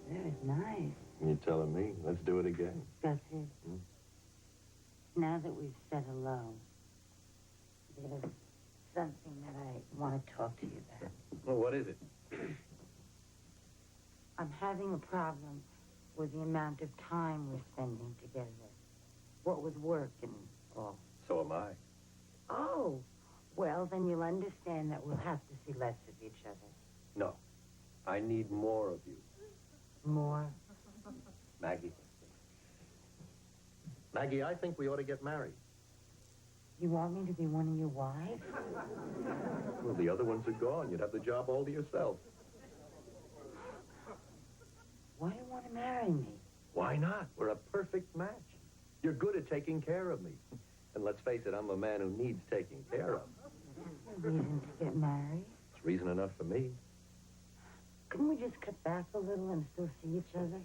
That was nice. You're telling me. Let's do it again. Guthrie. Now that we've said hello, there's something that I want to talk to you about. Well, what is it? I'm having a problem with the amount of time we're spending together. What with work and all. So am I. Oh, well, then you'll understand that we'll have to see less of each other. No. I need more of you. More? Maggie. Maggie, I think we ought to get married. You want me to be one of your wives? Well, the other ones are gone. You'd have the job all to yourself. Why do you want to marry me? Why not? We're a perfect match. You're good at taking care of me. And let's face it, I'm a man who needs taking care of. That's a reason to get married. It's reason enough for me. Couldn't we just cut back a little and still see each other?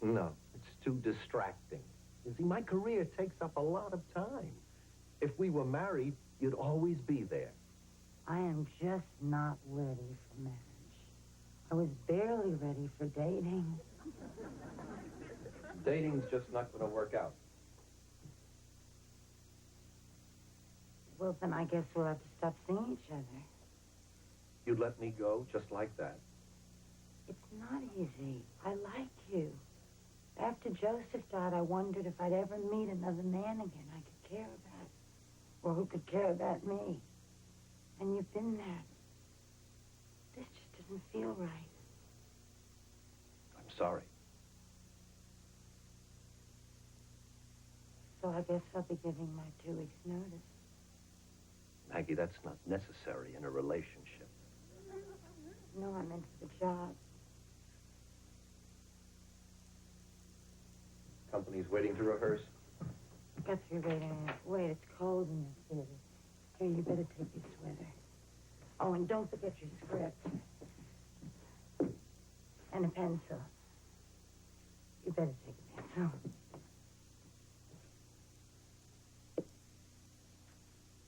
No, it's too distracting. You see, my career takes up a lot of time. If we were married, you'd always be there. I am just not ready for marriage. I was barely ready for dating. Dating's just not going to work out. Well, then I guess we'll have to stop seeing each other. You'd let me go just like that? It's not easy. I like you. After Joseph died, I wondered if I'd ever meet another man again I could care about. Or who could care about me. And you've been there. This just doesn't feel right. I'm sorry. So I guess I'll be giving my 2 weeks' notice. Maggie, that's not necessary in a relationship. No, I meant for the job. Company's waiting to rehearse. Guthrie, wait a minute. Wait, it's cold in this theater. Here, you better take your sweater. Oh, and don't forget your script. And a pencil. You better take a pencil.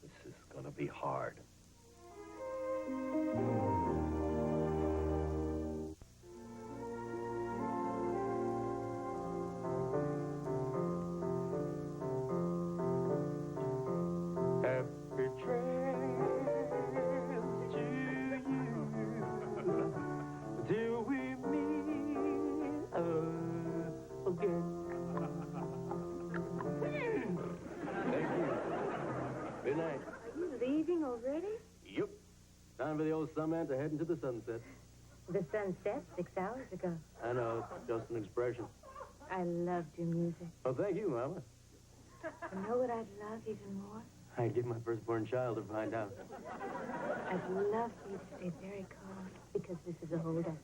This is gonna be hard. Happy trails to you till we meet again. Thank you. Good night. Are you leaving already? Yep. Time for the old Samantha to head into the sunset. The sun set 6 hours ago. I know, it's just an expression. I loved your music. Oh, thank you, Mama. You know what I'd love even more? I'd give my firstborn child to find out. I'd love for you to stay very calm because this is a holdup.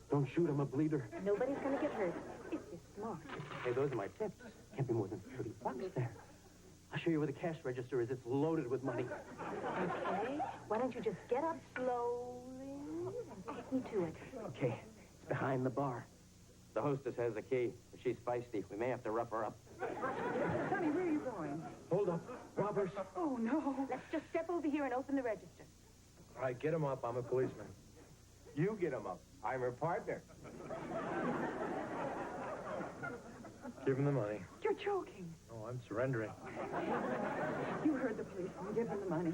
Don't shoot, I'm a bleeder. Nobody's going to get hurt if you're smart. Hey, those are my tips. Can't be more than $30 there. I'll show you where the cash register is. It's loaded with money. Okay? Why don't you just get up slowly and take me to it? Okay, it's behind the bar. The hostess has the key, but she's feisty. We may have to rough her up. Sonny, where are you going? Hold up. Robbers. Oh, no. Let's just step over here and open the register. All right, get him up. I'm a policeman. You get him up. I'm her partner. Give him the money. You're joking. Oh, I'm surrendering. You heard the policeman. Give him the money.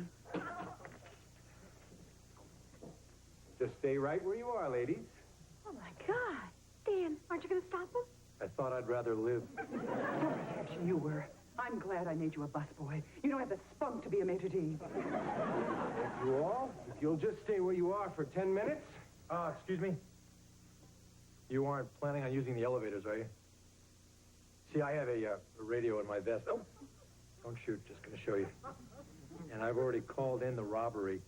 Just stay right where you are, ladies. Oh, my God. Dan, aren't you going to stop him? I thought I'd rather live. For protection, you were. I'm glad I made you a busboy. You don't have the spunk to be a maitre d'. You all, if you'll just stay where you are for 10 minutes. Excuse me. You aren't planning on using the elevators, are you? See, I have a radio in my vest. Oh, don't shoot. Just going to show you. And I've already called in the robbery,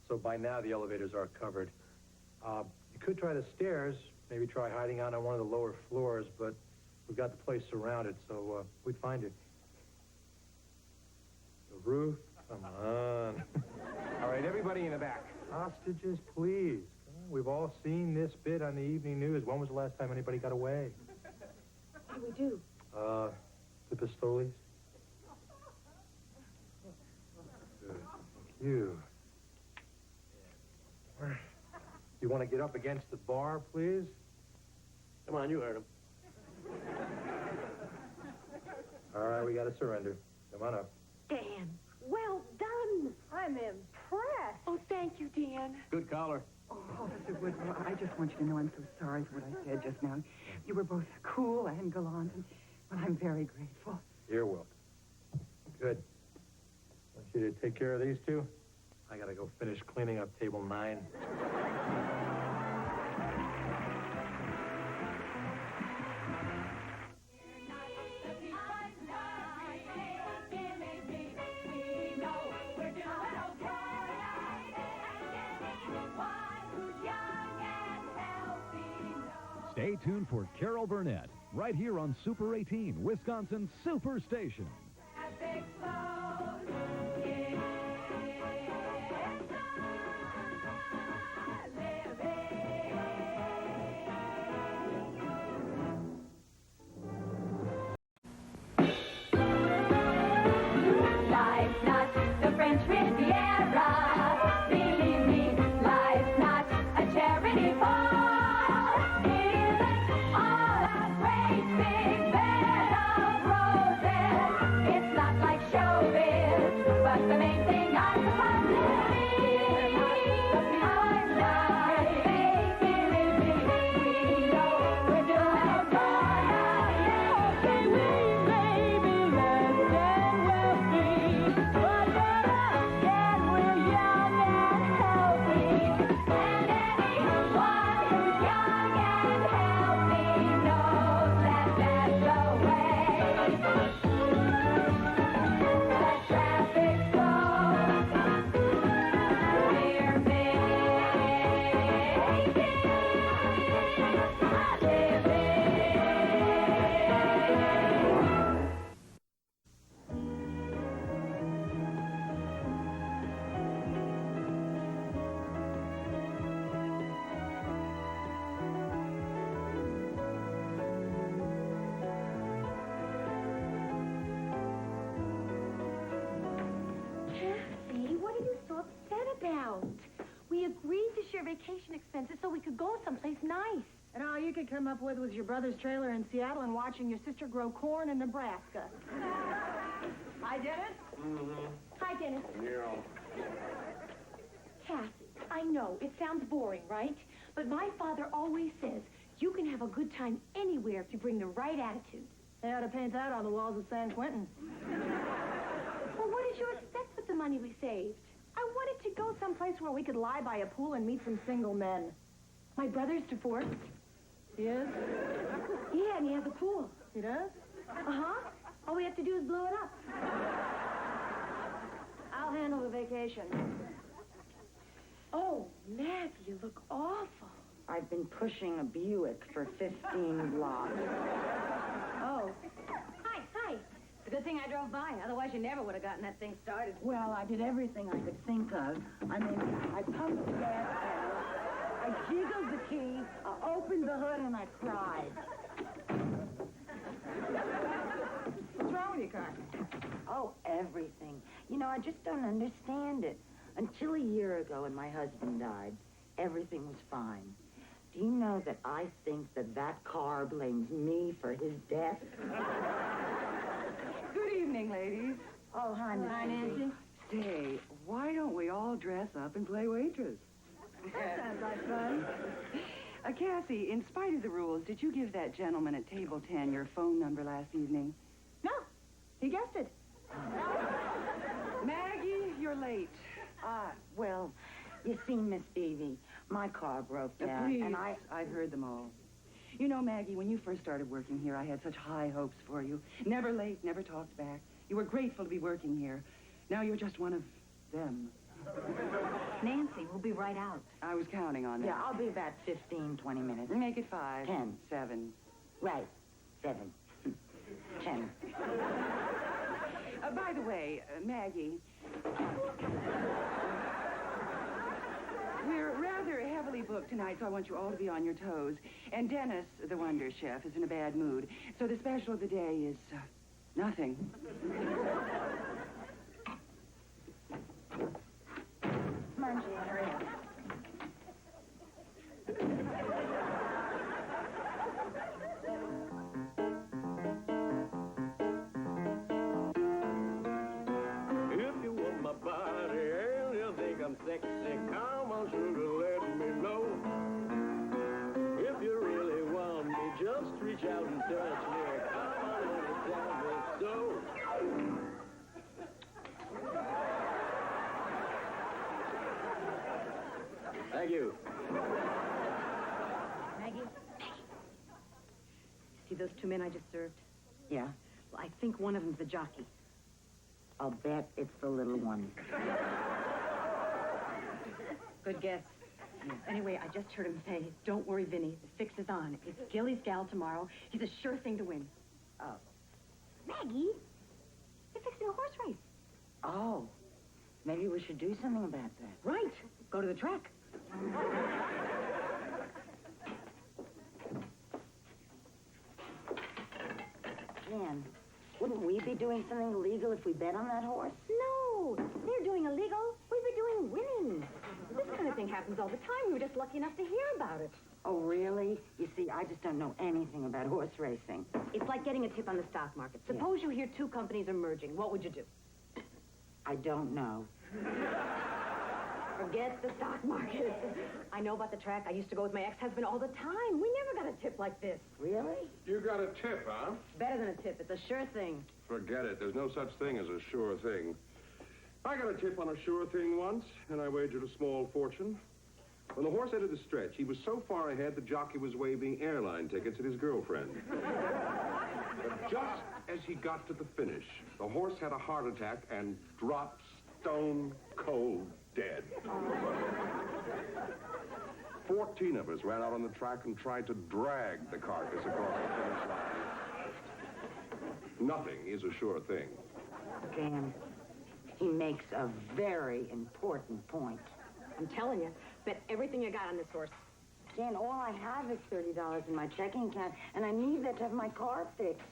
so by now the elevators are covered. You could try the stairs, maybe try hiding out on one of the lower floors, but we've got the place surrounded, so we'd find you. The roof? Come on. All right, everybody in the back. Hostages, please. We've all seen this bit on the evening news. When was the last time anybody got away? What do we do? The Pistoles. Good. Thank you. You want to get up against the bar, please? Come on, you heard him. All right, we got to surrender. Come on up. Dan, well done. I'm impressed. Oh, thank you, Dan. Good collar. Oh, Officer Woodrow, I just want you to know I'm so sorry for what I said just now. You were both cool and gallant, and well, I'm very grateful. You're welcome. Good. I want you to take care of these two. I got to go finish cleaning up table 9. Stay tuned for Carol Burnett, right here on Super 18, Wisconsin's Superstation. Life's not the French Riviera. Believe me, life's not a charity ball. It isn't all a great big bed of roses. It's not like show expenses so we could go someplace nice. And all you could come up with was your brother's trailer in Seattle and watching your sister grow corn in Nebraska. Hi, Dennis. Mm-hmm. Hi, Dennis. Yeah. Kathy, I know, it sounds boring, right? But my father always says you can have a good time anywhere if you bring the right attitude. They ought to paint that on the walls of San Quentin. Well, what did you expect with the money we saved? I wanted to go someplace where we could lie by a pool and meet some single men. My brother's divorced. He is? Yeah, and he has a pool. He does? Uh-huh. All we have to do is blow it up. I'll handle the vacation. Oh, Maggie, you look awful. I've been pushing a Buick for 15 blocks. Oh. Hi. It's a good thing I drove by. Otherwise, you never would have gotten that thing started. Well, I did everything I could think of. I mean, I pumped the gas pedal, I jiggled the key, I opened the hood, and I cried. What's wrong with your car? Oh, everything. You know, I just don't understand it. Until a year ago when my husband died, everything was fine. Do you know that I think that car blames me for his death? Good evening, ladies. Oh, hi, Miss Hi, Nancy. Nancy. Say, why don't we all dress up and play waitress? That sounds like fun. Cassie, in spite of the rules, did you give that gentleman at table 10 your phone number last evening? No, he guessed it. Maggie, you're late. Well, you see, Miss Beebe, my car broke down, Please, and I've heard them all. You know, Maggie, when you first started working here, I had such high hopes for you. Never late, never talked back. You were grateful to be working here. Now you're just one of them. Nancy, we'll be right out. I was counting on that. Yeah, I'll be about 15, 20 minutes. Make it 5. 10. 7. Right. 7. 10. By the way, Maggie, we're rather heavily booked tonight, so I want you all to be on your toes. And Dennis, the Wonder Chef, is in a bad mood. So the special of the day is nothing. Come on, Jean, hurry up. If you want my body and you think I'm sexy, come on, sugar, let me know. If you really want me, just reach out and touch me. Come on and tell me so. Thank you. Maggie? See those 2 men I just served? Yeah? Well, I think one of them's the jockey. I'll bet it's the little one. Good guess. Anyway, I just heard him say, don't worry, Vinny, the fix is on. It's Gilly's gal tomorrow. He's a sure thing to win. Oh. Maggie, you're fixing a horse race. Oh. Maybe we should do something about that. Right. Go to the track. Jan, wouldn't we be doing something illegal if we bet on that horse? No, they're doing illegal. We were doing winning. This kind of thing happens all the time. We were just lucky enough to hear about it. Oh, really? You see, I just don't know anything about horse racing. It's like getting a tip on the stock market. Suppose you hear 2 companies are merging. What would you do? I don't know. Forget the stock market. I know about the track. I used to go with my ex-husband all the time. We never got a tip like this. Really? You got a tip, huh? Better than a tip. It's a sure thing. Forget it. There's no such thing as a sure thing. I got a tip on a sure thing once, and I wagered a small fortune. When the horse entered the stretch, he was so far ahead the jockey was waving airline tickets at his girlfriend. But just as he got to the finish, the horse had a heart attack and dropped stone cold dead. 14 of us ran out on the track and tried to drag the carcass across the finish line. Nothing is a sure thing. Dan, he makes a very important point. I'm telling you, bet everything you got on this horse. Dan, all I have is $30 in my checking account, and I need that to have my car fixed.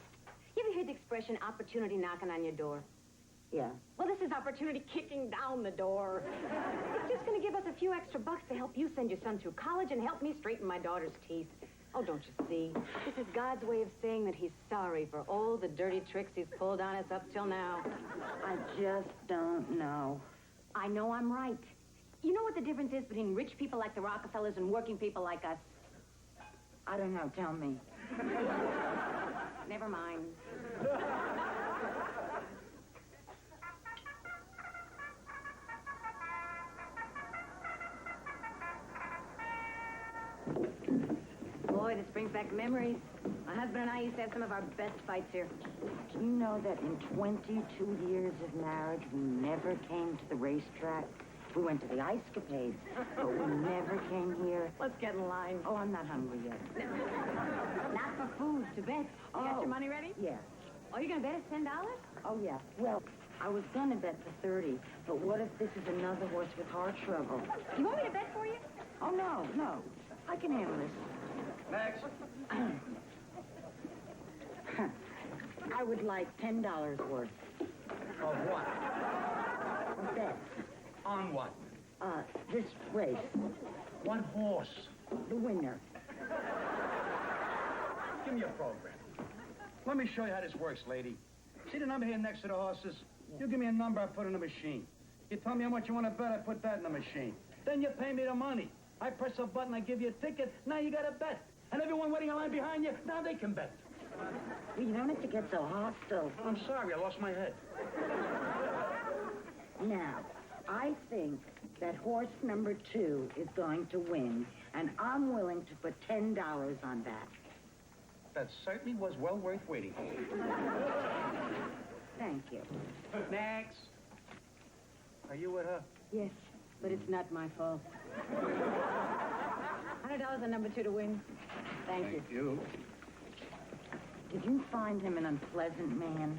You ever hear the expression, opportunity knocking on your door? Yeah. Well, this is opportunity kicking down the door. It's just going to give us a few extra bucks to help you send your son through college and help me straighten my daughter's teeth. Oh, don't you see? This is God's way of saying that he's sorry for all the dirty tricks he's pulled on us up till now. I just don't know. I know I'm right. You know what the difference is between rich people like the Rockefellers and working people like us? I don't know. Tell me. Never mind. Boy, this brings back memories. My husband and I used to have some of our best fights here. Do you know that in 22 years of marriage, we never came to the racetrack? We went to the ice capades, but we never came here. Let's get in line. Oh, I'm not hungry yet. Not for food, to bet. You got your money ready? Yeah. Oh, you're going to bet us $10? Oh, yeah. Well, I was going to bet for 30, but what if this is another horse with heart trouble? You want me to bet for you? Oh, no, no. I can handle this. Next. I would like $10 worth. Of what? A bet. On what? This race. What horse? The winner. Give me a program. Let me show you how this works, lady. See the number here next to the horses? You give me a number, I put in the machine. You tell me how much you want to bet, I put that in the machine. Then you pay me the money. I press a button, I give you a ticket, now you got a bet. And everyone waiting in line behind you, now they can bet. Well, you don't have to get so hostile. I'm sorry, I lost my head. Now, I think that horse number 2 is going to win, and I'm willing to put $10 on that. That certainly was well worth waiting for. Thank you. Next. Are you with her? Yes, but it's not my fault. $100 on number 2 to win. Thank you. Did you find him an unpleasant man?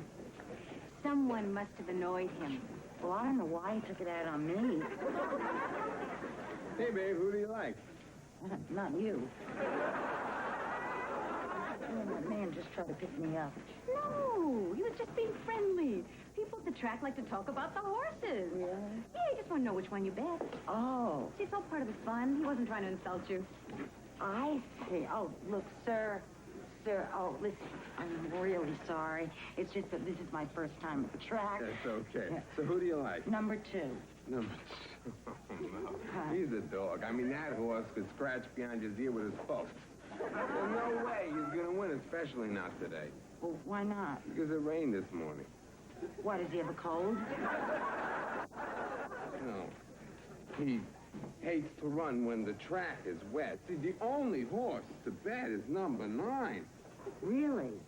Someone must have annoyed him. Well, I don't know why he took it out on me. Hey, babe, who do you like? Not you. That man just tried to pick me up. No, he was just being friendly. People at the track like to talk about the horses. Yeah? Yeah, he just want to know which one you bet. Oh. See, it's all part of the fun. He wasn't trying to insult you. I see. Oh, look, sir. Sir, oh, listen, I'm really sorry. It's just that this is my first time at the track. That's okay. Yeah. So who do you like? Number 2. Number 2. No. He's a dog. I mean, that horse could scratch behind his ear with his post. There's no way he's going to win, especially not today. Well, why not? Because it rained this morning. Why, does he have a cold? No. He hates to run when the track is wet. See, the only horse to bet is number 9. Really?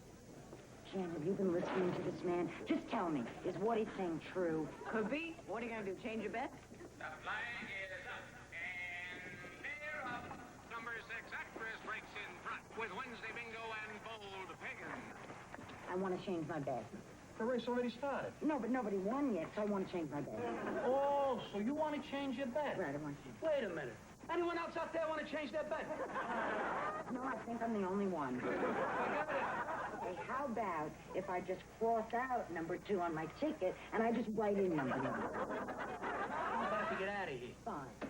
Jan, have you been listening to this man? Just tell me, is what he's saying true? Could be. What are you going to do, change your bet? The flag is up, and they're up. Number 6 actress breaks in front with Wednesday Bingo and Bold Pagan. I want to change my bet. The race already started. No, but nobody won yet, so I want to change my bet. Oh, so you want to change your bet? Right, I want to. Wait a minute. Anyone else out there want to change their bet? No, I think I'm the only one. Okay, how about if I just cross out number 2 on my ticket and I just write in number 1? I'm about to get out of here. Fine. The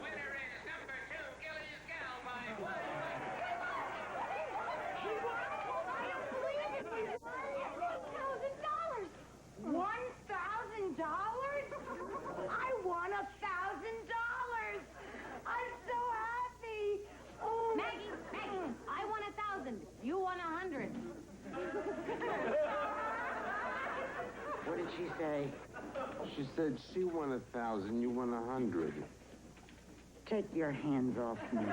winner is number 2, Gilly's Gal by $1,000? I won $1,000! I'm so happy! Oh. Maggie, I won 1,000. You won 100. What did she say? She said she won 1,000, you won 100. Take your hands off me.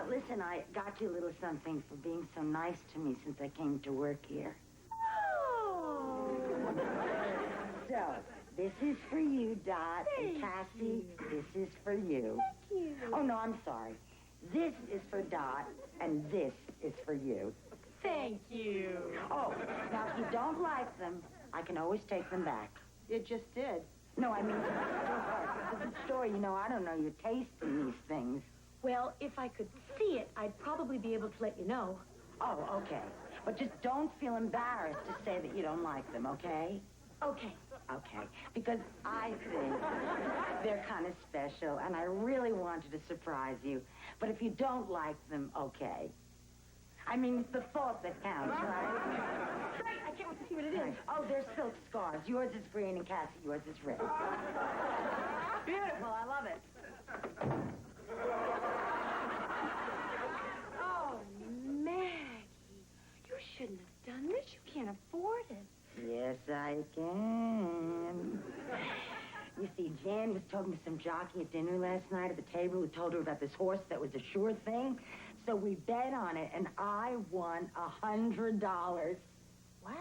Listen, I got you a little something for being so nice to me since I came to work here. Oh. So, this is for you, Dot. Thank and Cassie, you. this is for you. Thank you. Oh, no, I'm sorry. This is for Dot, and this is for you. Thank you. Oh, now if you don't like them, I can always take them back. You just did. No, I mean, to the store, you know, I don't know your taste in these things. Well, if I could see it, I'd probably be able to let you know. Oh, okay. But just don't feel embarrassed to say that you don't like them, okay? Okay. Okay. Because I think they're kind of special, and I really wanted to surprise you. But if you don't like them, okay. I mean, it's the thought that counts, right? Great, I can't wait to see what it is. Oh, they're silk scarves. Yours is green, and Cassie, yours is red. Beautiful, I love it. Oh, Maggie, you shouldn't have done this. You can't afford it. Yes, I can. You see, Jan was talking to some jockey at dinner last night at the table who told her about this horse that was a sure thing. So we bet on it, and I won $100. What?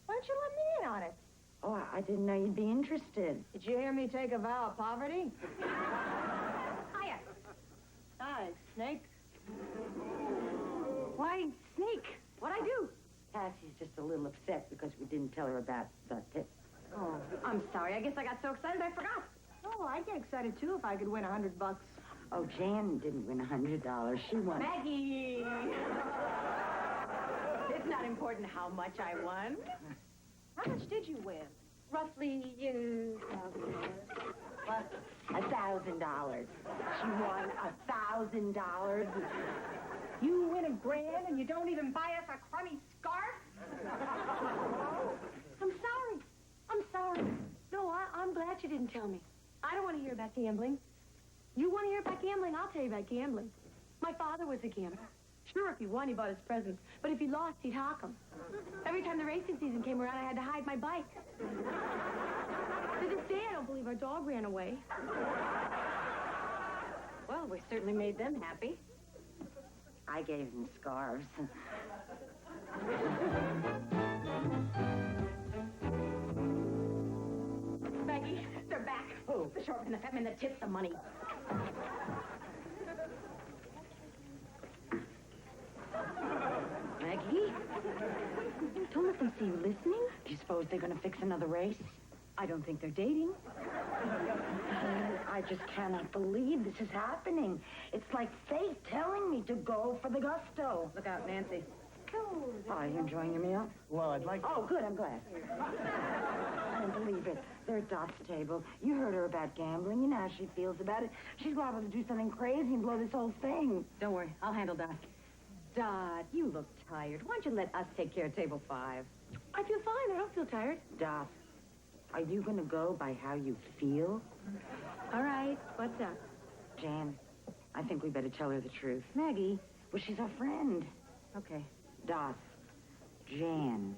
Why don't you let me in on it? Oh, I didn't know you'd be interested. Did you hear me take a vow of poverty? Hiya. Hi, Snake. Why, Snake? What'd I do? Cassie's just a little upset because we didn't tell her about the tip. Oh, I'm sorry. I guess I got so excited I forgot. Oh, I'd get excited, too, if I could win $100. Oh, Jan didn't win $100. She won. Maggie! It's not important how much I won. How much did you win? Roughly, What? $1,000. She won $1,000. You win $1,000 and you don't even buy us a crummy scarf? I'm sorry. I'm sorry. No, I'm glad you didn't tell me. I don't want to hear about gambling. You want to hear about gambling? I'll tell you about gambling. My father was a gambler. Sure, if he won, he bought his presents. But if he lost, he'd hawk them. Every time the racing season came around, I had to hide my bike. To this day, I don't believe our dog ran away. Well, we certainly made them happy. I gave them scarves. Maggie, they're back. Who? The short man, the fat man, the tips, the money. Maggie? Don't let them see you listening. Do you suppose they're going to fix another race? I don't think they're dating. I just cannot believe this is happening. It's like fate telling me to go for the gusto. Look out, Nancy. Oh, are you enjoying your meal? Well, I'd like to. Oh, good, I'm glad. I don't believe it. They're at Dot's table. You heard her about gambling. You know how she feels about it. She's liable to do something crazy and blow this whole thing. Don't worry, I'll handle Dot. Dot, you look tired. Why don't you let us take care of table 5? I feel fine. I don't feel tired. Dot, are you going to go by how you feel? All right. What's up? Jan, I think we better tell her the truth. Maggie. Well, she's our friend. Okay. Dot, Jan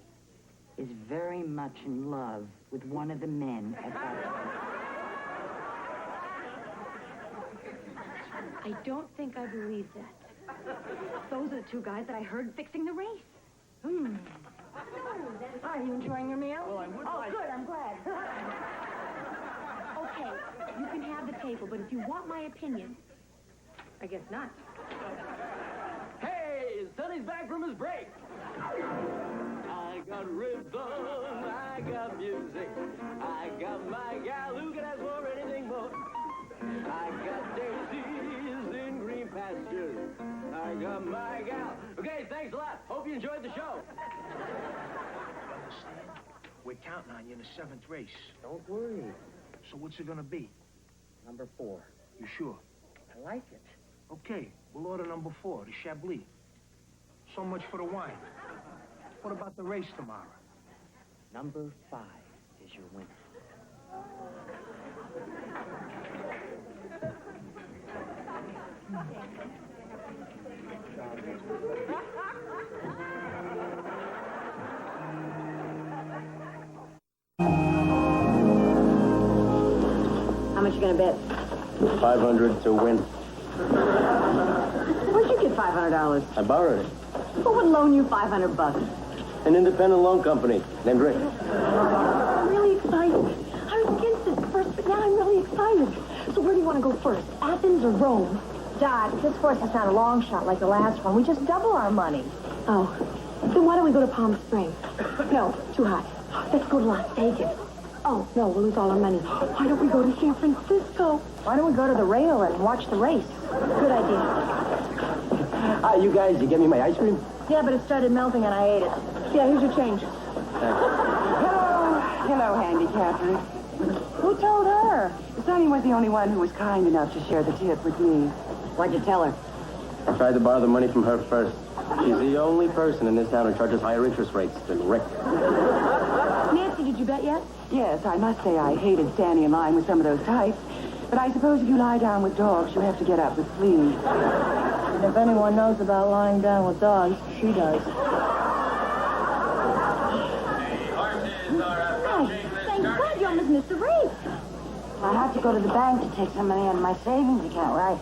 is very much in love with one of the men at that table. I don't think I believe that. Those are the 2 guys that I heard fixing the race. Are you enjoying your meal? Well, I would like... good, I'm glad. Okay, you can have the table, but if you want my opinion, I guess not. Hey, Sonny's back from his break. I got rhythm, I got music, I got my gal who can ask for anything more. I got daisies in green pastures, I got my gal. Okay, thanks a lot. Hope you enjoyed the show. Understand? We're counting on you in the 7th race. Don't worry. So what's it gonna be? Number 4. You sure? I like it. Okay, we'll order number 4, the Chablis. So much for the wine. What about the race tomorrow? Number 5 is your winner. How much you gonna bet? 500 to win. Where'd you get $500? I borrowed it. Who would loan you $500? An independent loan company named Rick. I'm really excited. I was against it at first, but now I'm really excited. So where do you want to go first, Athens or Rome? Dot, this horse is not a long shot like the last one. We just double our money. Oh, then why don't we go to Palm Springs? No, too hot. Let's go to Las Vegas. Oh, no, we'll lose all our money. Why don't we go to San Francisco? Why don't we go to the rail and watch the race? Good idea. You guys, you get me my ice cream? Yeah, but it started melting and I ate it. Yeah, here's your change. Hello, Handy Catherine. Who told her? Sonny was the only one who was kind enough to share the tip with me. Why'd you tell her? I tried to borrow the money from her first. She's the only person in this town who charges higher interest rates than Rick. Nancy, did you bet yet? Yes, I must say I hated standing in line with some of those types. But I suppose if you lie down with dogs, you have to get up with fleas. And if anyone knows about lying down with dogs, she does. Thank God you almost missed the race. I have to go to the bank to take some money out of my savings account, right?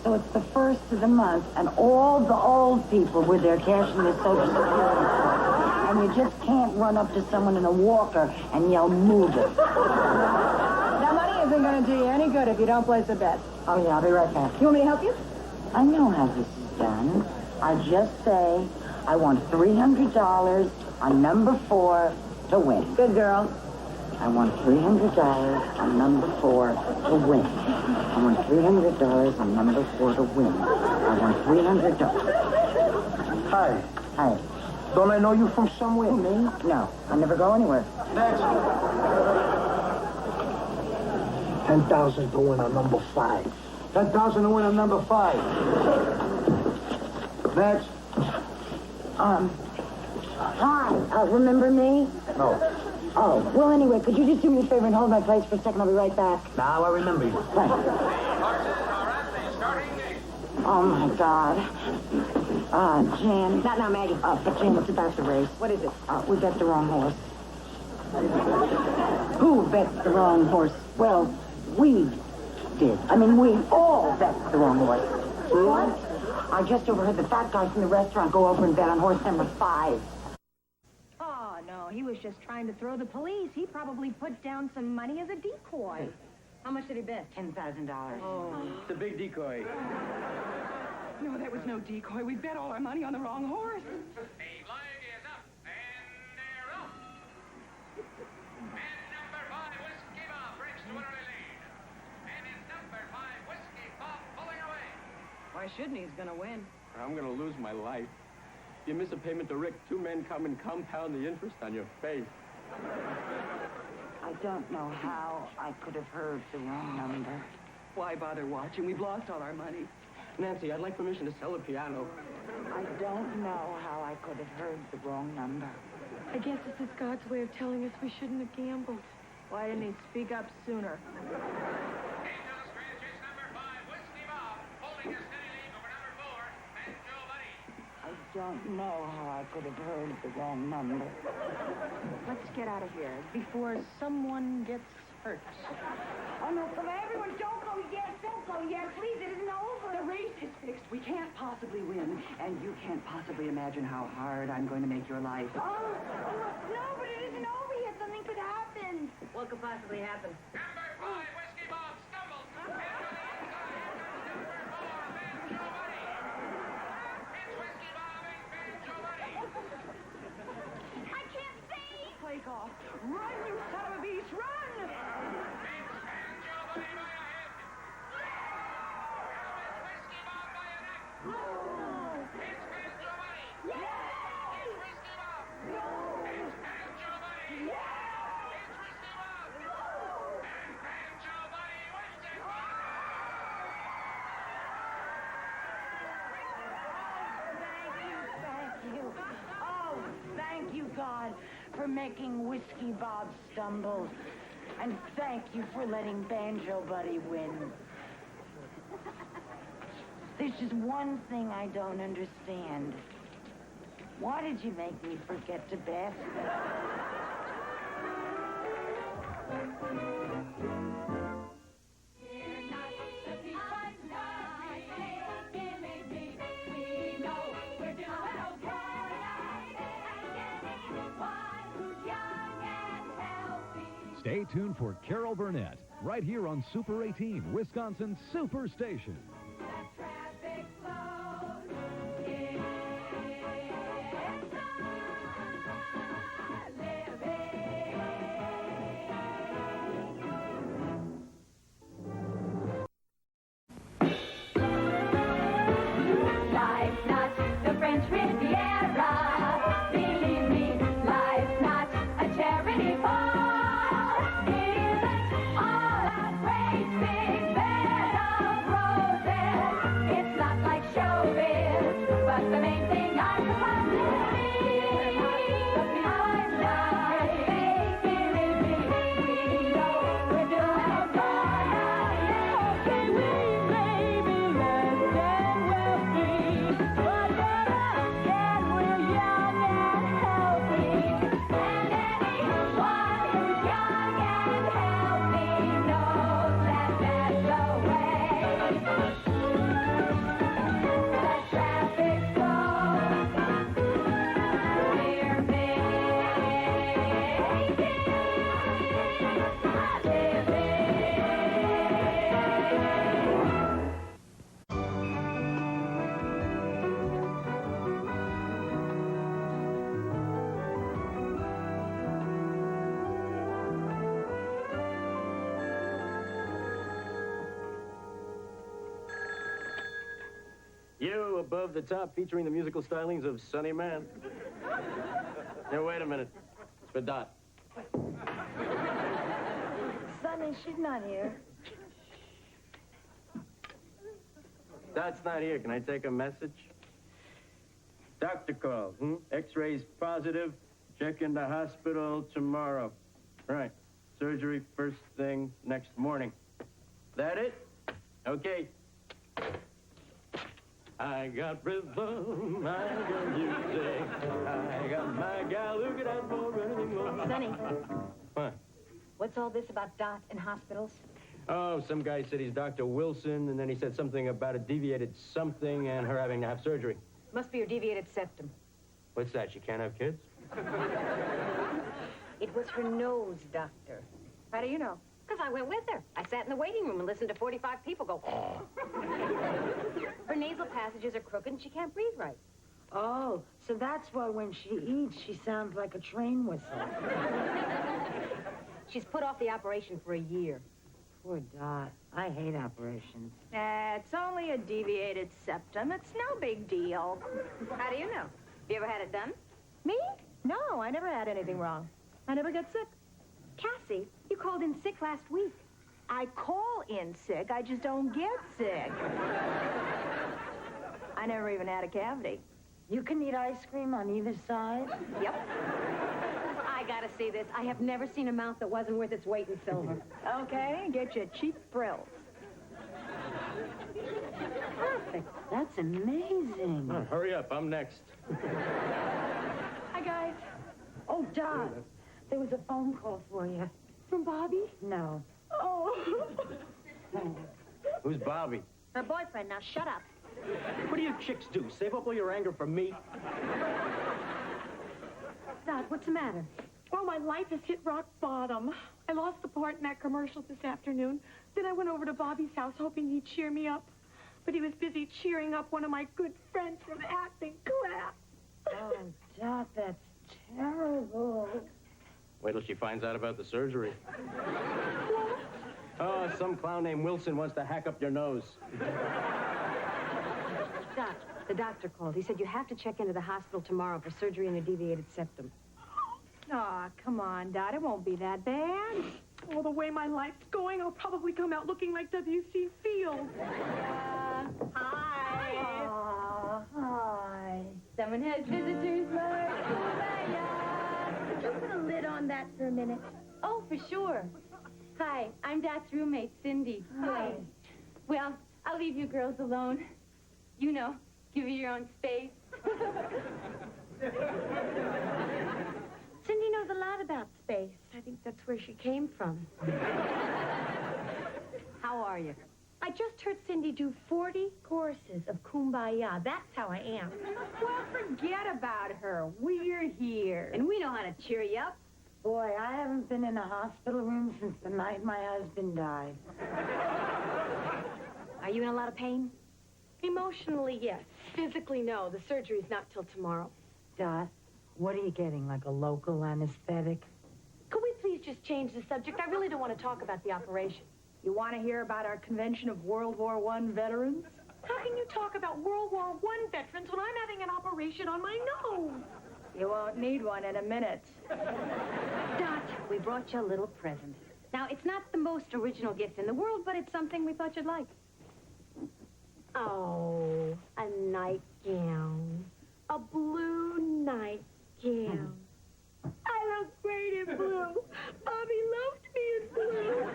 So it's the first of the month, and all the old people with their cash in their Social Security card. And you just can't run up to someone in a walker and yell, move it. That money isn't going to do you any good if you don't place a bet. Oh, yeah, I'll be right back. You want me to help you? I know how this is done. I just say I want $300 on number 4 to win. Good girl. I want $300 on number 4 to win. I want $300 on number 4 to win. I want $300. Hi. Hi. Don't I know you from somewhere? Me? No. I never go anywhere. Next. 10,000 to win on number 5. 10,000 to win on number 5. Next. Hi. Remember me? No. Oh, well, anyway, could you just do me a favor and hold my place for a second? I'll be right back. Now I remember you. Thanks. Oh, my God. Jan. Not now, Maggie. But Jan, it's about the race. What is it? We bet the wrong horse. Who bet the wrong horse? Well, we did. I mean, we all bet the wrong horse. What? I just overheard the fat guy from the restaurant go over and bet on horse number 5. Oh, no, he was just trying to throw the police. He probably put down some money as a decoy. How much did he bet? $10,000. Oh. It's a big decoy. No, that was no decoy. We bet all our money on the wrong horse. The flag is up, and they're off. And number 5, Whiskey Bob, breaks to an early lead. And it's number 5, Whiskey Bob, pulling away. Why shouldn't he? He's gonna win. I'm going to lose my life. You miss a payment to Rick, 2 men come and compound the interest on your face. I don't know how I could have heard the wrong number. Why bother watching? We've lost all our money. Nancy, I'd like permission to sell a piano. I don't know how I could have heard the wrong number. I guess this is God's way of telling us we shouldn't have gambled. Why didn't he speak up sooner? Into the scratch is number 5, Whiskey Bob, holding a steady lead over number 4, Banjo Buddy. I don't know how I could have heard the wrong number. Let's get out of here before someone gets hurt. Oh, no, come on, everyone, don't go yet. Don't go yet. Please, it isn't over. The race is fixed. We can't possibly win. And you can't possibly imagine how hard I'm going to make your life. No, but it isn't over yet. Something could happen. What could possibly happen? Number 5, Whiskey Bob, stumbles. Into the inside. Here comes number 4, Banjo Buddy. It's Whiskey Bob and Banjo Buddy. I can't see. Play off. Run, you son of a beast, run! It's Banjo Buddy by a head. Now it's Whiskey Bob by a neck. It's Banjo Buddy. It's Whiskey Bob. It's Banjo Buddy. It's Whiskey Bob. And Banjo Buddy wins it. Thank you. Oh, thank you, God, for making Whiskey Bob stumble. And thank you for letting Banjo Buddy win. There's just one thing I don't understand. Why did you make me forget to bet? Stay tuned for Carol Burnett, right here on Super 18, Wisconsin's Superstation. You above the top, featuring the musical stylings of Sonny Man. Now, wait a minute. It's for Dot. Sonny, she's not here. Dot's not here. Can I take a message? Doctor called. X-rays positive. Check in the hospital tomorrow. Right. Surgery first thing next morning. That it? Okay. I got rhythm, I got music, I got my gal who could ask for anything more. Sonny, What? what's all this about Dot and hospitals? Oh, some guy said he's Dr. Wilson, and then he said something about a deviated something and her having to have surgery. Must be your deviated septum. What's that, she can't have kids? It was her nose, doctor. How do you know? Because I went with her. I sat in the waiting room and listened to 45 people go, Her nasal passages are crooked and she can't breathe right. Oh, so that's why when she eats, she sounds like a train whistle. She's put off the operation for a year. Poor Dot. I hate operations. It's only a deviated septum. It's no big deal. How do you know? You ever had it done? Me? No, I never had anything wrong. I never get sick. Cassie, you called in sick last week. I call in sick, I just don't get sick. I never even had a cavity. You can eat ice cream on either side? Yep. I gotta see this. I have never seen a mouth that wasn't worth its weight in silver. Okay, get you cheap thrills. Perfect. That's amazing. Oh, hurry up, I'm next. Hi, guys. Oh, Dot, there was a phone call for you. From Bobby? No. Oh. Who's Bobby? Her boyfriend. Now shut up. What do you chicks do? Save up all your anger for me? Dot, what's the matter? Oh, my life has hit rock bottom. I lost the part in that commercial this afternoon. Then I went over to Bobby's house hoping he'd cheer me up. But he was busy cheering up one of my good friends from acting class. Oh, Dot, that's terrible. Wait till she finds out about the surgery. Oh, some clown named Wilson wants to hack up your nose. Doc, the doctor called. He said you have to check into the hospital tomorrow for surgery in a deviated septum. Aw, come on, Dot. It won't be that bad. Oh, the way my life's going, I'll probably come out looking like W.C. Fields. Hi. Aw, hi. Someone has visitors, Lord. Could you put a lid on that for a minute? Oh, for sure. Hi, I'm Dot's roommate, Cindy. Hi. Well, I'll leave you girls alone. You know, give you your own space. Cindy knows a lot about space. I think that's where she came from. How are you? I just heard Cindy do 40 courses of Kumbaya. That's how I am. Well, forget about her. We're here. And we know how to cheer you up. Boy, I haven't been in a hospital room since the night my husband died. Are you in a lot of pain? Emotionally, yes. Physically, no. The surgery's not till tomorrow. Dot, what are you getting, like a local anesthetic? Could we please just change the subject? I really don't want to talk about the operation. You want to hear about our convention of World War I veterans? How can you talk about World War I veterans when I'm having an operation on my nose? You won't need one in a minute. Dot, we brought you a little present. Now, it's not the most original gift in the world, but it's something we thought you'd like. Oh, a nightgown. A blue nightgown. I look great in blue. Bobby loved me in blue.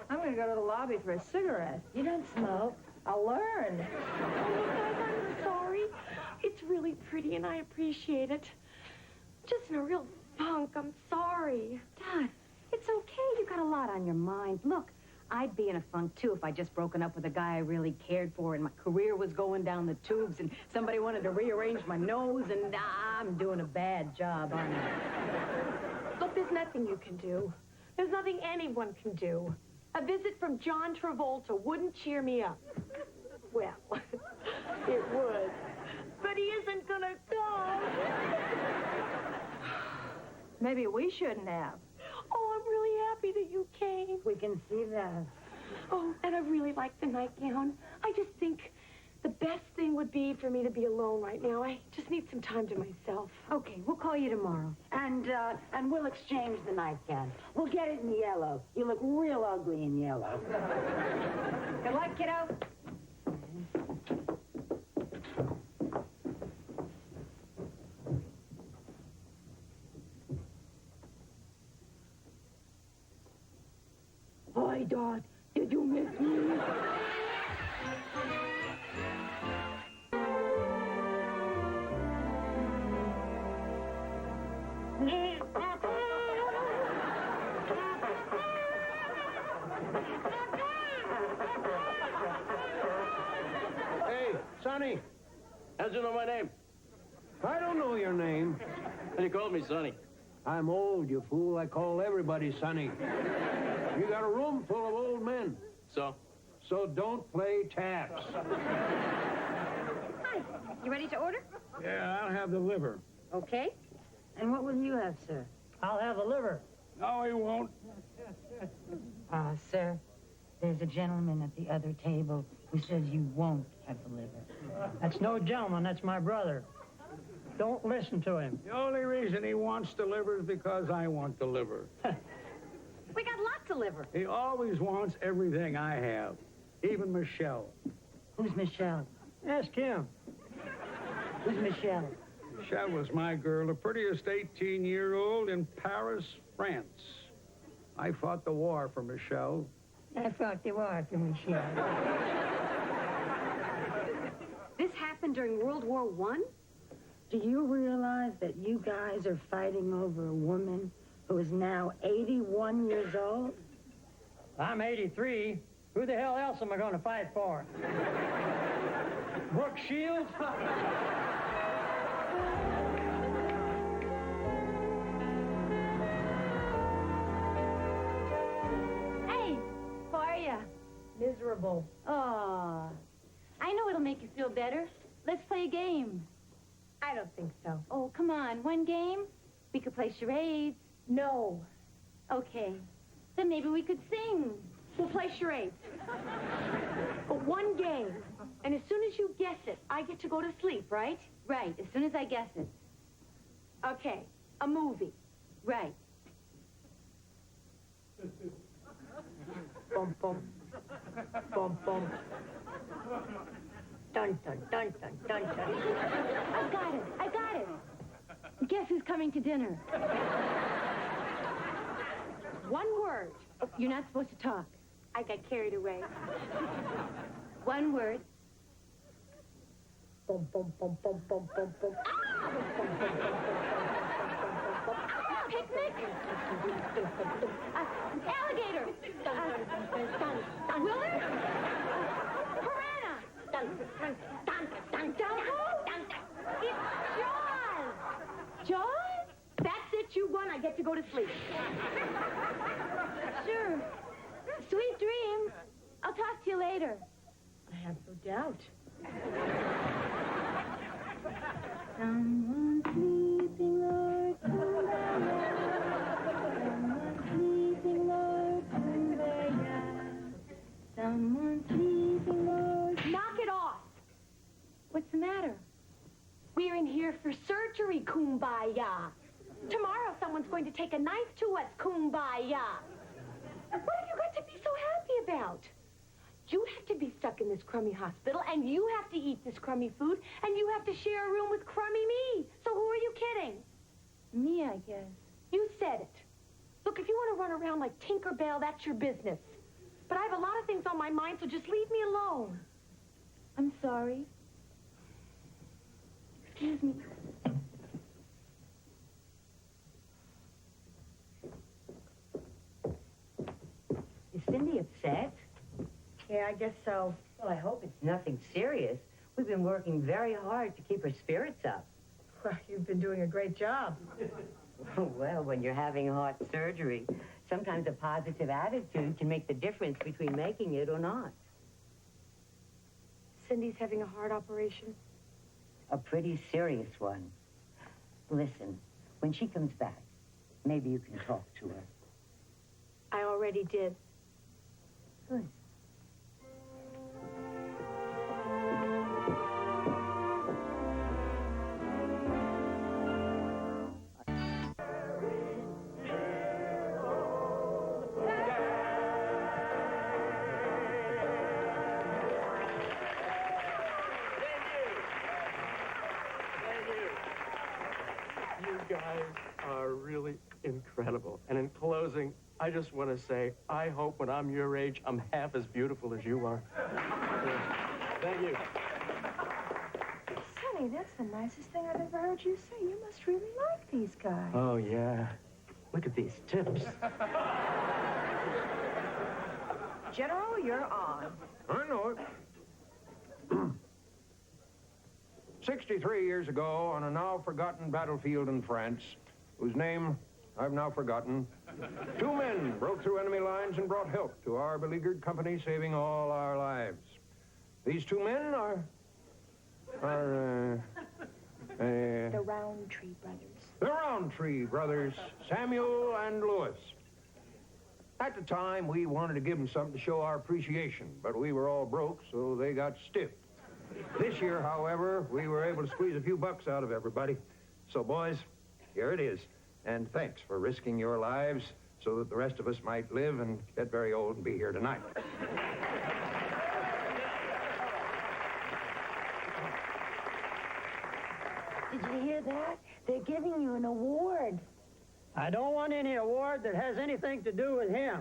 I'm going to go to the lobby for a cigarette. You don't smoke. I'll learn. Oh, guys, I'm sorry. It's really pretty, and I appreciate it. Just in a real funk. I'm sorry. Dot, it's okay. You got a lot on your mind. Look, I'd be in a funk, too, if I'd just broken up with a guy I really cared for and my career was going down the tubes and somebody wanted to rearrange my nose and I'm doing a bad job, aren't I? Look, there's nothing you can do. There's nothing anyone can do. A visit from John Travolta wouldn't cheer me up. Well, it would. But he isn't gonna come. Maybe we shouldn't have. Oh, I'm really happy that you came. We can see that. Oh, and I really like the nightgown. I just think The best thing would be for me to be alone right now. I just need some time to myself. Okay, we'll call you tomorrow. And we'll exchange the nightgown. We'll get it in yellow. You look real ugly in yellow. Good luck, kiddo. Hi, Dot. Did you miss me? Hey, Sonny. How'd you know my name? I don't know your name. And you called me Sonny. I'm old, you fool. I call everybody Sonny. You got a room full of old men. So? So don't play taps. Hi. You ready to order? Yeah, I'll have the liver. Okay. And what will you have, sir? I'll have the liver. No, he won't. Sir, there's a gentleman at the other table who says you won't have the liver. That's no gentleman. That's my brother. Don't listen to him. The only reason he wants the liver is because I want the liver. We got lots of liver. He always wants everything I have, even Michelle. Who's Michelle? Ask him. Who's Michelle? Michelle was my girl, the prettiest 18-year-old in Paris, France. I fought the war for Michelle. I fought the war for Michelle. This happened during World War I? Do you realize that you guys are fighting over a woman who is now 81 years old? I'm 83. Who the hell else am I going to fight for? Brooke Shields? Hey, how are ya? Miserable. Oh, I know it'll make you feel better. Let's play a game. I don't think so. Oh, come on. One game? We could play charades. No. Okay. Then maybe we could sing. We'll play charades. But one game. And as soon as you guess it, I get to go to sleep, right? Right, as soon as I guess it. Okay. A movie. Right. Bum, bum. Bum, bum. Dun, dun, dun, dun, dun, dun. I got it. Guess who's coming to dinner? One word. You're not supposed to talk. I got carried away. One word. Bum, bum, bum, bum, bum, bum, bum. Picnic? Alligator? Willard? Piranha? It's Jaws! Jaws? That's it, you won. I get to go to sleep. Sure. Sweet dreams. I'll talk to you later. I have no doubt. Someone sleeping, Lord, someone sleeping, Lord, someone sleeping, Lord. Knock it off. What's the matter? We're in here for surgery, kumbaya. Tomorrow someone's going to take a knife to us, kumbaya. What have you got to be so happy about? You have to be stuck in this crummy hospital, and you have to eat this crummy food, and you have to share a room with crummy me. So who are you kidding? Me, I guess. You said it. Look, if you want to run around like Tinkerbell, that's your business. But I have a lot of things on my mind, so just leave me alone. I'm sorry. Excuse me. Is Cindy upset? Yeah, I guess so. Well, I hope it's nothing serious. We've been working very hard to keep her spirits up. Well, you've been doing a great job. Well, when you're having heart surgery, sometimes a positive attitude can make the difference between making it or not. Cindy's having a heart operation. A pretty serious one. Listen, when she comes back, maybe you can talk to her. I already did. Good. are really incredible. And in closing, I just want to say, I hope when I'm your age, I'm half as beautiful as you are. Thank you. Sonny, that's the nicest thing I've ever heard you say. You must really like these guys. Oh, yeah. Look at these tips. General, you're on. I know it. 63 years ago, on a now-forgotten battlefield in France, whose name I've now forgotten, 2 men broke through enemy lines and brought help to our beleaguered company, saving all our lives. These 2 men are The Roundtree Brothers. the Roundtree brothers, Samuel and Louis. At the time, we wanted to give them something to show our appreciation, but we were all broke, so they got stiff. This year, however, we were able to squeeze a few bucks out of everybody. So, boys, here it is. And thanks for risking your lives so that the rest of us might live and get very old and be here tonight. Did you hear that? They're giving you an award. I don't want any award that has anything to do with him.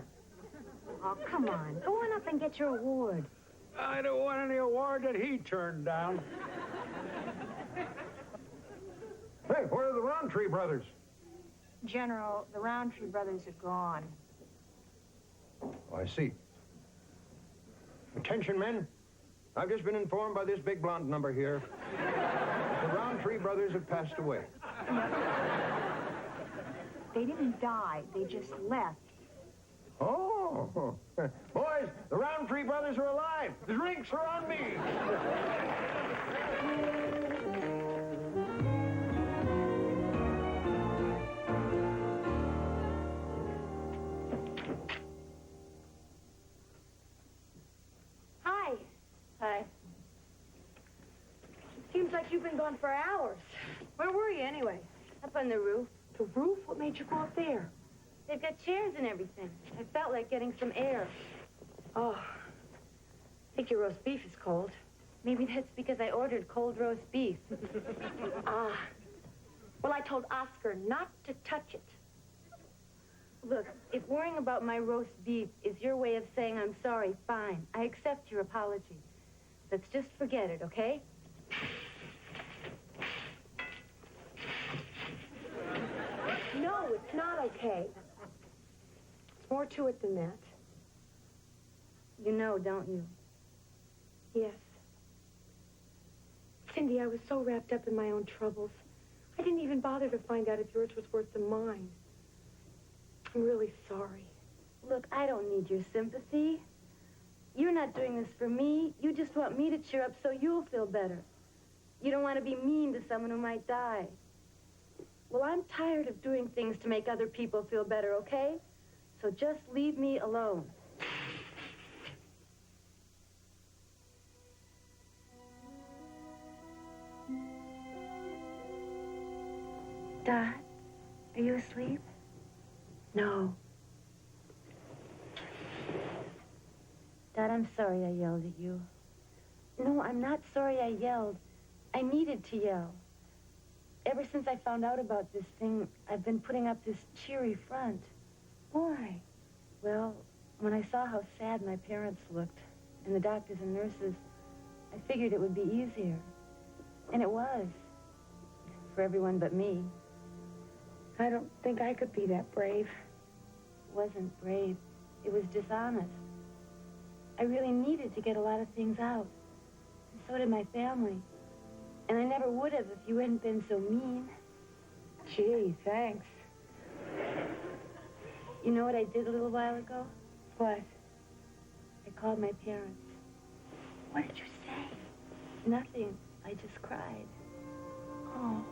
Oh, come on. Go on up and get your award. I don't want any award that he turned down. Hey, where are the Roundtree brothers? General, the Roundtree Brothers are gone. Oh, I see. Attention, men. I've just been informed by this big blonde number here that the Roundtree brothers have passed away. They didn't die. They just left. Oh. Boys, the Roundtree brothers are alive. The drinks are on me. Hi. Hi. Seems like you've been gone for hours. Where were you anyway? Up on the roof. The roof? What made you go up there? They've got chairs and everything. I felt like getting some air. Oh, I think your roast beef is cold. Maybe that's because I ordered cold roast beef. Ah. Well, I told Oscar not to touch it. Look, if worrying about my roast beef is your way of saying I'm sorry, fine. I accept your apology. Let's just forget it, okay? No, it's not okay. It's more to it than that. You know, don't you? Yes. Cindy, I was so wrapped up in my own troubles. I didn't even bother to find out if yours was worse than mine. I'm really sorry. Look, I don't need your sympathy. You're not doing this for me. You just want me to cheer up so you'll feel better. You don't want to be mean to someone who might die. Well, I'm tired of doing things to make other people feel better, okay? So just leave me alone. Dot, are you asleep? No. Dad, I'm sorry I yelled at you. No, I'm not sorry I yelled. I needed to yell. Ever since I found out about this thing, I've been putting up this cheery front. Why? Well, when I saw how sad my parents looked, and the doctors and nurses, I figured it would be easier. And it was. For everyone but me. I don't think I could be that brave. It wasn't brave. It was dishonest. I really needed to get a lot of things out. And so did my family. And I never would have if you hadn't been so mean. Gee, thanks. You know what I did a little while ago? What? I called my parents. What did you say? Nothing. I just cried. Oh.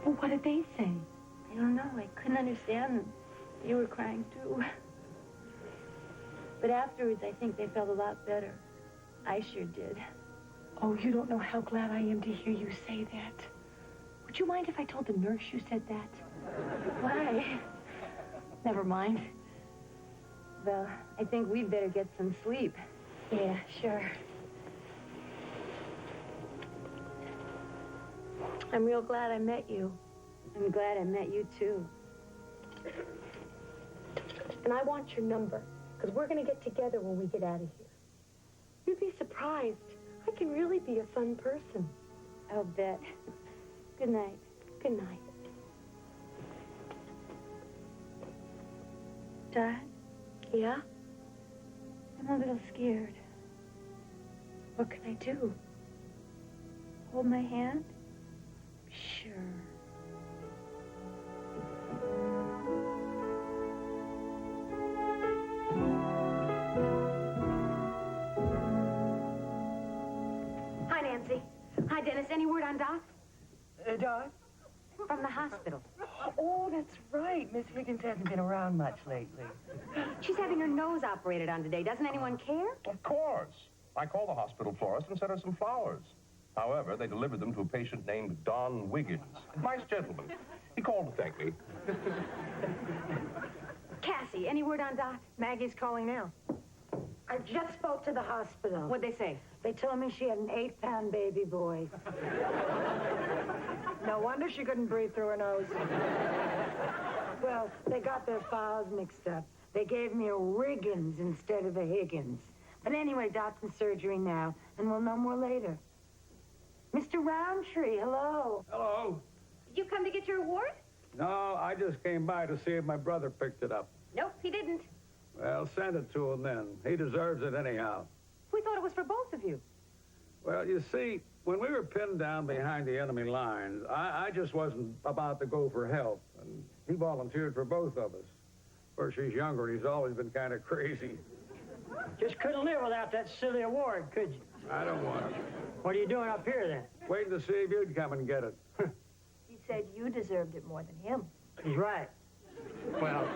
Well, what did they say? I don't know. I couldn't understand them. They were crying, too. But afterwards, I think they felt a lot better. I sure did. Oh, you don't know how glad I am to hear you say that. Would you mind if I told the nurse you said that? Why? Never mind. Well, I think we'd better get some sleep. Yeah, sure. I'm real glad I met you. I'm glad I met you, too. And I want your number, because we're going to get together when we get out of here. You'd be surprised. I can really be a fun person. I'll bet. Good night. Good night. Dad, Yeah? I'm a little scared. What can I do? Hold my hand? Sure. Hi, Nancy. Hi, Dennis. Any word on Doc? Doc? From the hospital. Oh, that's right. Miss Higgins hasn't been around much lately. She's having her nose operated on today. Doesn't anyone care? Of course. I called the hospital florist and sent her some flowers. However, they delivered them to a patient named Don Wiggins. Nice gentleman. He called to thank me. Cassie, any word on Doc? Maggie's calling now. I just spoke to the hospital. What'd they say? They told me she had an 8-pound baby boy. No wonder she couldn't breathe through her nose. Well, they got their files mixed up. They gave me a Riggins instead of a Higgins. But anyway, Doc's in surgery now, and we'll know more later. Mr. Roundtree, hello. Hello. Did you come to get your award? No, I just came by to see if my brother picked it up. Nope, he didn't. Well, send it to him then. He deserves it anyhow. We thought it was for both of you. Well, you see, when we were pinned down behind the enemy lines, I just wasn't about to go for help, and he volunteered for both of us. Of course, he's younger, and he's always been kind of crazy. Just couldn't live without that silly award, could you? I don't want it. What are you doing up here, then? Waiting to see if you'd come and get it. He said you deserved it more than him. He's right. Well,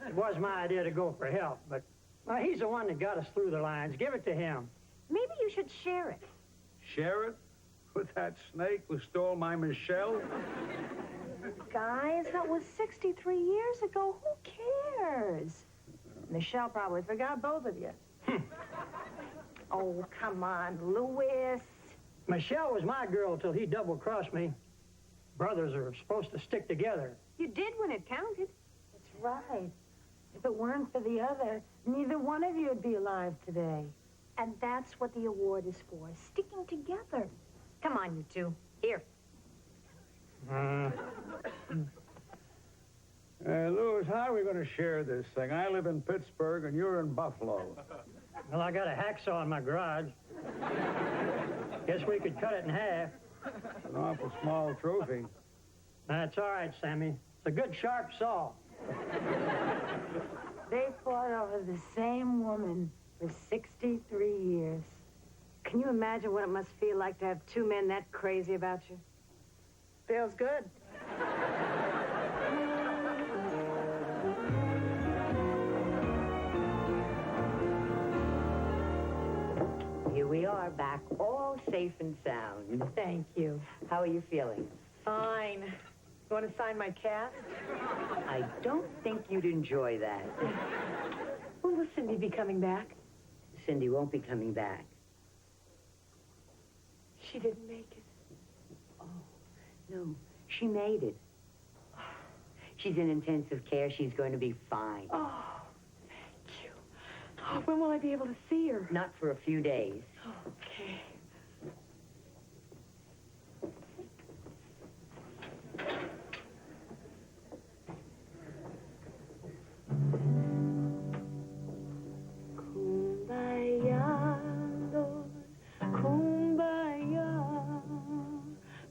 it was my idea to go for help, but he's the one that got us through the lines. Give it to him. Maybe you should share it. Share it with that snake who stole my Michelle? Guys, that was 63 years ago. Who cares? Michelle probably forgot both of you. Oh, come on, Louis. Michelle was my girl till he double-crossed me. Brothers are supposed to stick together. You did when it counted. That's right. If it weren't for the other, neither one of you would be alive today. And that's what the award is for, sticking together. Come on, you two. Here. Louis, how are we going to share this thing? I live in Pittsburgh and you're in Buffalo. Well, I got a hacksaw in my garage. Guess we could cut it in half. It's an awful small trophy. That's all right, Sammy. It's a good sharp saw. They fought over the same woman for 63 years. Can you imagine what it must feel like to have two men that crazy about you? Feels good. Here we are, back all safe and sound. Thank you. How are you feeling? Fine. You want to sign my cast? I don't think you'd enjoy that. When will Cindy be coming back? Cindy won't be coming back. She didn't make it. Oh, no, she made it. She's in intensive care. She's going to be fine. Oh, thank you. Oh, when will I be able to see her? Not for a few days. Okay. Kumbaya, Lord, kumbaya,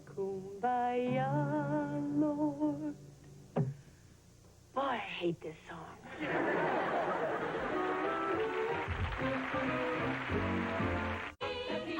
kumbaya, Lord. Boy, I hate this song. Happy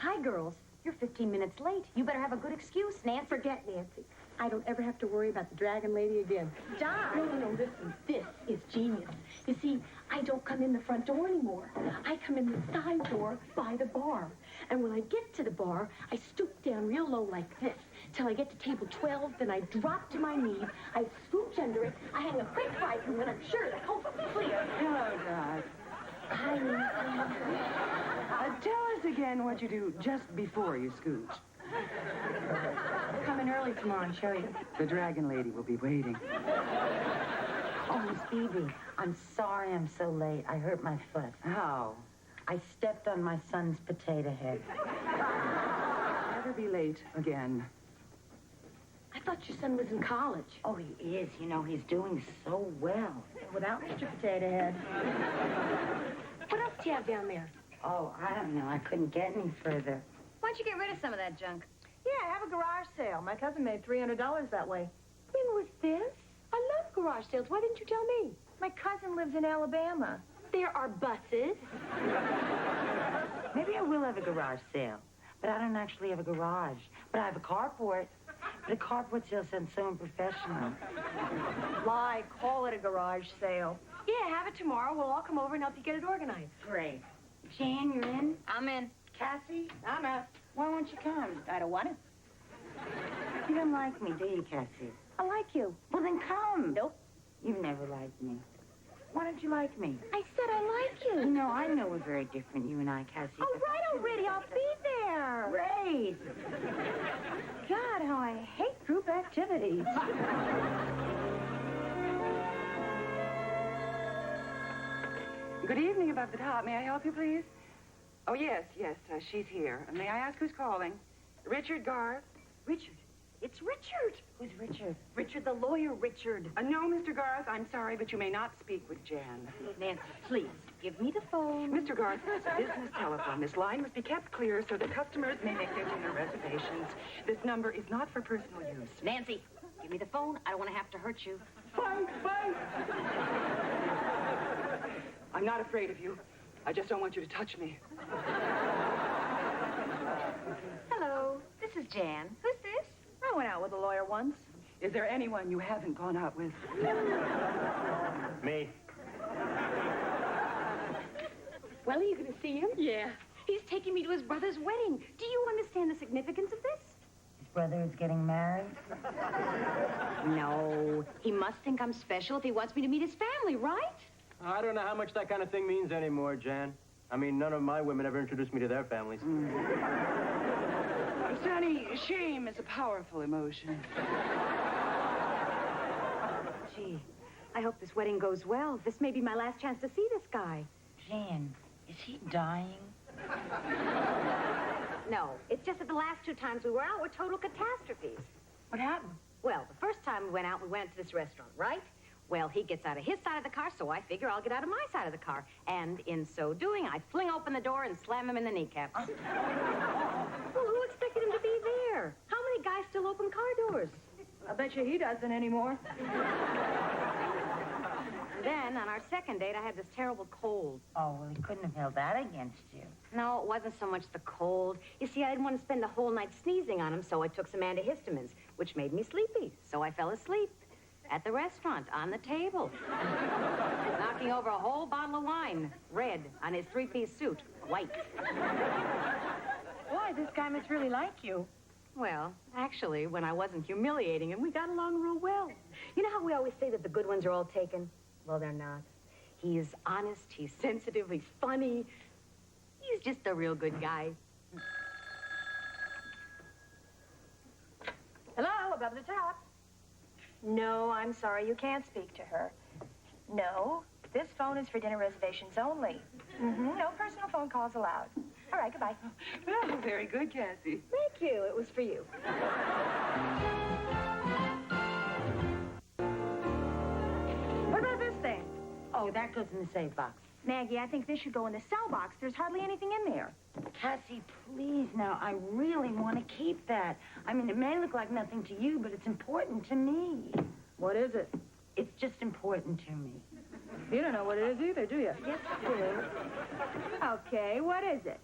Hi, girls. You're 15 minutes late. You better have a good excuse, Nancy. Forget Nancy. I don't ever have to worry about the dragon lady again. Stop. No, listen. This is genius. You see, I don't come in the front door anymore. I come in the side door by the bar. And when I get to the bar, I stoop down real low like this till I get to table 12, then I drop to my knees, I scooch under it, I hang a quick fight, and when I'm sure the coast is clear. Hello, Doc. Hi, Nancy. Tell us again what you do just before you scooch. Come in early tomorrow and show you. The dragon lady will be waiting. Oh, Miss Phoebe, I'm sorry I'm so late. I hurt my foot. How? I stepped on my son's potato head. Never be late again. I thought your son was in college. Oh, he is. You know, he's doing so well. Without Mr. Potato Head. What else do you have down there? Oh, I don't know. I couldn't get any further. Why don't you get rid of some of that junk? Yeah, have a garage sale. My cousin made $300 that way. When was this? I love garage sales. Why didn't you tell me? My cousin lives in Alabama. There are buses. Maybe I will have a garage sale. But I don't actually have a garage. But I have a carport. But a carport sale sounds so unprofessional. Lie, call it a garage sale. Yeah, have it tomorrow. We'll all come over and help you get it organized. Great. Jan, you're in? I'm in. Cassie? I'm out. Why won't you come? I don't want to. You don't like me, do you, Cassie? I like you. Well, then come. Nope. You've never liked me. Why don't you like me? I said I like you. No, I know we're very different, you and I, Cassie. Oh, right already. I'll be there. Great. God, how I hate group activities. Good evening, above the top. May I help you, please? Oh, yes, she's here. May I ask who's calling? Richard Garth? Richard. It's Richard. Who's Richard? Richard, the lawyer, Richard. No, Mr. Garth, I'm sorry, but you may not speak with Jan. Nancy, please, give me the phone. Mr. Garth, this is a business telephone. This line must be kept clear so that customers may make their dinner reservations. This number is not for personal use. Nancy, give me the phone. I don't want to have to hurt you. Fight! I'm not afraid of you. I just don't want you to touch me. Hello, this is Jan. Who's this? I went out with a lawyer once. Is there anyone you haven't gone out with? Me. Well, are you going to see him? Yeah. He's taking me to his brother's wedding. Do you understand the significance of this? His brother is getting married? No. He must think I'm special if he wants me to meet his family, right? I don't know how much that kind of thing means anymore, Jan. I mean, none of my women ever introduced me to their families. Sonny, shame is a powerful emotion. Gee, I hope this wedding goes well. This may be my last chance to see this guy. Jan, is he dying? No, it's just that the last 2 times we were out were total catastrophes. What happened? Well, the first time we went out, we went to this restaurant, right? Well, he gets out of his side of the car, so I figure I'll get out of my side of the car. And in so doing, I fling open the door and slam him in the kneecaps. Well, who expected him to be there? How many guys still open car doors? I bet you he doesn't anymore. Then, on our second date, I had this terrible cold. Oh, well, he couldn't have held that against you. No, it wasn't so much the cold. You see, I didn't want to spend the whole night sneezing on him, so I took some antihistamines, which made me sleepy. So I fell asleep. At the restaurant, on the table. Knocking over a whole bottle of wine, red, on his 3-piece suit, white. Why, this guy must really like you. Well, actually, when I wasn't humiliating him, we got along real well. You know how we always say that the good ones are all taken? Well, they're not. He's honest, he's sensitive, he's funny. He's just a real good guy. Hello, above the top. No, I'm sorry, you can't speak to her. No, this phone is for dinner reservations only. No personal phone calls allowed. All right, goodbye. Well, very good, Cassie. Thank you. It was for you. What about this thing? Oh, that goes in the safe box. Maggie, I think this should go in the cell box. There's hardly anything in there. Cassie, please, now, I really want to keep that. I mean, it may look like nothing to you, but it's important to me. What is it? It's just important to me. You don't know what it is either, do you? Yes, I do. Okay, what is it?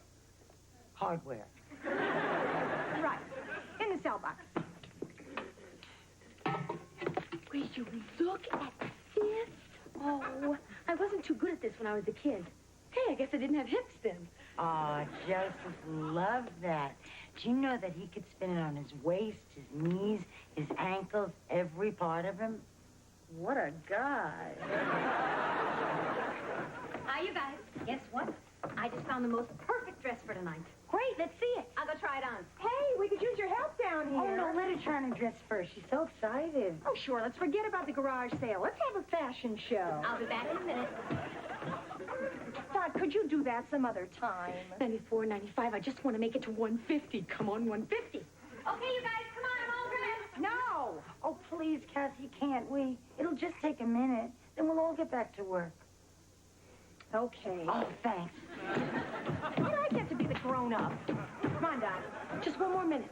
Hardware. Right. In the cell box. Will you look at this? Oh, I wasn't too good at this when I was a kid. Hey, I guess I didn't have hips then. Oh, Joseph loved that. Do you know that he could spin it on his waist, his knees, his ankles, every part of him? What a guy. Hi, you guys. Guess what? I just found the most perfect dress for tonight. Great, let's see it. I'll go try it on. Hey, we could use your help down here. Oh, no, let her try on her dress first. She's so excited. Oh, sure. Let's forget about the garage sale. Let's have a fashion show. I'll be back in a minute. Dot, could you do that some other time? $94.95. I just want to make it to $150. Come on, $150. Okay, you guys, come on, I'm all dressed. No! Oh, please, Cassie, can't we? It'll just take a minute. Then we'll all get back to work. Okay. Oh, thanks. Why do I get to be the grown-up? Come on, Dot. Just one more minute.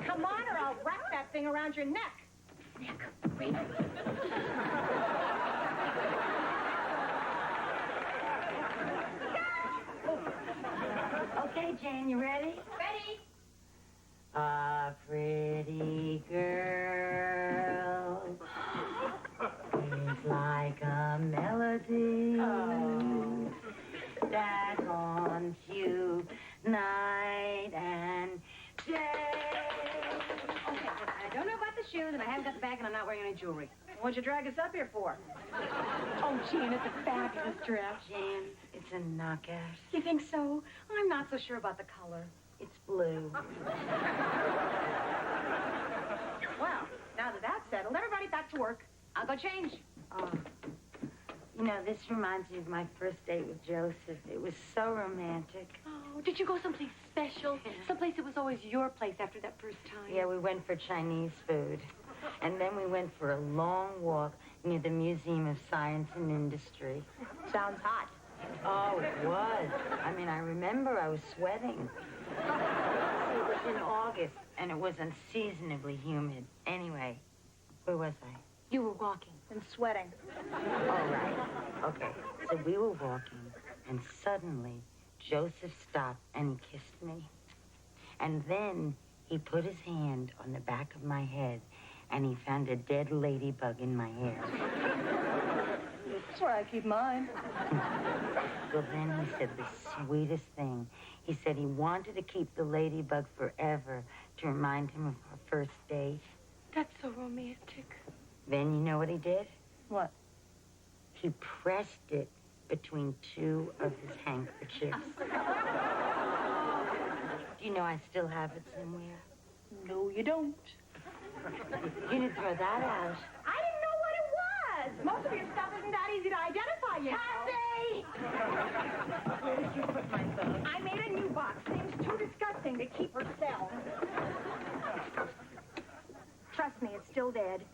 Come on, or I'll wrap that thing around your neck. Wait. Okay, Jane, you ready? Ready? A pretty girl is like a melody that haunts you night and day. Okay, I don't know about the shoes, and I haven't got the bag, and I'm not wearing any jewelry. What'd you drag us up here for? Oh, Jan, it's a fabulous dress. Jane, it's a knockout. You think so? I'm not so sure about the color. It's blue. Well, now that that's settled, everybody back to work. I'll go change. Oh, you know, this reminds me of my first date with Joseph. It was so romantic. Oh, did you go someplace special? Someplace that was always your place after that first time? Yeah, we went for Chinese food. And then we went for a long walk near the Museum of Science and Industry. Sounds hot. Oh, it was. I mean, I remember I was sweating. It was in August, and it was unseasonably humid. Anyway, where was I? You were walking. And sweating. All right. Okay, so we were walking, and suddenly Joseph stopped and he kissed me. And then he put his hand on the back of my head, and he found a dead ladybug in my hair. That's where I keep mine. Well, then he said the sweetest thing. He said he wanted to keep the ladybug forever to remind him of our first date. That's so romantic. Then you know what he did? What? He pressed it between two of his handkerchiefs. Do you know I still have it somewhere? No, you don't. You didn't throw that out. I didn't know what it was. Most of your stuff isn't that easy to identify yet. Cassie! Where did you put my phone? I made a new box. Seems too disgusting to keep herself. Trust me, it's still dead.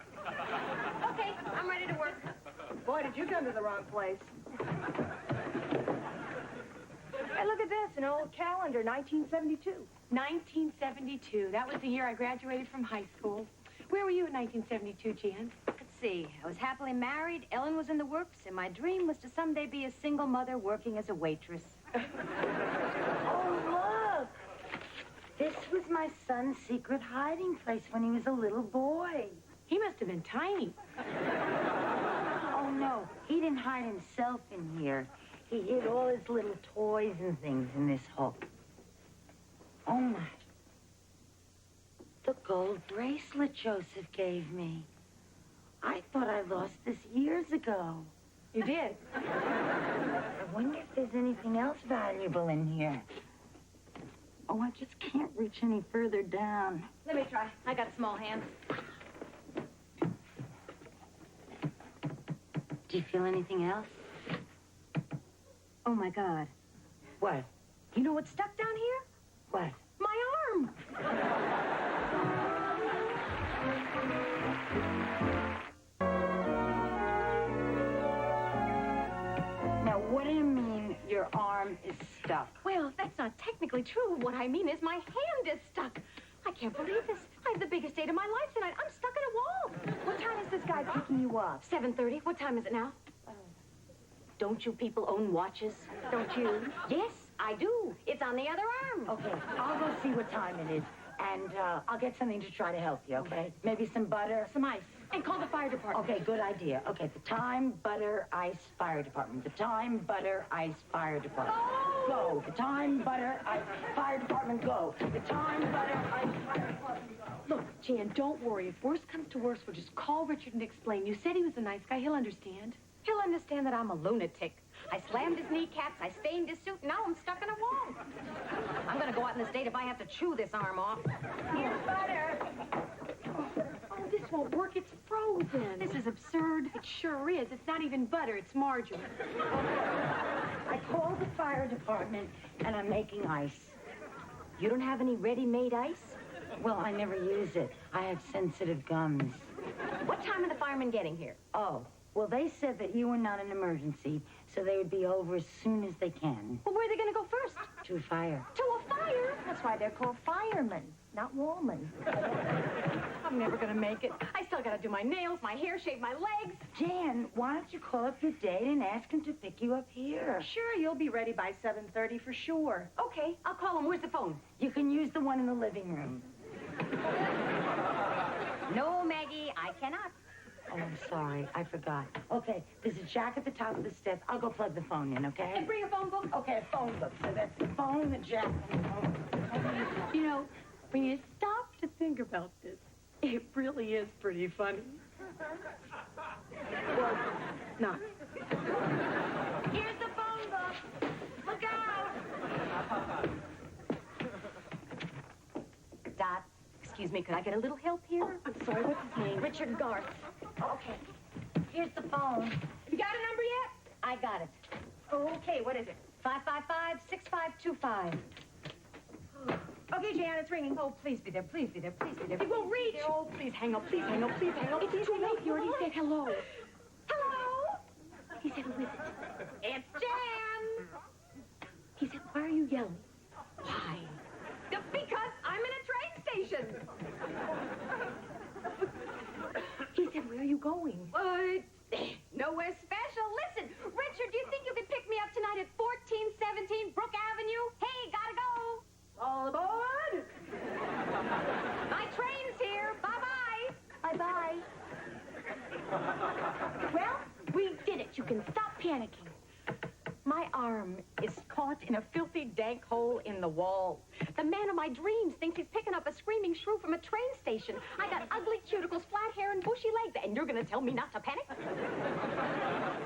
Okay, I'm ready to work. Boy, did you come to the wrong place. Hey, look at this, an old calendar, 1972. 1972. That was the year I graduated from high school. Where were you in 1972, Jan? Let's see. I was happily married, Ellen was in the works, and my dream was to someday be a single mother working as a waitress. Oh, look. This was my son's secret hiding place when he was a little boy. He must have been tiny. Oh, no. He didn't hide himself in here. He hid all his little toys and things in this hook. Oh, my. The gold bracelet Joseph gave me. I thought I lost this years ago. You did? I wonder if there's anything else valuable in here. Oh, I just can't reach any further down. Let me try. I got small hands. Do you feel anything else? Oh, my God. What? You know what's stuck down here? What? My arm! Now, what do you mean your arm is stuck? Well, that's not technically true. What I mean is my hand is stuck. I can't believe this. I have the biggest date of my life tonight. I'm stuck in a wall. What time is this guy picking you up? 7:30. What time is it now? Don't you people own watches? Don't you? Yes. I do. It's on the other arm. Okay, I'll go see what time it is, and I'll get something to try to help you, okay? Maybe some butter. Some ice. And call the fire department. Okay, good idea. Okay, the time, butter, ice, fire department. The time, butter, ice, fire department. Go. The time, butter, ice, fire department, go. The time, butter, ice, fire department, go. Look, Jan, don't worry. If worse comes to worse, we'll just call Richard and explain. You said he was a nice guy. He'll understand. He'll understand that I'm a lunatic. I slammed his kneecaps, I stained his suit, now I'm stuck in a wall. I'm gonna go out in the state if I have to chew this arm off. Here's butter. Oh, this won't work. It's frozen. This is absurd. It sure is. It's not even butter. It's margarine. I called the fire department, and I'm making ice. You don't have any ready-made ice? Well, I never use it. I have sensitive gums. What time are the firemen getting here? Oh, well, they said that you were not an emergency, so they would be over as soon as they can. Well, where are they gonna go first? To a fire. To a fire? That's why they're called firemen, not woman. I'm never gonna make it. I still gotta do my nails, my hair, shave my legs. Jan, why don't you call up your date and ask him to pick you up here? Sure, you'll be ready by 7:30 for sure. Okay, I'll call him. Where's the phone? You can use the one in the living room. No, Maggie, I cannot. Oh, I'm sorry. I forgot. Okay, there's a jack at the top of the steps. I'll go plug the phone in, okay? And bring a phone book. Okay, a phone book. So that's the phone, the jack, and the phone. You know, when you stop to think about this, it really is pretty funny. Well, not. Here's the phone book. Look out. Dot, excuse me, could I get a little help here? I'm sorry, what's his name? Richard Garth. Okay. Here's the phone. You got a number yet? I got it. Oh, okay, what is it? 555-6525. Okay, Jan, it's ringing. Oh, please be there, please be there, please be there. It won't reach. Oh, please hang up, please hang up, please hang up. It's too late. You already said hello. Hello? He said, who is it? It's Jan. He said, why are you yelling? Why? Because I'm in a train station. He said, where are you going? Nowhere special. Listen, Richard, do you think you could pick me up tonight at 1417 Brook Avenue? Hey, gotta go. All aboard! My train's here. Bye-bye. Bye-bye. Well, we did it. You can stop panicking. My arm is caught in a filthy, dank hole in the wall. The man of my dreams thinks he's picking up a screaming shrew from a train station. I got ugly cuticles, flat hair, and bushy legs, and you're going to tell me not to panic?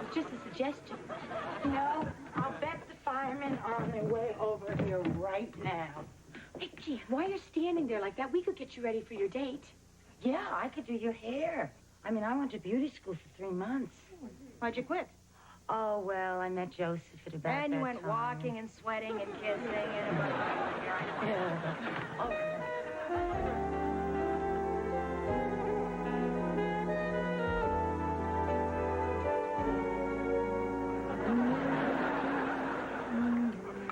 It's just a suggestion. No, I'll bet the firemen are on their way over here right now. Hey, Jan, while you're standing there like that, we could get you ready for your date. Yeah, I could do your hair. I mean, I went to beauty school for 3 months. Why'd you quit? Oh, well, I met Joseph at about And you that went time. walking and sweating and kissing and... Yeah. Okay.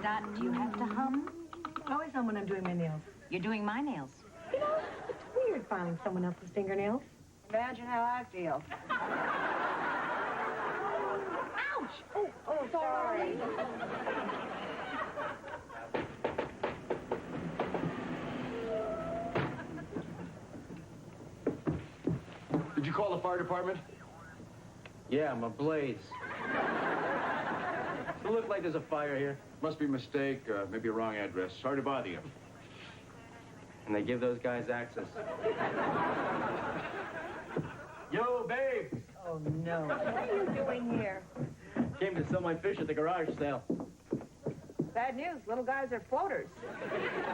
Dot, do you have to hum? Always hum when I'm doing my nails. You're doing my nails. You know, it's weird filing someone else's fingernails. Imagine how I feel. Ouch! Oh, sorry. Did you call the fire department? Yeah, I'm ablaze. It looks like there's a fire here. Must be a mistake, maybe a wrong address. Sorry to bother you. And they give those guys access. Yo, babe! Oh, no. What are you doing here? Came to sell my fish at the garage sale. Bad news. Little guys are floaters.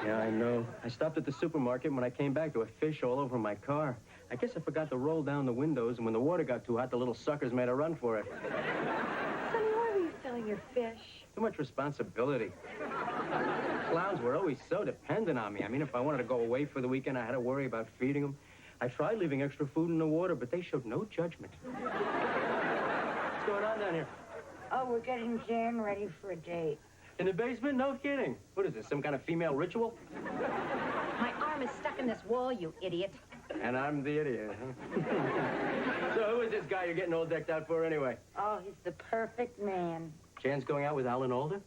Yeah, I know. I stopped at the supermarket, and when I came back, there were fish all over my car. I guess I forgot to roll down the windows, and when the water got too hot, the little suckers made a run for it. Sonny, why were you selling your fish? Too much responsibility. Clowns were always so dependent on me. I mean, if I wanted to go away for the weekend, I had to worry about feeding them. I tried leaving extra food in the water, but they showed no judgment. What's going on down here? Oh, we're getting Jan ready for a date. In the basement? No kidding. What is this, some kind of female ritual? My arm is stuck in this wall, you idiot. And I'm the idiot, huh? So who is this guy you're getting all decked out for anyway? Oh, he's the perfect man. Jan's going out with Alan Alda?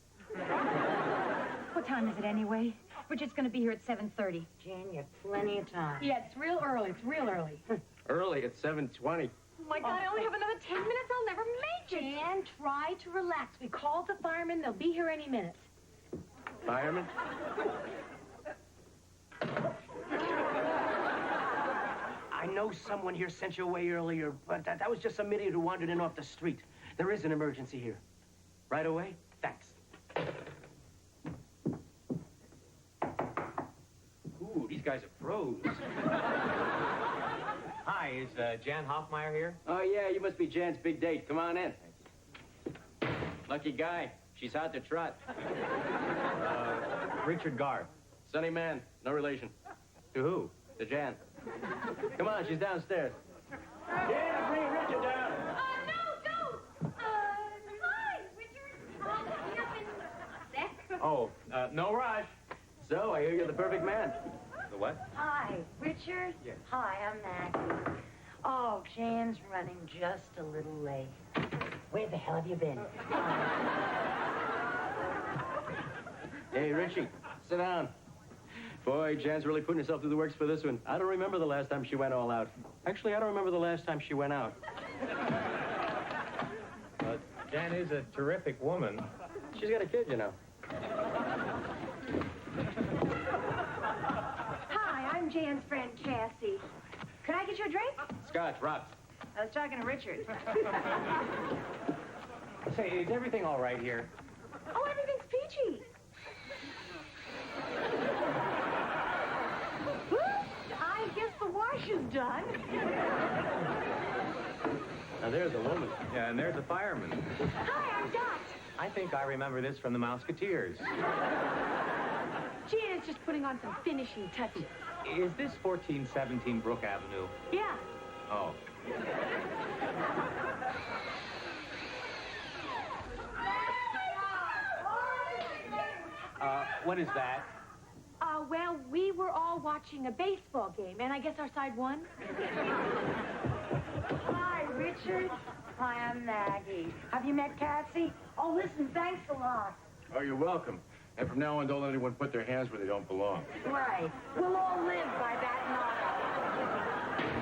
What time is it anyway? Richard's going to be here at 7:30. Jan, you have plenty of time. Yeah, it's real early. It's real early. Early at 7:20. Oh, my God, I only have another 10 minutes. I'll never make it. Jan, try to relax. We called the firemen. They'll be here any minute. Fireman? I know someone here sent you away earlier, but that was just some idiot who wandered in off the street. There is an emergency here. Right away? Thanks. Ooh, these guys are pros. Hi, is Jan Hoffmeyer here? Oh, yeah, you must be Jan's big date. Come on in. Lucky guy. She's hot to trot. Richard Garth. Sunny man. No relation. To who? To Jan. Come on, she's downstairs. Jan, bring Richard down. Hi, Richard. You've been sick? Oh, no rush. So, I hear you're the perfect man. The what? Hi, Richard. Yes. Hi, I'm Maggie. Oh, Jan's running just a little late. Where the hell have you been? Hey, Richie, sit down. Boy, Jan's really putting herself through the works for this one. I don't remember the last time she went all out. Actually, I don't remember the last time she went out. Jan is a terrific woman. She's got a kid, you know. Hi, I'm Jan's friend, Cassie. Could I get you a drink? Scotch, rocks. I was talking to Richard. Say, is everything all right here? Oh, everything's peachy. I guess the wash is done. Now, there's a woman. Yeah, and there's a fireman. Hi, I'm Dot. I think I remember this from the Mouseketeers. Jan is just putting on some finishing touches. Is this 1417 Brook Avenue? Yeah. Oh. What is that? Well, we were all watching a baseball game, and I guess our side won. Hi, Richard. Hi, I'm Maggie. Have you met Cassie? Oh, listen, thanks a lot. Oh, you're welcome. And from now on, don't let anyone put their hands where they don't belong. Right. We'll all live by that motto.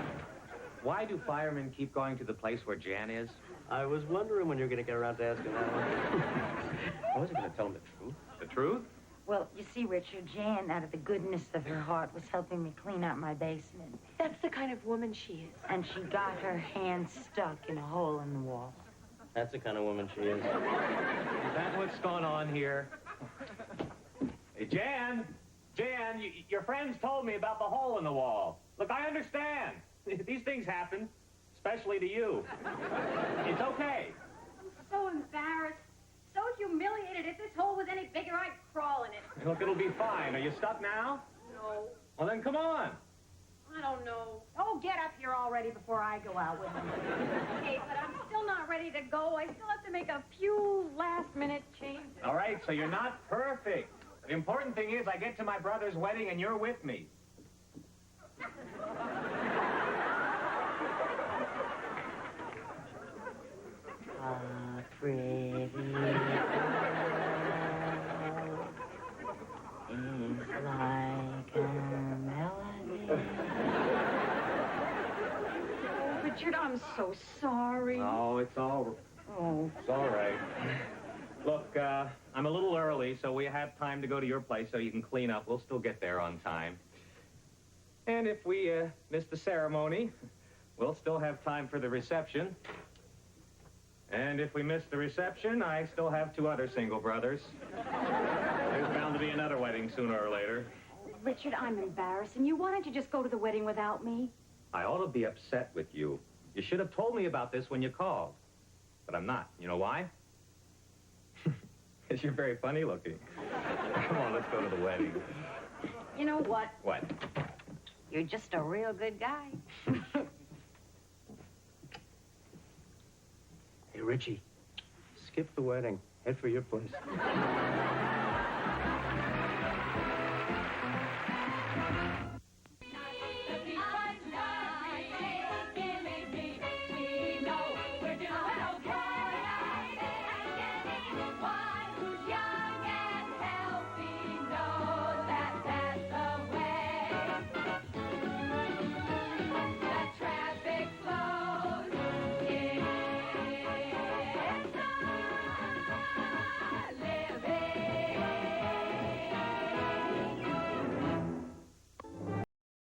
Why do firemen keep going to the place where Jan is? I was wondering when you were going to get around to asking that one. I wasn't going to tell him the truth. The truth? Well, you see, Richard, Jan, out of the goodness of her heart, was helping me clean out my basement. That's the kind of woman she is. And she got her hand stuck in a hole in the wall. That's the kind of woman she is. Is that what's going on here? Hey, Jan! Jan, your friends told me about the hole in the wall. Look, I understand. These things happen, especially to you. It's okay. I'm so embarrassed, so humiliated. If this hole was any bigger, I'd crawl in it. Look, it'll be fine. Are you stuck now? No, Well, then come on. I don't know. Oh, get up here already before I go out with him. Okay, but I'm still not ready to go. I still have to make a few last-minute changes. All right, so you're not perfect. The important thing is I get to my brother's wedding and you're with me. Pretty girl is like a melody. Oh, Richard, I'm so sorry. Oh, it's all right. Look, I'm a little early, so we have time to go to your place so you can clean up. We'll still get there on time. And if we miss the ceremony, we'll still have time for the reception. And if we miss the reception, I still have 2 other single brothers. There's bound to be another wedding sooner or later. Richard, I'm embarrassed, and you wanted to just go to the wedding without me? I ought to be upset with you. You should have told me about this when you called. But I'm not. You know why? Because you're very funny looking. Come on, let's go to the wedding. You know what? What? You're just a real good guy. Hey, Richie, skip the wedding. Head for your place.